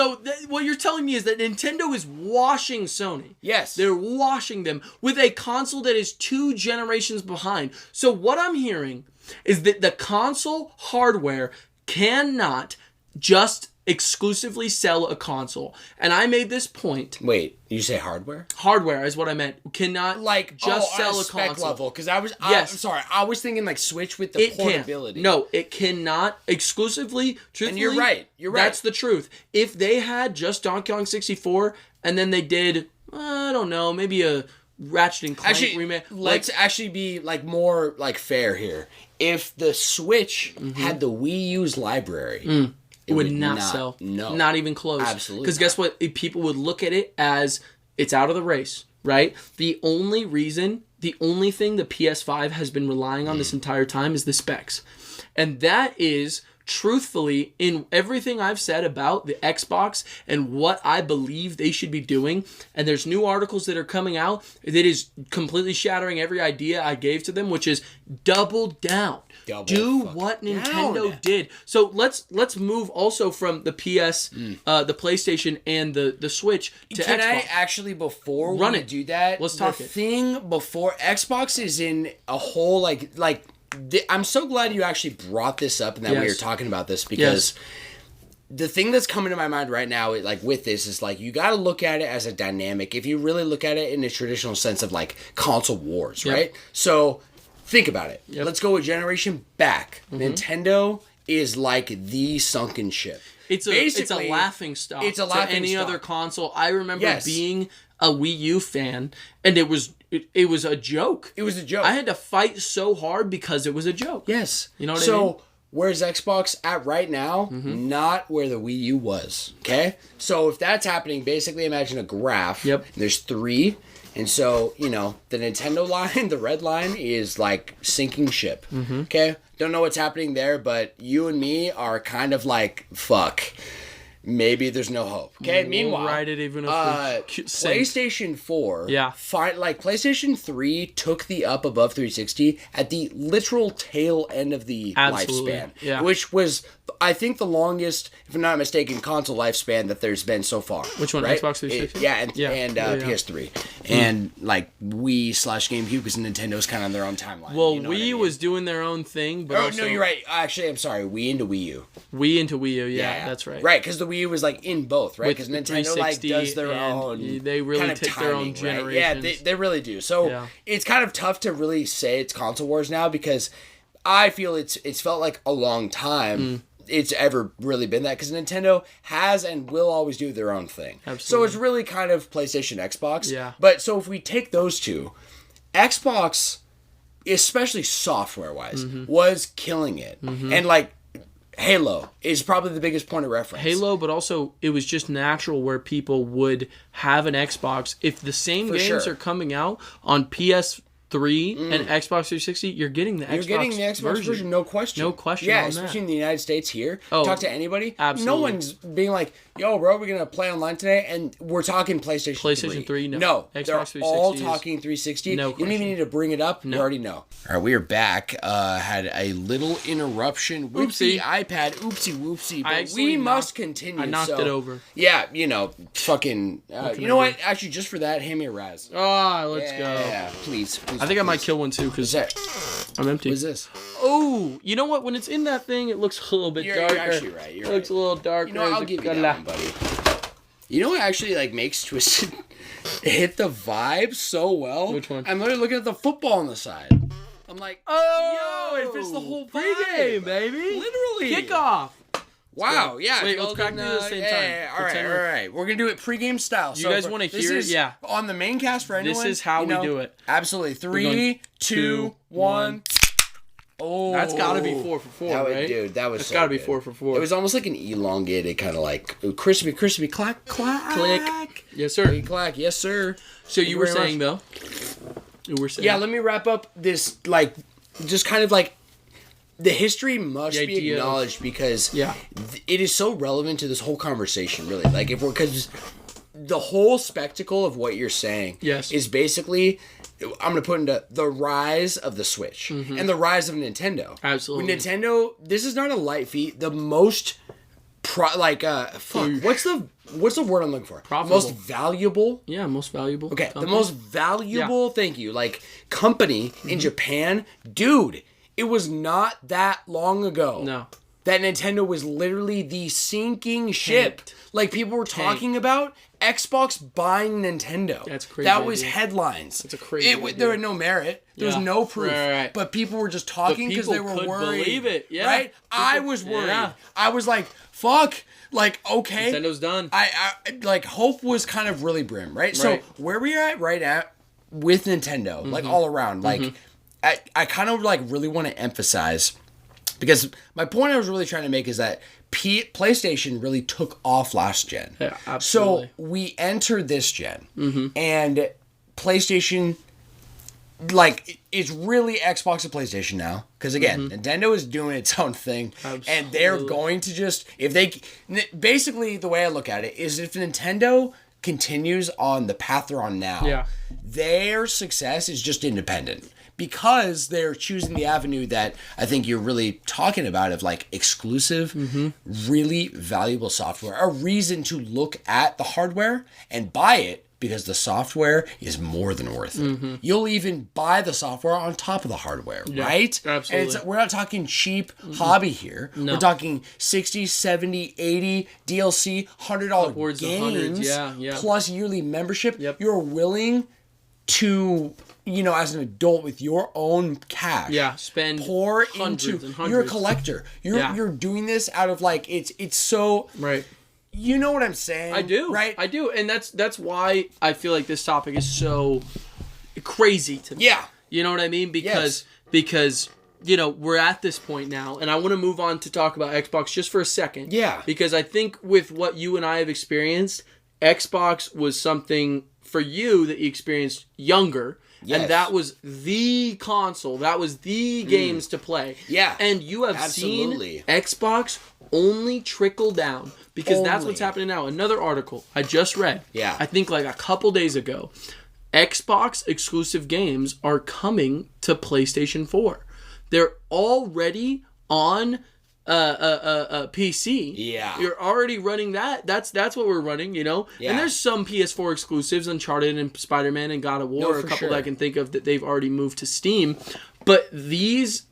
what you're telling me is that Nintendo is washing Sony. Yes. They're washing them with a console that is 2 generations behind. So what I'm hearing is that the console hardware cannot just exclusively sell a console. And I made this point. Wait, you say hardware? Hardware is what I meant. Cannot just sell a spec console. level, because I'm sorry, I was thinking like Switch with the portability. No, it cannot exclusively. Truthfully, and you're right. That's the truth. If they had just Donkey Kong 64 and then they did, I don't know, maybe a Ratchet and Clank remake. Let's actually be more fair here. If the Switch had the Wii U's library. It would not sell. No. Not even close. Absolutely. Because guess what? People would look at it as it's out of the race, right? The only thing the PS5 has been relying on this entire time is the specs. And that is truthfully, in everything I've said about the Xbox and what I believe they should be doing, and there's new articles that are coming out that is completely shattering every idea I gave to them, which is double down. Do what Nintendo did. So let's move also from the PS, the PlayStation, and the Switch to Xbox. Can I actually, before we do that, let's talk the thing before Xbox is in a whole I'm so glad you actually brought this up and that we were talking about this, because the thing that's coming to my mind right now, with this, is you got to look at it as a dynamic. If you really look at it in a traditional sense of console wars, right? So think about it. Let's go a generation back. Nintendo is the sunken ship. It's a laughing stock. It's a laughing to any other console. I remember being a Wii U fan, and it was a joke. It was a joke. I had to fight so hard because it was a joke. Yes. You know what I mean? So where's Xbox at right now? Not where the Wii U was. Okay? So if that's happening, basically imagine a graph. Yep. And there's 3. And so, the Nintendo line, the red line, is sinking ship. Okay? Don't know what's happening there, but you and me are kind of fuck. Maybe there's no hope. Okay. Meanwhile, ride it even if PlayStation 4. PlayStation 3 took the up above 360 at the literal tail end of the lifespan. Yeah. Which was, I think, the longest, if I'm not mistaken, console lifespan that there's been so far. Which one? Right? Xbox 360? And PS3. And Wii/GameCube, because Nintendo's kind of on their own timeline. Well, Wii was doing their own thing, but no, you're right. Actually, I'm sorry. Wii into Wii U. Wii into Wii U, yeah, that's right. Right, because the Wii U was in both, right? Because Nintendo does their own. They really kind of take their own generations. Yeah, they really do. So it's kind of tough to really say it's console wars now, because I feel it's felt a long time. It's ever really been that, because Nintendo has and will always do their own thing. Absolutely. So it's really kind of PlayStation, Xbox. Yeah. But so if we take those two, Xbox, especially software-wise, was killing it. And Halo is probably the biggest point of reference. Halo, but also it was just natural where people would have an Xbox. If the same games are coming out on PS3 and Xbox 360, you're getting the Xbox version. No question. No question on especially that. In the United States here. Oh, talk to anybody. Absolutely. No one's being yo, bro, we're going to play online today, and we're talking PlayStation 3. No. Xbox they're 360 all talking 360. No you don't even need to bring it up. No. You already know. All right, we are back. Had a little interruption with the iPad. Oopsie. But we must continue. I knocked it over. Yeah, fucking... you know what? Actually, just for that, hand me a Raz. Let's go. Yeah, please. I think I might kill one too, because I'm empty. What is this? Oh, you know what? When it's in that thing, it looks a little bit darker. You're actually right. It looks a little darker. I'll give you that one, buddy. You know what actually makes Twisted hit the vibe so well? Which one? I'm literally looking at the football on the side. I'm yo, it fits the whole vibe. Pregame, baby. Literally. Kickoff. Wow, yeah. Wait, let's practice at the same time. Yeah, all right. We're going to do it pregame style. You guys want to hear it? Yeah. On the main cast for anyone. This is how we do it. Absolutely. 3, 2, 1. Oh. That's got to be 4 for 4, right? Dude, that's so got to be 4 for 4. It was almost like an elongated kind of crispy, clack, click. Yes, sir. Clack, yes, sir. So you were saying, though? Yeah, let me wrap up this, just kind of the history must be acknowledged, because it is so relevant to this whole conversation, really. Because the whole spectacle of what you're saying is basically, I'm going to put into the rise of the Switch and the rise of Nintendo. Absolutely. With Nintendo, this is not a light feat. The most, what's the word I'm looking for? Profitable. Most valuable. Yeah, most valuable. Okay, company. The most valuable, thank you, company in Japan. Dude, it was not that long ago that Nintendo was literally the sinking ship. People were talking about Xbox buying Nintendo. That's crazy. That was headlines. That's a crazy idea. There was no merit. There was no proof. Right. But people were just talking because they were worried. Believe it. Yeah. Right? I was worried. Yeah. I was fuck. Okay. Nintendo's done. I hope was kind of really brim, right? So where we are at right now with Nintendo, all around, I kind of really want to emphasize, because my point I was really trying to make is that PlayStation really took off last gen. Yeah, absolutely. So we entered this gen, and PlayStation like it's really Xbox and PlayStation now, because again, Nintendo is doing its own thing. Absolutely. And they're going to just, if they basically, the way I look at it is, if Nintendo continues on the path they're on now, their success is just independent, because they're choosing the avenue that I think you're really talking about, of like exclusive, really valuable software, a reason to look at the hardware and buy it, because the software is more than worth it. You'll even buy the software on top of the hardware, right? Absolutely. And we're not talking cheap hobby here. No. We're talking 60, 70, 80 DLC, $100 games, plus yearly membership. You're willing to, you know, as an adult with your own cash, spend pour hundreds and hundreds. You're a collector. You're doing this out of like, it's so... Right. You know what I'm saying? I do. Right? I do. And that's why I feel like this topic is so crazy to me. Yeah. You know what I mean? Because, you know, we're at this point now, and I want to move on to talk about Xbox just for a second. Yeah. Because I think with what you and I have experienced, Xbox was something for you that you experienced younger. Yes. And that was the console. That was the games to play. Yeah. And you have seen Xbox only trickle down, because that's what's happening now. Another article I just read, I think like a couple days ago, Xbox exclusive games are coming to PlayStation 4. They're already on PC. Yeah. You're already running that. That's what we're running, you know? Yeah. And there's some PS4 exclusives, Uncharted and Spider-Man and God of War, a couple that I can think of that they've already moved to Steam. But these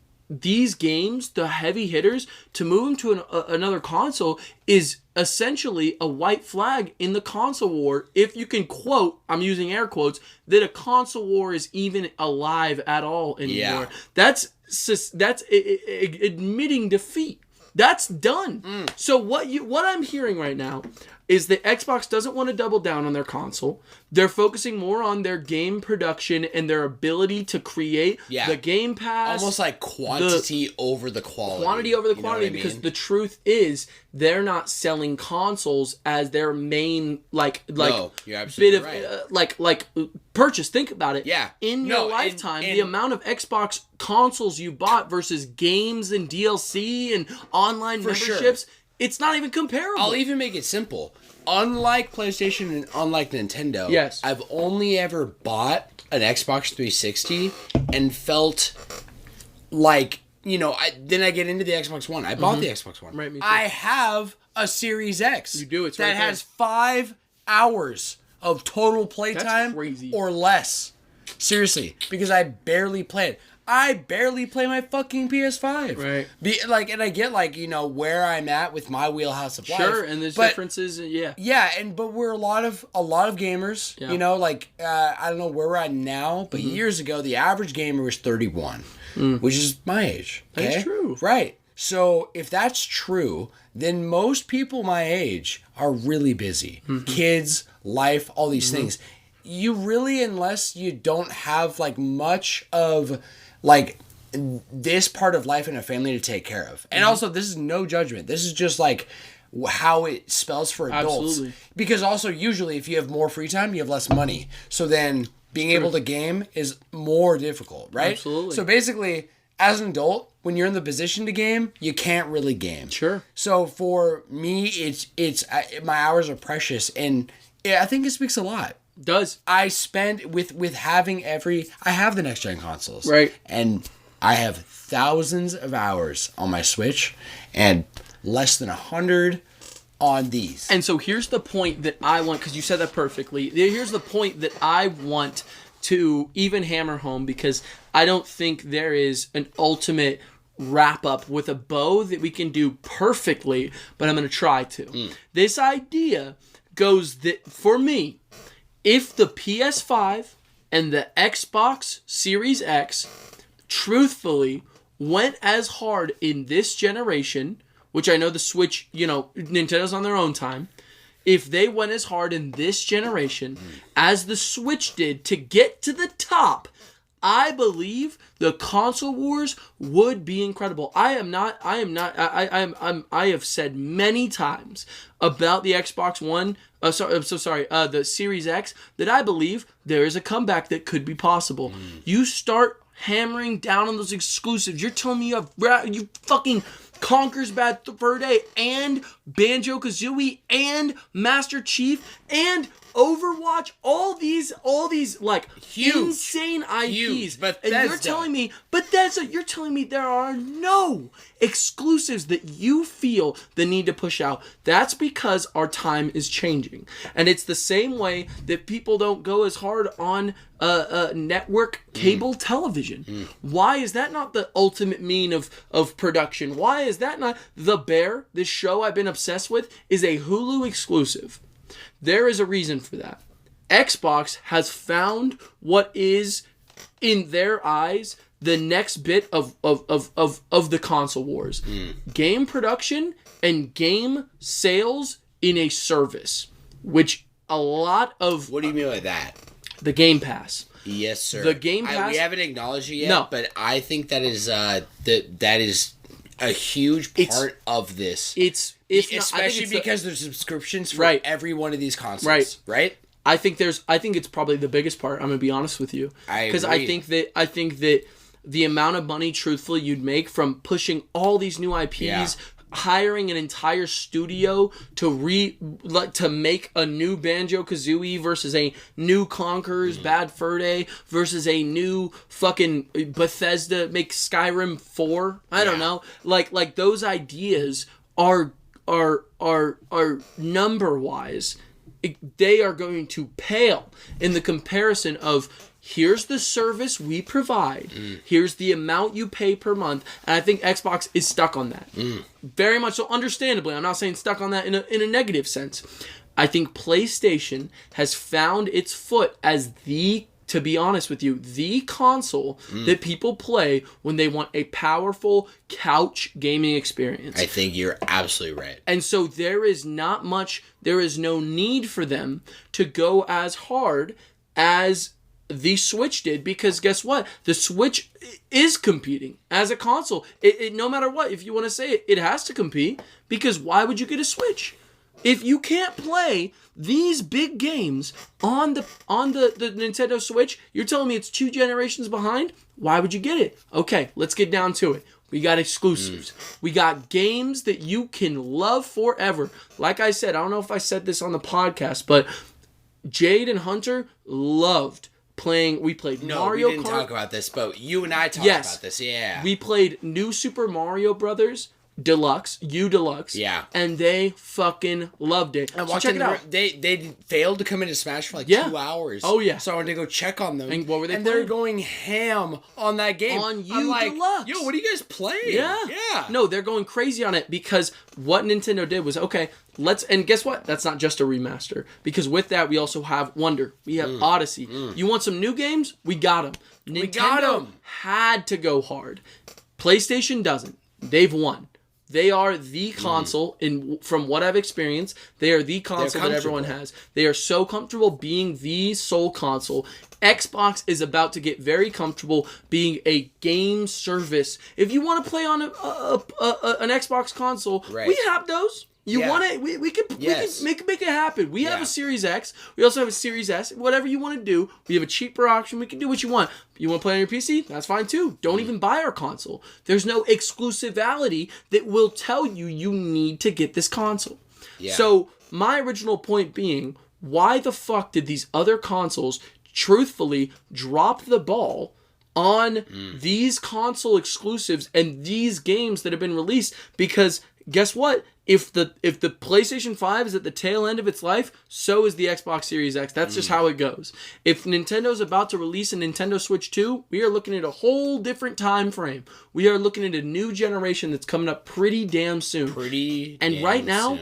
games, the heavy hitters, to move them to another console is essentially a white flag in the console war. If you can quote, I'm using air quotes, that a console war is even alive at all anymore. That's admitting defeat. That's done. So what I'm hearing right now is that Xbox doesn't want to double down on their console. They're focusing more on their game production and their ability to create the Game Pass. Almost like quantity over the quality. Quantity over the quality, because the truth is they're not selling consoles as their main no, you're absolutely bit of purchase. Think about it. Yeah. In your lifetime, the amount of Xbox consoles you bought versus games and DLC and online memberships, it's not even comparable. I'll even make it simple. Unlike PlayStation and unlike Nintendo, I've only ever bought an Xbox 360 and felt like, you know, then I get into the Xbox One. I bought the Xbox One. Right, me too. I have a Series X. You do, it's that right there. has 5 hours of total playtime or less. Seriously, because I barely play it. I barely play my fucking PS5. Right. And I get, like, you know, where I'm at with my wheelhouse of life. Sure, and there's differences, Yeah, but we're a lot of gamers, you know, like, I don't know where we're at now, but years ago, the average gamer was 31, which is my age. Okay? That's true. Right. So, if that's true, then most people my age are really busy. Kids, life, all these things. You really, unless you don't have, like, much of... like this part of life in a family to take care of. And also, this is no judgment. This is just like how it spells for adults. Absolutely. Because also, usually, if you have more free time, you have less money. So then being able to game is more difficult, right? Absolutely. So basically, as an adult, when you're in the position to game, you can't really game. Sure. So for me, it's my hours are precious, and I think it speaks a lot. Does. I spend with having I have the next gen consoles. Right. And I have thousands of hours on my Switch and less than 100 on these. And so here's the point that I want, because you said that perfectly. Here's the point that I want to even hammer home, because I don't think there is an ultimate wrap up with a bow that we can do perfectly, but I'm going to try to. This idea goes that, for me, if the PS5 and the Xbox Series X truthfully went as hard in this generation, which I know the Switch, you know, Nintendo's on their own time, if they went as hard in this generation as the Switch did to get to the top, I believe the console wars would be incredible. I have said many times about the Xbox One, the Series X, that I believe there is a comeback that could be possible. You start hammering down on those exclusives. You're telling me you fucking Conker's Bad Fur Day and Banjo-Kazooie and Master Chief and Overwatch, all these like huge, insane IPs, and you're telling me there are no exclusives that you feel the need to push out. That's because our time is changing, and it's the same way that people don't go as hard on network cable television. Why is that not the ultimate mean of production? Why is that not The Bear? This show I've been obsessed with is a Hulu exclusive. There is a reason for that. Xbox has found what is, in their eyes, the next bit of the console wars. Game production and game sales in a service, which a lot of... What do you mean by that? The Game Pass. Yes, sir. The Game Pass... we haven't acknowledged it yet, but I think that is that is a huge part of this. Especially because there's subscriptions for every one of these consoles, right? I think it's probably the biggest part. I'm gonna be honest with you, because I think that the amount of money, truthfully, you'd make from pushing all these new IPs, hiring an entire studio to make a new Banjo-Kazooie versus a new Conker's Bad Fur Day versus a new fucking Bethesda make Skyrim 4. I don't know. Like those ideas are number wise, they are going to pale in the comparison of here's the service we provide. Here's the amount you pay per month. And I think Xbox is stuck on that. Very much so, understandably. I'm not saying stuck on that in a negative sense. I think PlayStation has found its foot as to be honest with you, the console that people play when they want a powerful couch gaming experience. I think you're absolutely right. And so there is no need for them to go as hard as the Switch did, because guess what? The Switch is competing as a console. It no matter what, if you want to say it, it has to compete, because why would you get a Switch? If you can't play these big games on the Nintendo Switch, you're telling me it's 2 generations behind? Why would you get it? Okay, let's get down to it. We got exclusives. We got games that you can love forever. Like I said, I don't know if I said this on the podcast, but Jade and Hunter loved playing. We played Mario Kart. We didn't talk about this, but you and I talked about this. Yeah, we played New Super Mario Brothers Deluxe, Deluxe. Yeah, and they fucking loved it. And check it out. They failed to come into Smash for 2 hours. Oh yeah. So I went to go check on them. And what were they? And playing? they're going ham on that game. On Deluxe. Yo, what are you guys playing? Yeah. No, they're going crazy on it, because what Nintendo did was, okay, and guess what? That's not just a remaster, because with that we also have Wonder. We have Odyssey. You want some new games? We got them. Nintendo had to go hard. PlayStation doesn't. They've won. They are the console, from what I've experienced, they are the console that everyone has. They are so comfortable being the sole console. Xbox is about to get very comfortable being a game service. If you want to play on an Xbox console, we have those. You want it? We can make it happen. We have a Series X. We also have a Series S. Whatever you want to do, we have a cheaper option. We can do what you want. You want to play on your PC? That's fine too. Don't even buy our console. There's no exclusivity that will tell you need to get this console. Yeah. So my original point being, why the fuck did these other consoles truthfully drop the ball on these console exclusives and these games that have been released? Because guess what? If the PlayStation 5 is at the tail end of its life, so is the Xbox Series X. That's just how it goes. If Nintendo's about to release a Nintendo Switch 2, we are looking at a whole different time frame. We are looking at a new generation that's coming up pretty damn soon. And right now,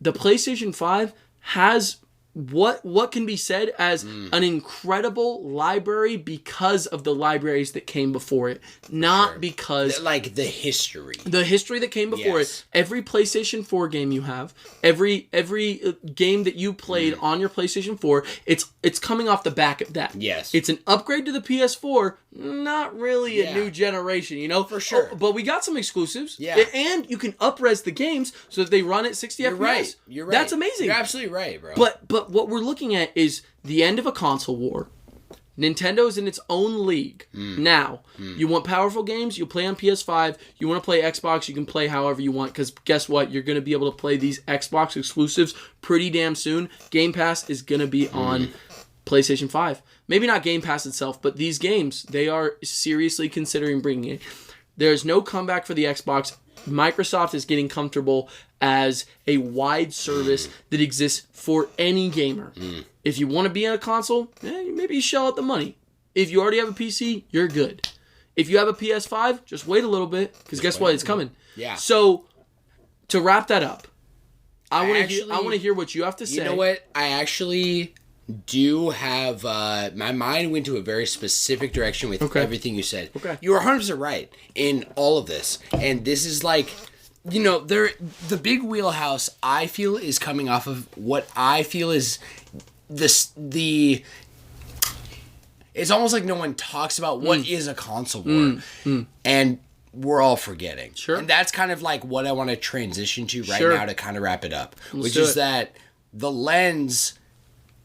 the PlayStation 5 has what can be said as an incredible library because of the libraries that came before it, not because like the history that came before it. Every PlayStation 4 game you have, every game that you played on your PlayStation 4, it's coming off the back of that. Yes, it's an upgrade to the PS4, not really a new generation, you know, for sure. Oh, but we got some exclusives, and you can up-res the games so that they run at 60 FPS. You're right. That's amazing. You're absolutely right, bro. But what we're looking at is the end of a console war. Nintendo's in its own league. Now, you want powerful games, you play on PS5. You want to play Xbox, you can play however you want, because guess what? You're going to be able to play these Xbox exclusives pretty damn soon. Game Pass is going to be on PlayStation 5. Maybe not Game Pass itself, but these games, they are seriously considering bringing it. There's no comeback for the Xbox. Microsoft is getting comfortable as a wide service that exists for any gamer. If you want to be on a console, maybe you shell out the money. If you already have a PC, you're good. If you have a PS5, just wait a little bit, because guess what? It's coming. Yeah. So, to wrap that up, I want to hear what you have to say. You know what? I actually do have my mind went to a very specific direction with everything you said. Okay. You were 100% right in all of this. And this is like, you know, the big wheelhouse I feel is coming off of what I feel is the it's almost like no one talks about what is a console war. And we're all forgetting. Sure. And that's kind of like what I want to transition to right now to kind of wrap it up. Which is that the lens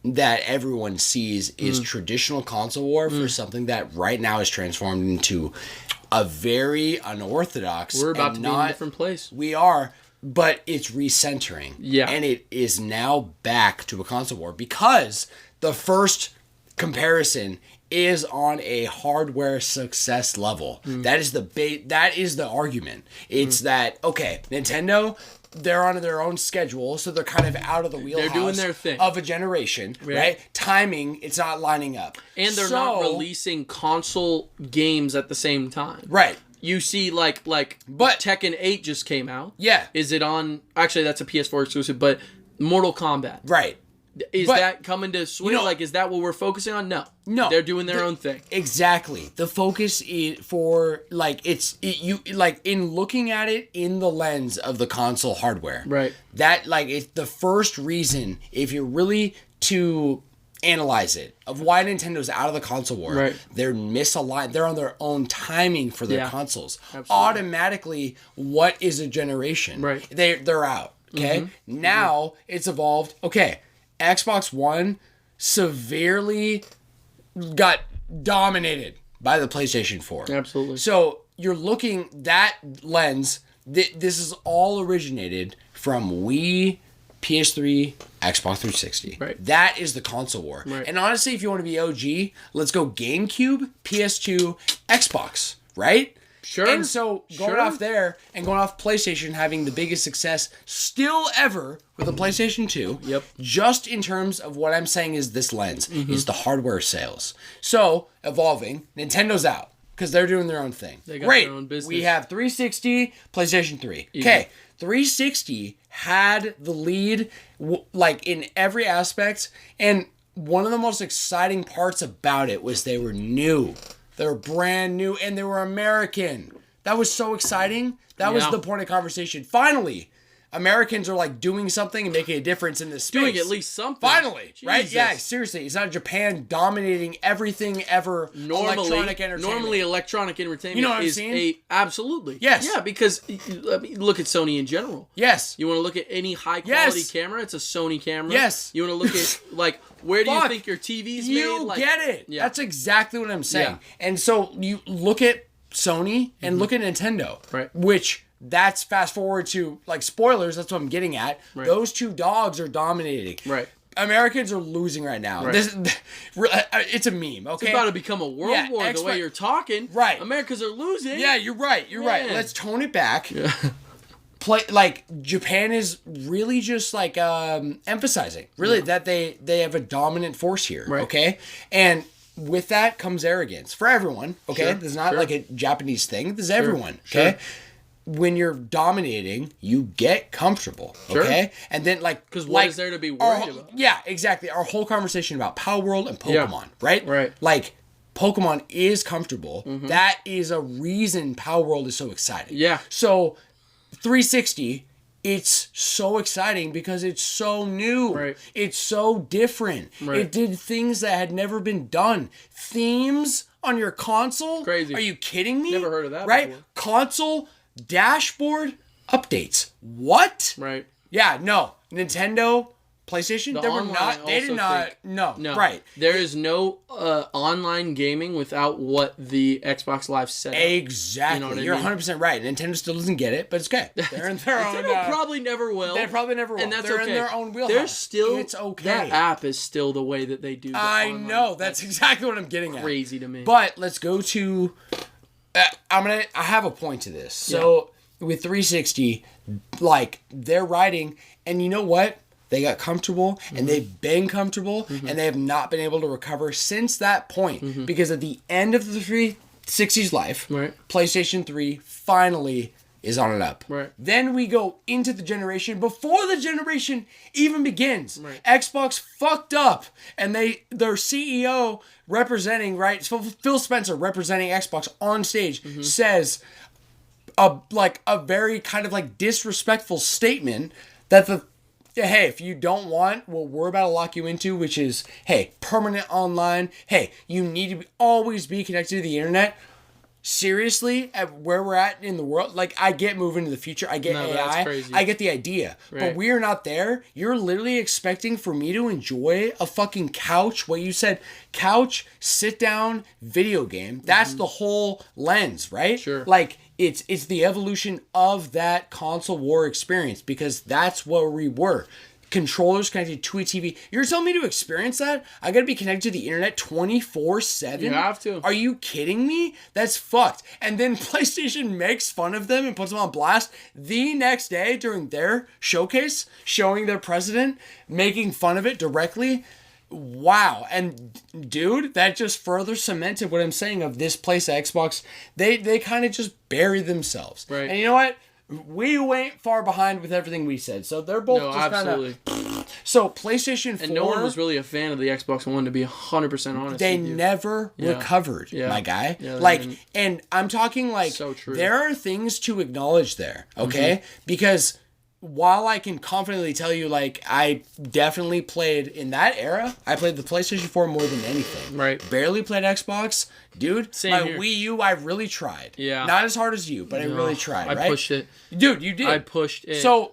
that everyone sees is traditional console war for something that right now is transformed into a very unorthodox. We're about to be in a different place. We are, but it's recentering. Yeah. And it is now back to a console war because the first comparison is on a hardware success level. That is the argument. It's that, okay, Nintendo, they're on their own schedule, so they're kind of out of the wheelhouse. They're doing their thing. Of a generation, right? Timing, it's not lining up. And they're not releasing console games at the same time. Right. You see, but Tekken 8 just came out. Yeah. Is it on... Actually, that's a PS4 exclusive, but Mortal Kombat. Right. Is that coming to Switch? You know, is that what we're focusing on? No. They're doing their own thing. Exactly. The focus is for in looking at it in the lens of the console hardware. Right. That it's the first reason, if you're really to analyze it, of why Nintendo's out of the console war. Right. They're misaligned. They're on their own timing for their consoles. Absolutely. Automatically, what is a generation? Right. They're out. Okay. Now it's evolved. Okay. Xbox One severely got dominated by the PlayStation 4. Absolutely. So you're looking that lens. This is all originated from Wii, PS3, Xbox 360. Right. That is the console war. Right. And honestly, if you want to be OG, let's go GameCube, PS2, Xbox. Right? Sure. And so going off there and going off PlayStation having the biggest success still ever with the PlayStation 2. Yep. Just in terms of what I'm saying is this lens is the hardware sales. So evolving, Nintendo's out because they're doing their own thing. They got their own business. We have 360, PlayStation 3. Okay. 360 had the lead in every aspect, and one of the most exciting parts about it was they were new. They were brand new, and they were American. That was so exciting. That was the point of conversation. Finally, Americans are doing something and making a difference in this space. Doing at least something. Finally, Jesus. right? Yeah, seriously. It's not Japan dominating everything ever. Electronic entertainment. Normally, electronic entertainment you know what I'm saying? Absolutely. Yes. Yeah, because look at Sony in general. Yes. You want to look at any high quality camera? It's a Sony camera. Yes. You want to look at where do you think your TV's made? You get it. Yeah. That's exactly what I'm saying. Yeah. And so you look at Sony and look at Nintendo, right? Which that's fast forward to spoilers. That's what I'm getting at. Right. Those two dogs are dominating. Right. Americans are losing right now. Right. It's a meme. Okay. It's about to become a world war the way you're talking. Right. Americans are losing. Yeah, you're right. You're right. Let's tone it back. Yeah. Japan is really just emphasizing really that they have a dominant force here. Right. Okay. And with that comes arrogance for everyone. Okay. Sure. This is not a Japanese thing. This is everyone. Sure. Okay. when you're dominating, you get comfortable, okay? And then, because what is there to be worried about? Yeah, exactly. Our whole conversation about Power World and Pokemon, right? Right. Like, Pokemon is comfortable. Mm-hmm. That is a reason Power World is so exciting. Yeah. So, 360, it's so exciting because it's so new. Right. It's so different. Right. It did things that had never been done. Themes on your console? Crazy. Are you kidding me? Never heard of that right? before. Console dashboard updates. What? Right. Yeah, no. Nintendo, PlayStation, they did not. No. Right. There is no online gaming without what the Xbox Live set up. Exactly. You know You're 100% right. Nintendo still doesn't get it, but it's okay. They're in their own. Nintendo probably never will. They probably never will. And that's They're okay. in their own wheelhouse. They're still. It's okay. That app is still the way that they do. I know. That's exactly what I'm getting at. Crazy to me. But let's go to. I have a point to this. So with 360, like they're writing, and you know what? They got comfortable, and they've been comfortable, and they have not been able to recover since that point. Because at the end of the 360's life, PlayStation 3 finally is on an up. Right. Then we go into the generation before the generation even begins. Right. Xbox fucked up, and their CEO representing, Phil Spencer representing Xbox on stage says a very kind of like disrespectful statement that hey, if you don't want what we're about to lock you into, which is, hey, permanent online, hey, you need to always be connected to the internet. Seriously, at where we're at in the world, like, I get moving to the future, I get AI, that's crazy. I get the idea, but we're not there. You're literally expecting for me to enjoy a fucking couch, what you said, couch, sit down, video game. That's the whole lens, right? Sure. Like, it's the evolution of that console war experience, because that's where we were. Controllers connected to a TV. You're telling me to experience that? I gotta be connected to the internet 24/7? You have to. Are you kidding me? That's fucked. And then PlayStation makes fun of them and puts them on blast the next day during their showcase, showing their president, making fun of it directly. Wow. And dude, that just further cemented what I'm saying of this place at Xbox. They kind of just bury themselves. Right. And you know what? We went far behind with everything we said. So they're both just kind of... So PlayStation 4... And no one was really a fan of the Xbox One, to be 100% honest. They never recovered, my guy. Yeah, and I'm talking like... So true. There are things to acknowledge there, okay? Because... While I can confidently tell you, like, I definitely played in that era, I played the PlayStation 4 more than anything. Right. Barely played Xbox. Dude, Same here. Wii U, I really tried. Yeah. Not as hard as you, but I really tried, right? I pushed it. Dude, you did. I pushed it. So,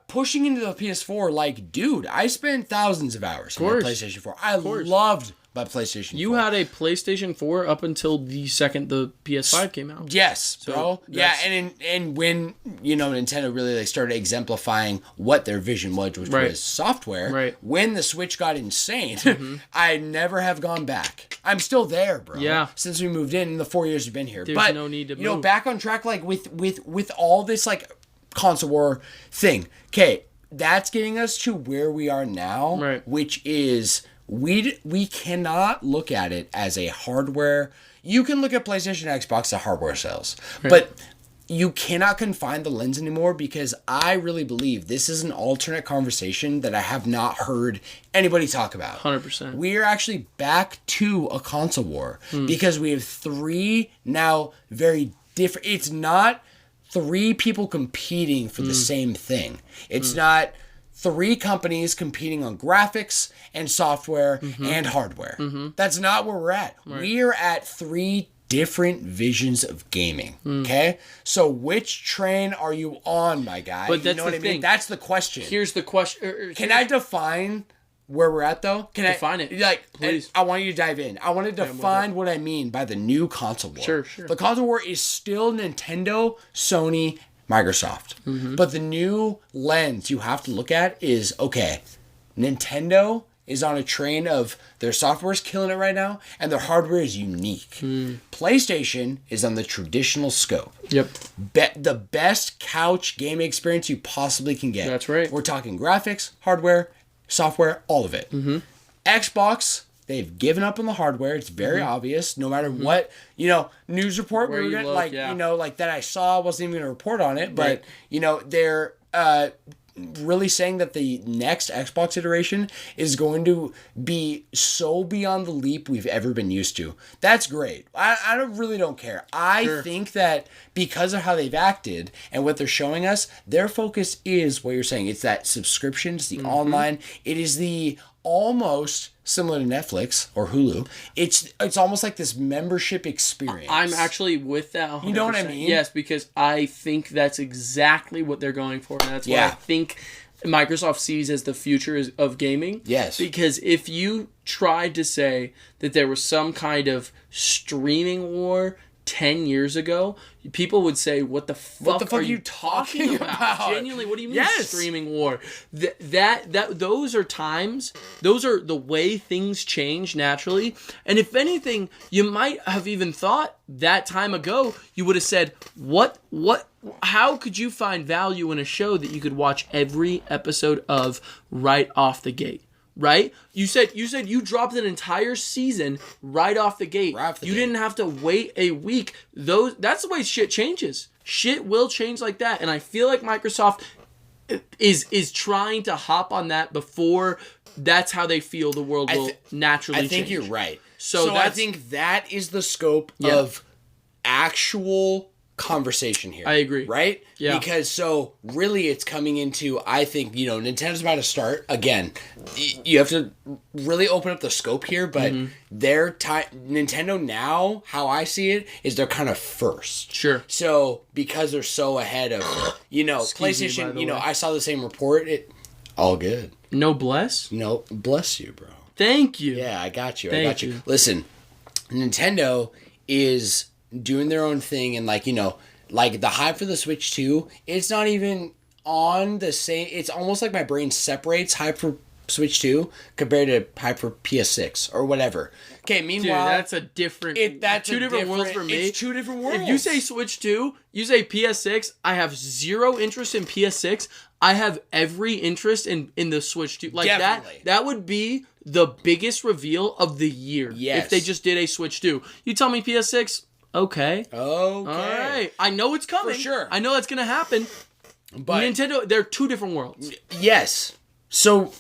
pushing into the PS4, like, dude, I spent thousands of hours on my PlayStation 4. I loved my PlayStation 4. You had a PlayStation 4 up until the second the PS5 came out. Yes, bro. Yeah, and when, Nintendo really started exemplifying what their vision was, which was software, when the Switch got insane, I never have gone back. I'm still there, bro. Yeah. Since we moved in the 4 years we've been here. There's no need to move. Back on track, like, with all this, like, console war thing. Okay, that's getting us to where we are now, which is... We cannot look at it as a hardware. You can look at PlayStation and Xbox as hardware sales, but you cannot confine the lens anymore, because I really believe this is an alternate conversation that I have not heard anybody talk about. 100%. We are actually back to a console war because we have three now very different. It's not three people competing for the same thing. It's not three companies competing on graphics and software and hardware. That's not where we're at. We are at three different visions of gaming. Okay? So which train are you on, my guy? But that's you know what I mean? That's the question. Here's the question. Can I define where we're at, though? Can define I it? Like, please. I want you to dive in. I want to define what I mean by the new console war. Sure. The console war is still Nintendo, Sony, Microsoft. But the new lens you have to look at is, okay, Nintendo is on a train of their software is killing it right now, and their hardware is unique. PlayStation is on the traditional scope. Yep. The best couch gaming experience you possibly can get. That's right. We're talking graphics, hardware, software, all of it. Xbox they've given up on the hardware. It's very obvious. No matter what, news report we were getting, like that I saw, I wasn't even going to report on it, but they're really saying that the next Xbox iteration is going to be so beyond the leap we've ever been used to. That's great. I really don't care. I think that because of how they've acted and what they're showing us, their focus is what you're saying. It's that subscription, it's the online, it is the almost similar to Netflix or Hulu. It's almost like this membership experience. I'm actually with that 100%. You know what I mean? Yes, because I think that's exactly what they're going for. And that's what I think Microsoft sees as the future of gaming. Yes. Because if you tried to say that there was some kind of streaming war 10 years ago, people would say, what the fuck are you talking about? Genuinely, what do you mean streaming war? Those are times, those are the way things change naturally. And if anything, you might have even thought that time ago, you would have said, how could you find value in a show that you could watch every episode of right off the gate? Right? You said you dropped an entire season right off the gate. You didn't have to wait a week. That's the way shit changes. Shit will change like that. And I feel like Microsoft is trying to hop on that before that's how they feel the world will naturally change. I think you're right. So I think that is the scope of actual conversation here. I agree. Right? Yeah. Because so really it's coming into, I think, Nintendo's about to start. Again, you have to really open up the scope here, but Nintendo now, how I see it, is they're kind of first. Sure. So because they're so ahead of, PlayStation, I saw the same report. All good. No bless? No, bless you, bro. Thank you. Yeah, I got you. Thank you. Listen, Nintendo is doing their own thing, and like the hype for the Switch 2, it's not even on the same. It's almost like my brain separates hype for Switch 2 compared to hype for PS6 or whatever. Okay, meanwhile, dude, that's a different. That's two different worlds for me. It's two different worlds. If you say Switch 2, you say PS6. I have zero interest in PS6. I have every interest in the Switch 2. Like Definitely. That would be the biggest reveal of the year. Yes. If they just did a Switch 2. You tell me PS6. Okay. All right. I know it's coming. For sure. I know that's going to happen. But Nintendo, they're two different worlds. Yes. So,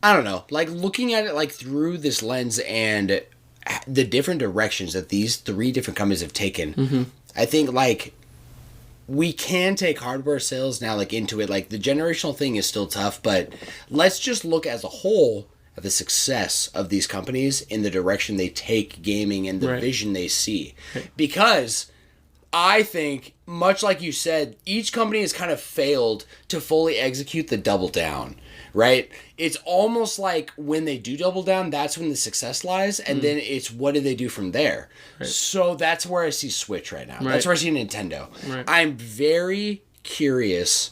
I don't know. Like, looking at it like through this lens and the different directions that these three different companies have taken, I think, like, we can take hardware sales now, like, into it. Like, the generational thing is still tough, but let's just look as a whole at the success of these companies in the direction they take gaming and the vision they see. Because I think, much like you said, each company has kind of failed to fully execute the double down, right? It's almost like when they do double down, that's when the success lies, and then it's what do they do from there? Right. So that's where I see Switch right now. Right. That's where I see Nintendo. Right. I'm very curious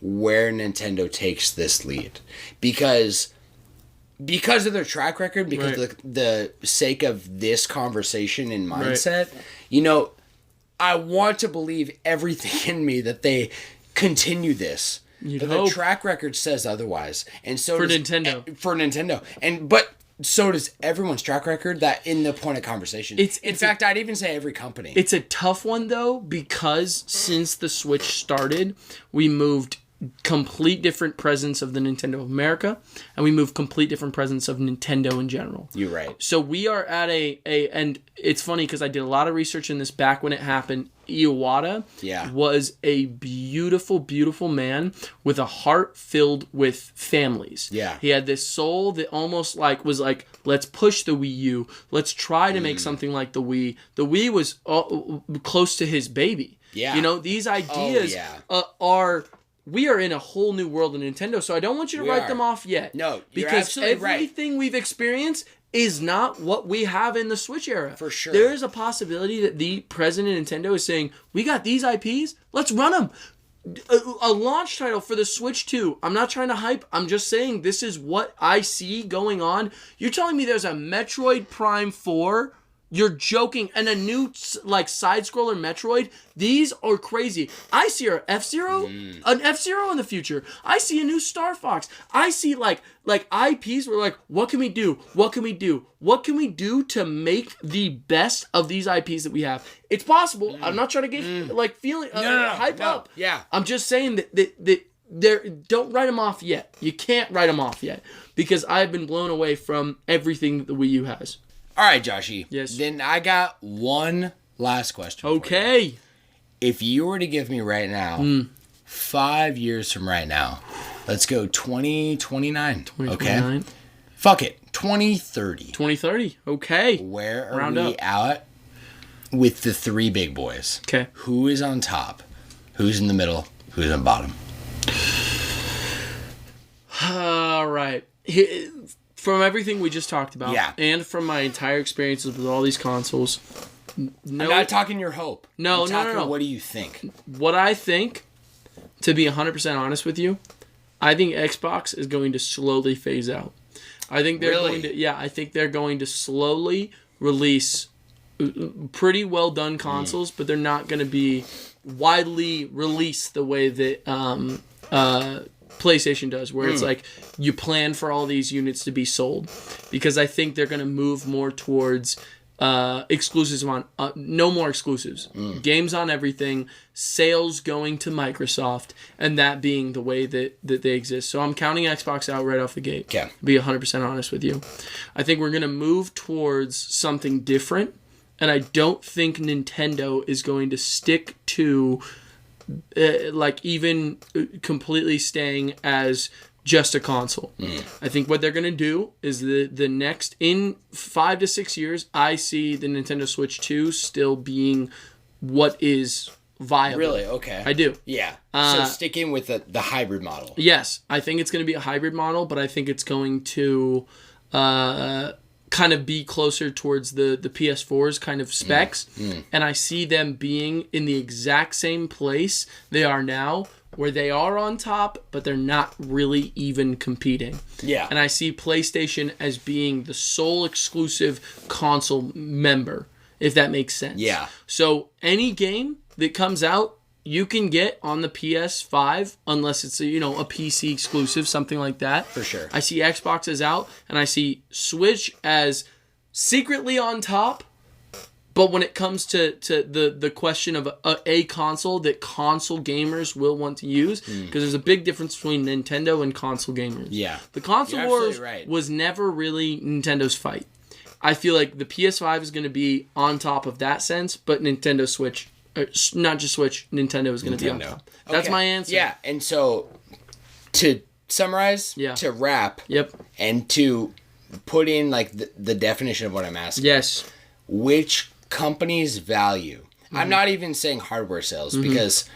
where Nintendo takes this lead. Because of their track record, because of the sake of this conversation and mindset, I want to believe everything in me that they continue this. But the track record says otherwise. And so for Nintendo. For Nintendo. But so does everyone's track record that in the point of conversation. In fact, I'd even say every company. It's a tough one, though, because since the Switch started, we moved complete different presence of the Nintendo of America, and we move complete different presence of Nintendo in general. You're right. So we are at and it's funny because I did a lot of research in this back when it happened. Iwata was a beautiful, beautiful man with a heart filled with families. Yeah. He had this soul that almost was like, let's push the Wii U. Let's try to make something like the Wii. The Wii was close to his baby. Yeah. These ideas are... We are in a whole new world of Nintendo, so I don't want you to write them off yet. No, you're because absolutely right. Everything we've experienced is not what we have in the Switch era. For sure. There is a possibility that the president of Nintendo is saying, we got these IPs, let's run them. A launch title for the Switch 2. I'm not trying to hype. I'm just saying this is what I see going on. You're telling me there's a Metroid Prime 4 You're joking. And a new, like, side-scroller Metroid, these are crazy. I see an F-Zero in the future. I see a new Star Fox. I see, like IPs where, like, what can we do? What can we do? What can we do to make the best of these IPs that we have? It's possible. I'm not trying to get, like, feeling hype up. Yeah. I'm just saying that don't write them off yet. You can't write them off yet because I've been blown away from everything that the Wii U has. All right, Joshy. Yes. Then I got one last question. Okay. If you were to give me right now, 5 years from right now, let's go 2029. Okay. Fuck it. 2030. 2030. Okay. Where are we out with the three big boys? Okay. Who is on top? Who's in the middle? Who's on bottom? All right. From everything we just talked about, and from my entire experiences with all these consoles, I'm not talking your hope. No. What do you think? What I think, to be 100% honest with you, I think Xbox is going to slowly phase out. I think they're going to. Yeah, I think they're going to slowly release pretty well done consoles, but they're not going to be widely released the way that PlayStation does, where it's like you plan for all these units to be sold, because I think they're going to move more towards exclusives on no more exclusives, games on everything, sales going to Microsoft, and that being the way that they exist. So I'm counting Xbox out right off the gate. Okay. To be 100% honest with you, I think we're going to move towards something different, and I don't think Nintendo is going to stick to like even completely staying as just a console. I think what they're going to do is the next, in 5 to 6 years, I see the Nintendo Switch 2 still being what is viable. Really? Okay. I do. Yeah. So sticking with the hybrid model. Yes. I think it's going to be a hybrid model, but I think it's going to kind of be closer towards the PS4's kind of specs. And I see them being in the exact same place they are now, where they are on top, but they're not really even competing. Yeah. And I see PlayStation as being the sole exclusive console member, if that makes sense. Yeah. So any game that comes out, you can get on the PS5, unless it's a PC exclusive, something like that. For sure. I see Xbox as out, and I see Switch as secretly on top. But when it comes to the question of a console that console gamers will want to use, because there's a big difference between Nintendo and console gamers. Yeah. The console wars was never really Nintendo's fight. I feel like the PS5 is going to be on top of that sense, but Nintendo Switch, not just Switch, Nintendo is going to be on top. That's my answer. Yeah, and so to summarize, to wrap, and to put in like the definition of what I'm asking. Yes. Which companies value. I'm not even saying hardware sales, because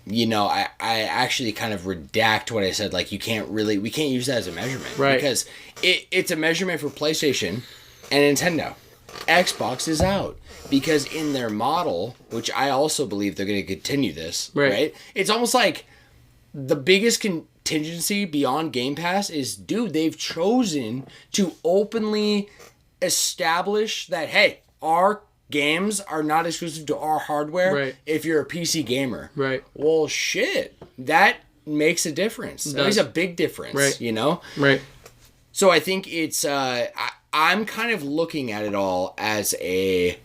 I actually kind of redact what I said. Like we can't use that as a measurement, right? Because it's a measurement for PlayStation and Nintendo. Xbox is out because in their model, which I also believe they're going to continue this, right? It's almost like the biggest contingency beyond Game Pass is, dude, they've chosen to openly establish that, hey, our games are not exclusive to our hardware if you're a PC gamer. Right. Well, shit. That makes a difference. That makes a big difference, Right. So I think it's... I'm kind of looking at it all as I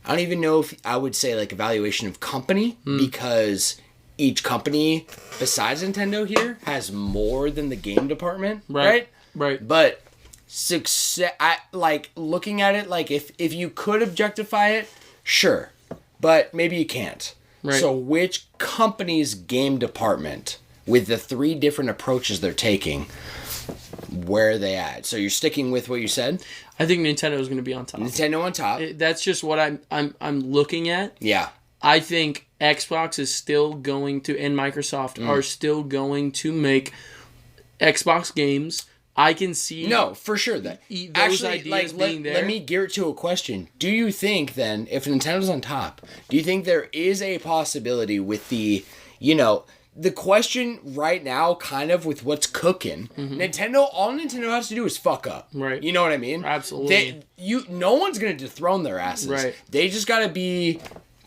don't even know if I would say like evaluation of company, because each company besides Nintendo here has more than the game department, right? But success, like looking at it, like if you could objectify it, sure, but maybe you can't. Right. So which company's game department, with the 3 different approaches they're taking, where are they at? So you're sticking with what you said? I think Nintendo is going to be on top. Nintendo on top. That's just what I'm looking at. Yeah. I think Xbox is still going to, and Microsoft are still going to make Xbox games. I can see... No, for sure. That those ideas being there. Let me gear it to a question. Do you think, then, if Nintendo's on top, do you think there is a possibility with the the question right now, kind of with what's cooking, all Nintendo has to do is fuck up. Right. You know what I mean? Absolutely. No one's going to dethrone their asses. Right. They just got to be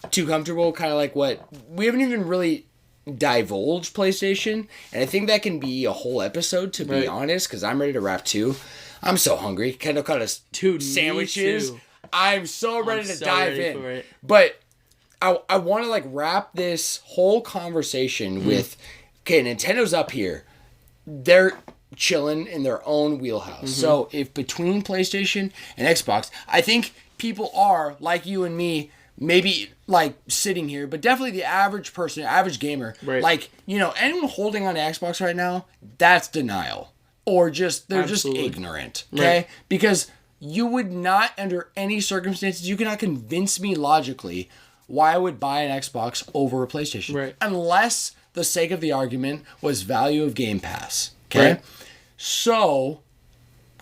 too comfortable, kind of like what we haven't even really divulged PlayStation, and I think that can be a whole episode, to be honest, because I'm ready to wrap too. I'm so hungry. Kendall cut us 2 sandwiches. I'm so ready to dive in. But I want to like wrap this whole conversation with, okay, Nintendo's up here. They're chilling in their own wheelhouse. So if between PlayStation and Xbox, I think people are, like you and me, maybe like sitting here, but definitely the average person, average gamer, like, you know, anyone holding on to Xbox right now, that's denial. Or just, they're just ignorant. Okay? Because you would not, under any circumstances, you cannot convince me logically why I would buy an Xbox over a PlayStation. Right. Unless the sake of the argument was value of Game Pass. Okay? Right. So,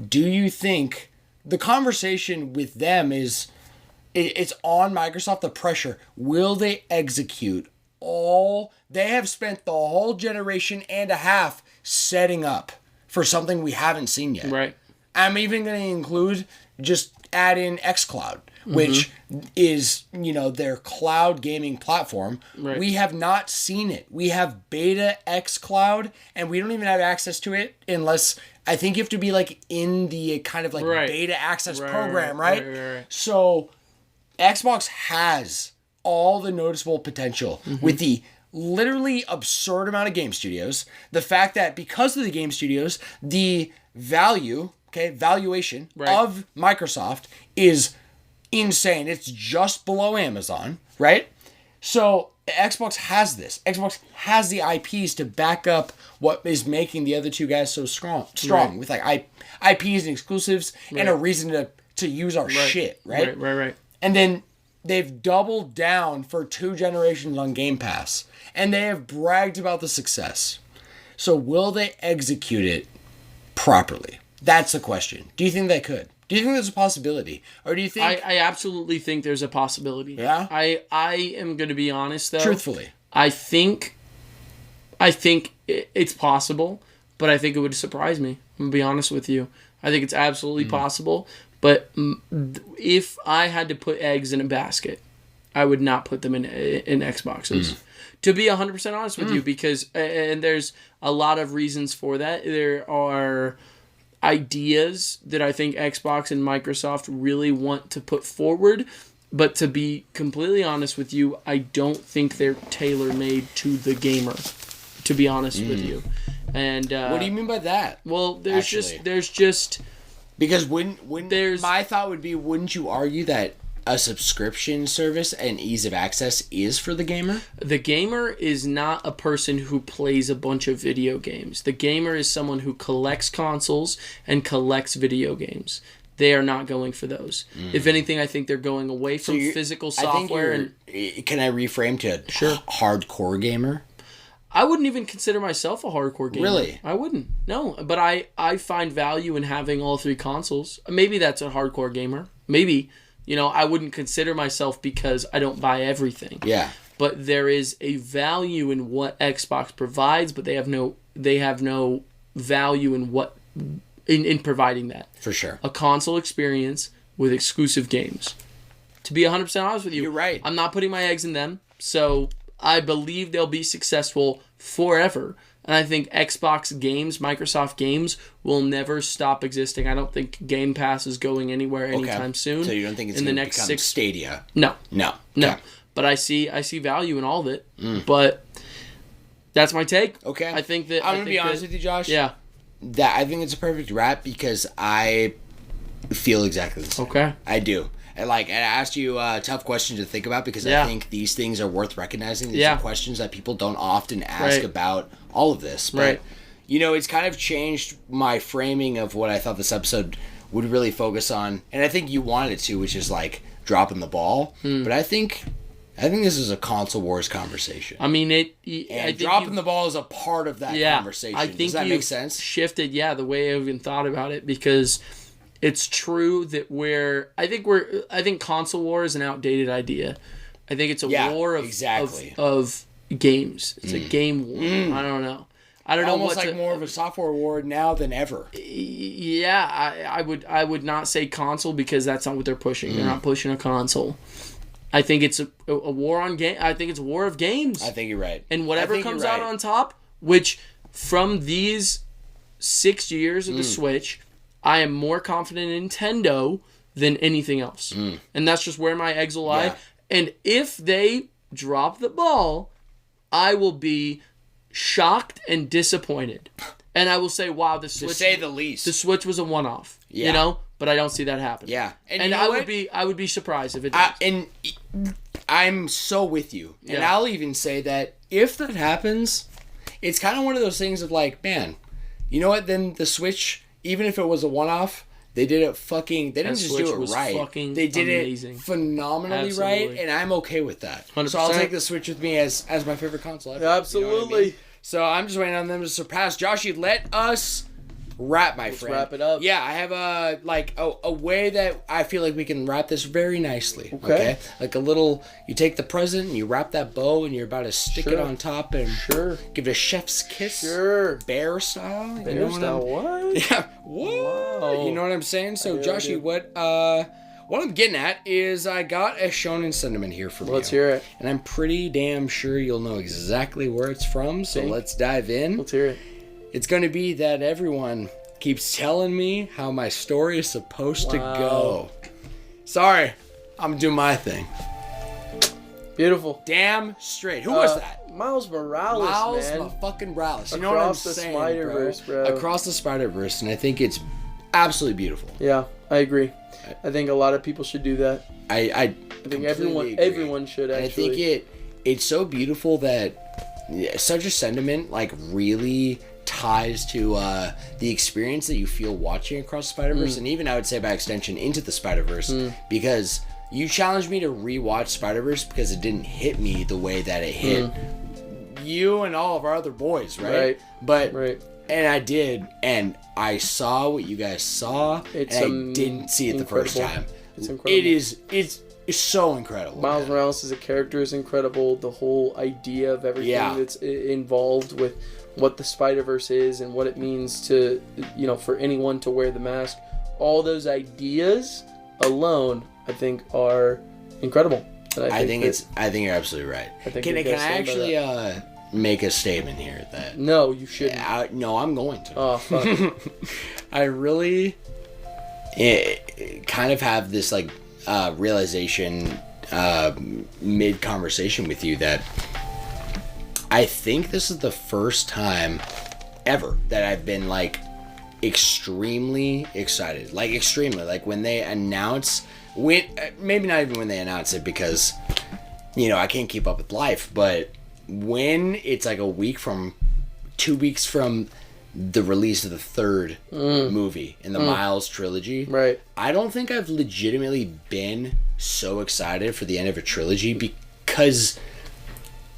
do you think the conversation with them is, it's on Microsoft, the pressure. Will they execute all? They have spent the whole generation and a half setting up for something we haven't seen yet. Right. I'm even going to include, just add in xCloud, which is, you know, their cloud gaming platform. Right. We have not seen it. We have beta xCloud, and we don't even have access to it unless, I think you have to be like in the kind of like beta access program, right? So Xbox has all the noticeable potential with the literally absurd amount of game studios. The fact that because of the game studios, the valuation of Microsoft is insane. It's just below Amazon, right? So Xbox has this. Xbox has the IPs to back up what is making the other two guys so strong with like IPs and exclusives and a reason to use our shit, right? Right. And then they've doubled down for 2 generations on Game Pass. And they have bragged about the success. So will they execute it properly? That's the question. Do you think they could? Do you think there's a possibility? Or do you think... I absolutely think there's a possibility. Yeah? I am going to be honest, though. Truthfully. I think it's possible, but I think it would surprise me. I'm going to be honest with you. I think it's absolutely possible. But if I had to put eggs in a basket, I would not put them in Xboxes. To be 100% honest with you, because and there's a lot of reasons for that. There are ideas that I think Xbox and Microsoft really want to put forward, but to be completely honest with you, I don't think they're tailor-made to the gamer, to be honest with you. And what do you mean by that? Well, there's just because my thought would be, wouldn't you argue that a subscription service and ease of access is for the gamer? The gamer is not a person who plays a bunch of video games. The gamer is someone who collects consoles and collects video games. They are not going for those. If anything, I think they're going away from physical software. Can I reframe to hardcore gamer? I wouldn't even consider myself a hardcore gamer. Really? I wouldn't. No, but I find value in having all 3 consoles. Maybe that's a hardcore gamer. Maybe. You know, I wouldn't consider myself because I don't buy everything. Yeah. But there is a value in what Xbox provides, but they have no value in providing that. For sure. A console experience with exclusive games. To be 100% honest with you, you're right. I'm not putting my eggs in them, so I believe they'll be successful forever. And I think Xbox games, Microsoft games, will never stop existing. I don't think Game Pass is going anywhere anytime soon. So you don't think it's going to become Stadia? No. Okay. But I see value in all of it. But that's my take. Okay. I think that I'm going to be honest with you, Josh. Yeah. That I think it's a perfect wrap because I feel exactly the same. Okay. I do. And I asked you a tough question to think about because I think these things are worth recognizing. These are questions that people don't often ask about all of this. But, you know, it's kind of changed my framing of what I thought this episode would really focus on. And I think you wanted it to, which is dropping the ball. But I think this is a console wars conversation. I mean, dropping the ball is a part of that conversation. I think Does that make sense? Shifted, the way I even thought about it, because it's true that I think console war is an outdated idea. I think it's a war of games. It's a game war. I don't know. I don't know. Almost like more of a software war now than ever. Yeah, I would not say console because that's not what they're pushing. They're not pushing a console. I think it's a war on game. I think it's a war of games. I think you're right. And whatever comes out on top, which from these 6 years of the Switch, I am more confident in Nintendo than anything else. And that's just where my eggs will lie. Yeah. And if they drop the ball, I will be shocked and disappointed. And I will say, wow, the Switch, to say the least, the Switch was a one-off. Yeah. You know, but I don't see that happen. Yeah. And I would be surprised if it does. And I'm so with you. And I'll even say that if that happens, it's kind of one of those things of like, man, you know what? Then the Switch, even if it was a one-off, they did it fucking. They didn't just do it right. They did it phenomenally right, and I'm okay with that. 100%. So I'll take the Switch with me as my favorite console ever. Absolutely. You know what I mean? So I'm just waiting on them to surpass. Joshy, let us wrap, my friend. Wrap it up. Yeah, I have a way that I feel like we can wrap this very nicely. Okay. Like a little. You take the present and you wrap that bow and you're about to stick it on top and give it a chef's kiss. Sure. Bear style. Bear style. What? Yeah. What? Wow. You know what I'm saying? So Joshy, what I'm getting at is I got a Shonen Sentiment here for you. Let's hear it. And I'm pretty damn sure you'll know exactly where it's from. So let's dive in. Let's hear it. It's going to be that everyone keeps telling me how my story is supposed to go. Sorry, I'm doing my thing. Beautiful. Damn straight. Who was that? Miles Morales, man. Fucking Morales. You know what I'm saying, Spider-Verse, bro? Across the Spider-Verse, and I think it's absolutely beautiful. Yeah, I agree. I think a lot of people should do that. I think everyone should actually. And I think it's so beautiful that such a sentiment like really ties to the experience that you feel watching Across the Spider-Verse, and even I would say by extension Into the Spider-Verse, because you challenged me to rewatch Spider-Verse because it didn't hit me the way that it hit you and all of our other boys, right? And I did, and I saw what you guys saw, and I didn't see it the first time. It's incredible. It's so incredible. Miles Morales as a character is incredible. The whole idea of everything that's involved with what the Spider-Verse is and what it means to, for anyone to wear the mask. All those ideas alone, I think, are incredible. And I think you're absolutely right. Can I actually make a statement here that? No, you shouldn't. No, I'm going to. Oh, fuck. I really kind of have this realization mid-conversation with you that I think this is the first time ever that I've been extremely excited. Extremely. When they announce, maybe not even when they announce it because, I can't keep up with life, but when it's a week from 2 weeks from the release of the third movie in the Miles trilogy, right? I don't think I've legitimately been so excited for the end of a trilogy because,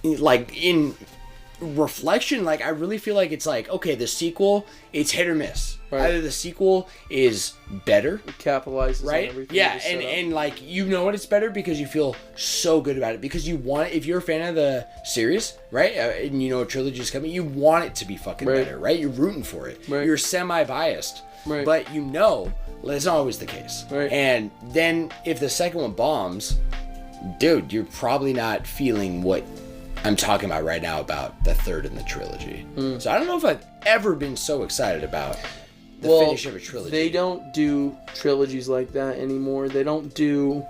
in reflection, I really feel like it's okay, the sequel, it's hit or miss. Right. Either the sequel is better, it capitalizes right? On everything. Yeah, and what it's better because you feel so good about it because you want, if you're a fan of the series, right, and a trilogy is coming, you want it to be fucking better, right? You're rooting for it. Right. You're semi-biased, right? But that's not always the case. Right. And then if the second one bombs, dude, you're probably not feeling what I'm talking about right now about the third in the trilogy. So I don't know if I've ever been so excited about the finish of a trilogy. They don't do trilogies like that anymore. They don't do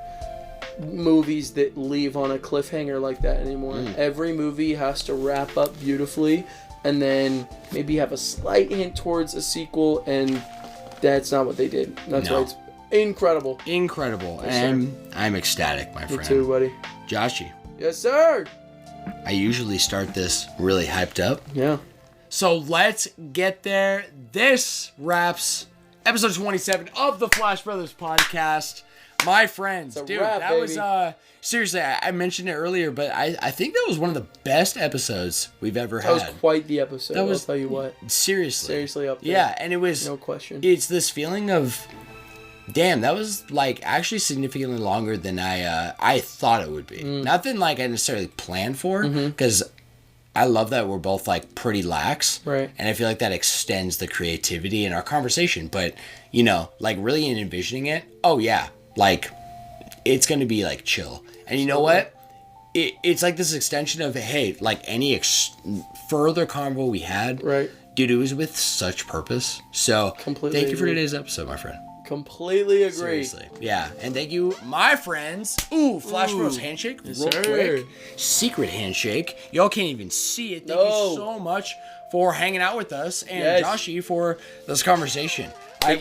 movies that leave on a cliffhanger like that anymore. Every movie has to wrap up beautifully and then maybe have a slight hint towards a sequel, and that's not what they did. That's why it's incredible. Incredible. And I'm ecstatic, my friend. Me too, buddy. Joshy. Yes, sir. I usually start this really hyped up. Yeah. So let's get there. This wraps episode 27 of the Flash Brothers podcast. My friends, dude, wrap, that baby. Was seriously, I mentioned it earlier, but I think that was one of the best episodes we've ever had. That was quite the episode. I'll tell you what. Seriously up there. Yeah, and it was no question. It's this feeling of, damn, that was actually significantly longer than I thought it would be. Nothing I necessarily planned for, because I love that we're both like pretty lax. Right. And I feel like that extends the creativity in our conversation. But, you know, like really in envisioning it, oh yeah, like it's going to be like chill. And you know what? It's like this extension of, hey, like any further convo we had. Right. Dude, it was with such purpose. So Completely thank you for agree. today's episode, my friend. Completely agree. Seriously. Yeah. And thank you, my friends. Ooh, Flash Bros handshake. Yes, real sir. quick. Secret handshake. Y'all can't even see it. Thank you so much for hanging out with us. And Joshy for this conversation.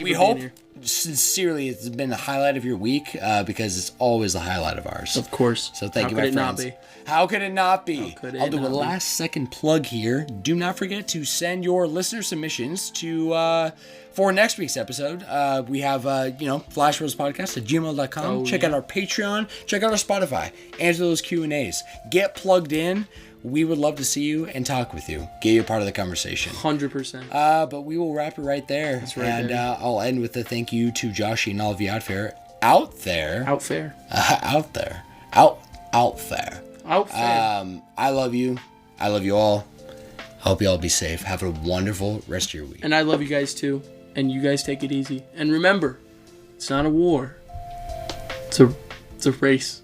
We hope, sincerely, it's been the highlight of your week because it's always the highlight of ours. Of course. So thank you, my friends. How could it not be? I'll do a last second plug here. Do not forget to send your listener submissions to for next week's episode. We have flashrospodcast@gmail.com. Check out our Patreon. Check out our Spotify. Answer those Q&As. Get plugged in. We would love to see you and talk with you. Get you a part of the conversation. 100%. But we will wrap it right there. That's right. And I'll end with a thank you to Joshy and all of you out there. Out there. Out there. I love you. I love you all. Hope you all be safe. Have a wonderful rest of your week. And I love you guys too. And you guys take it easy. And remember, it's not a war. It's a race.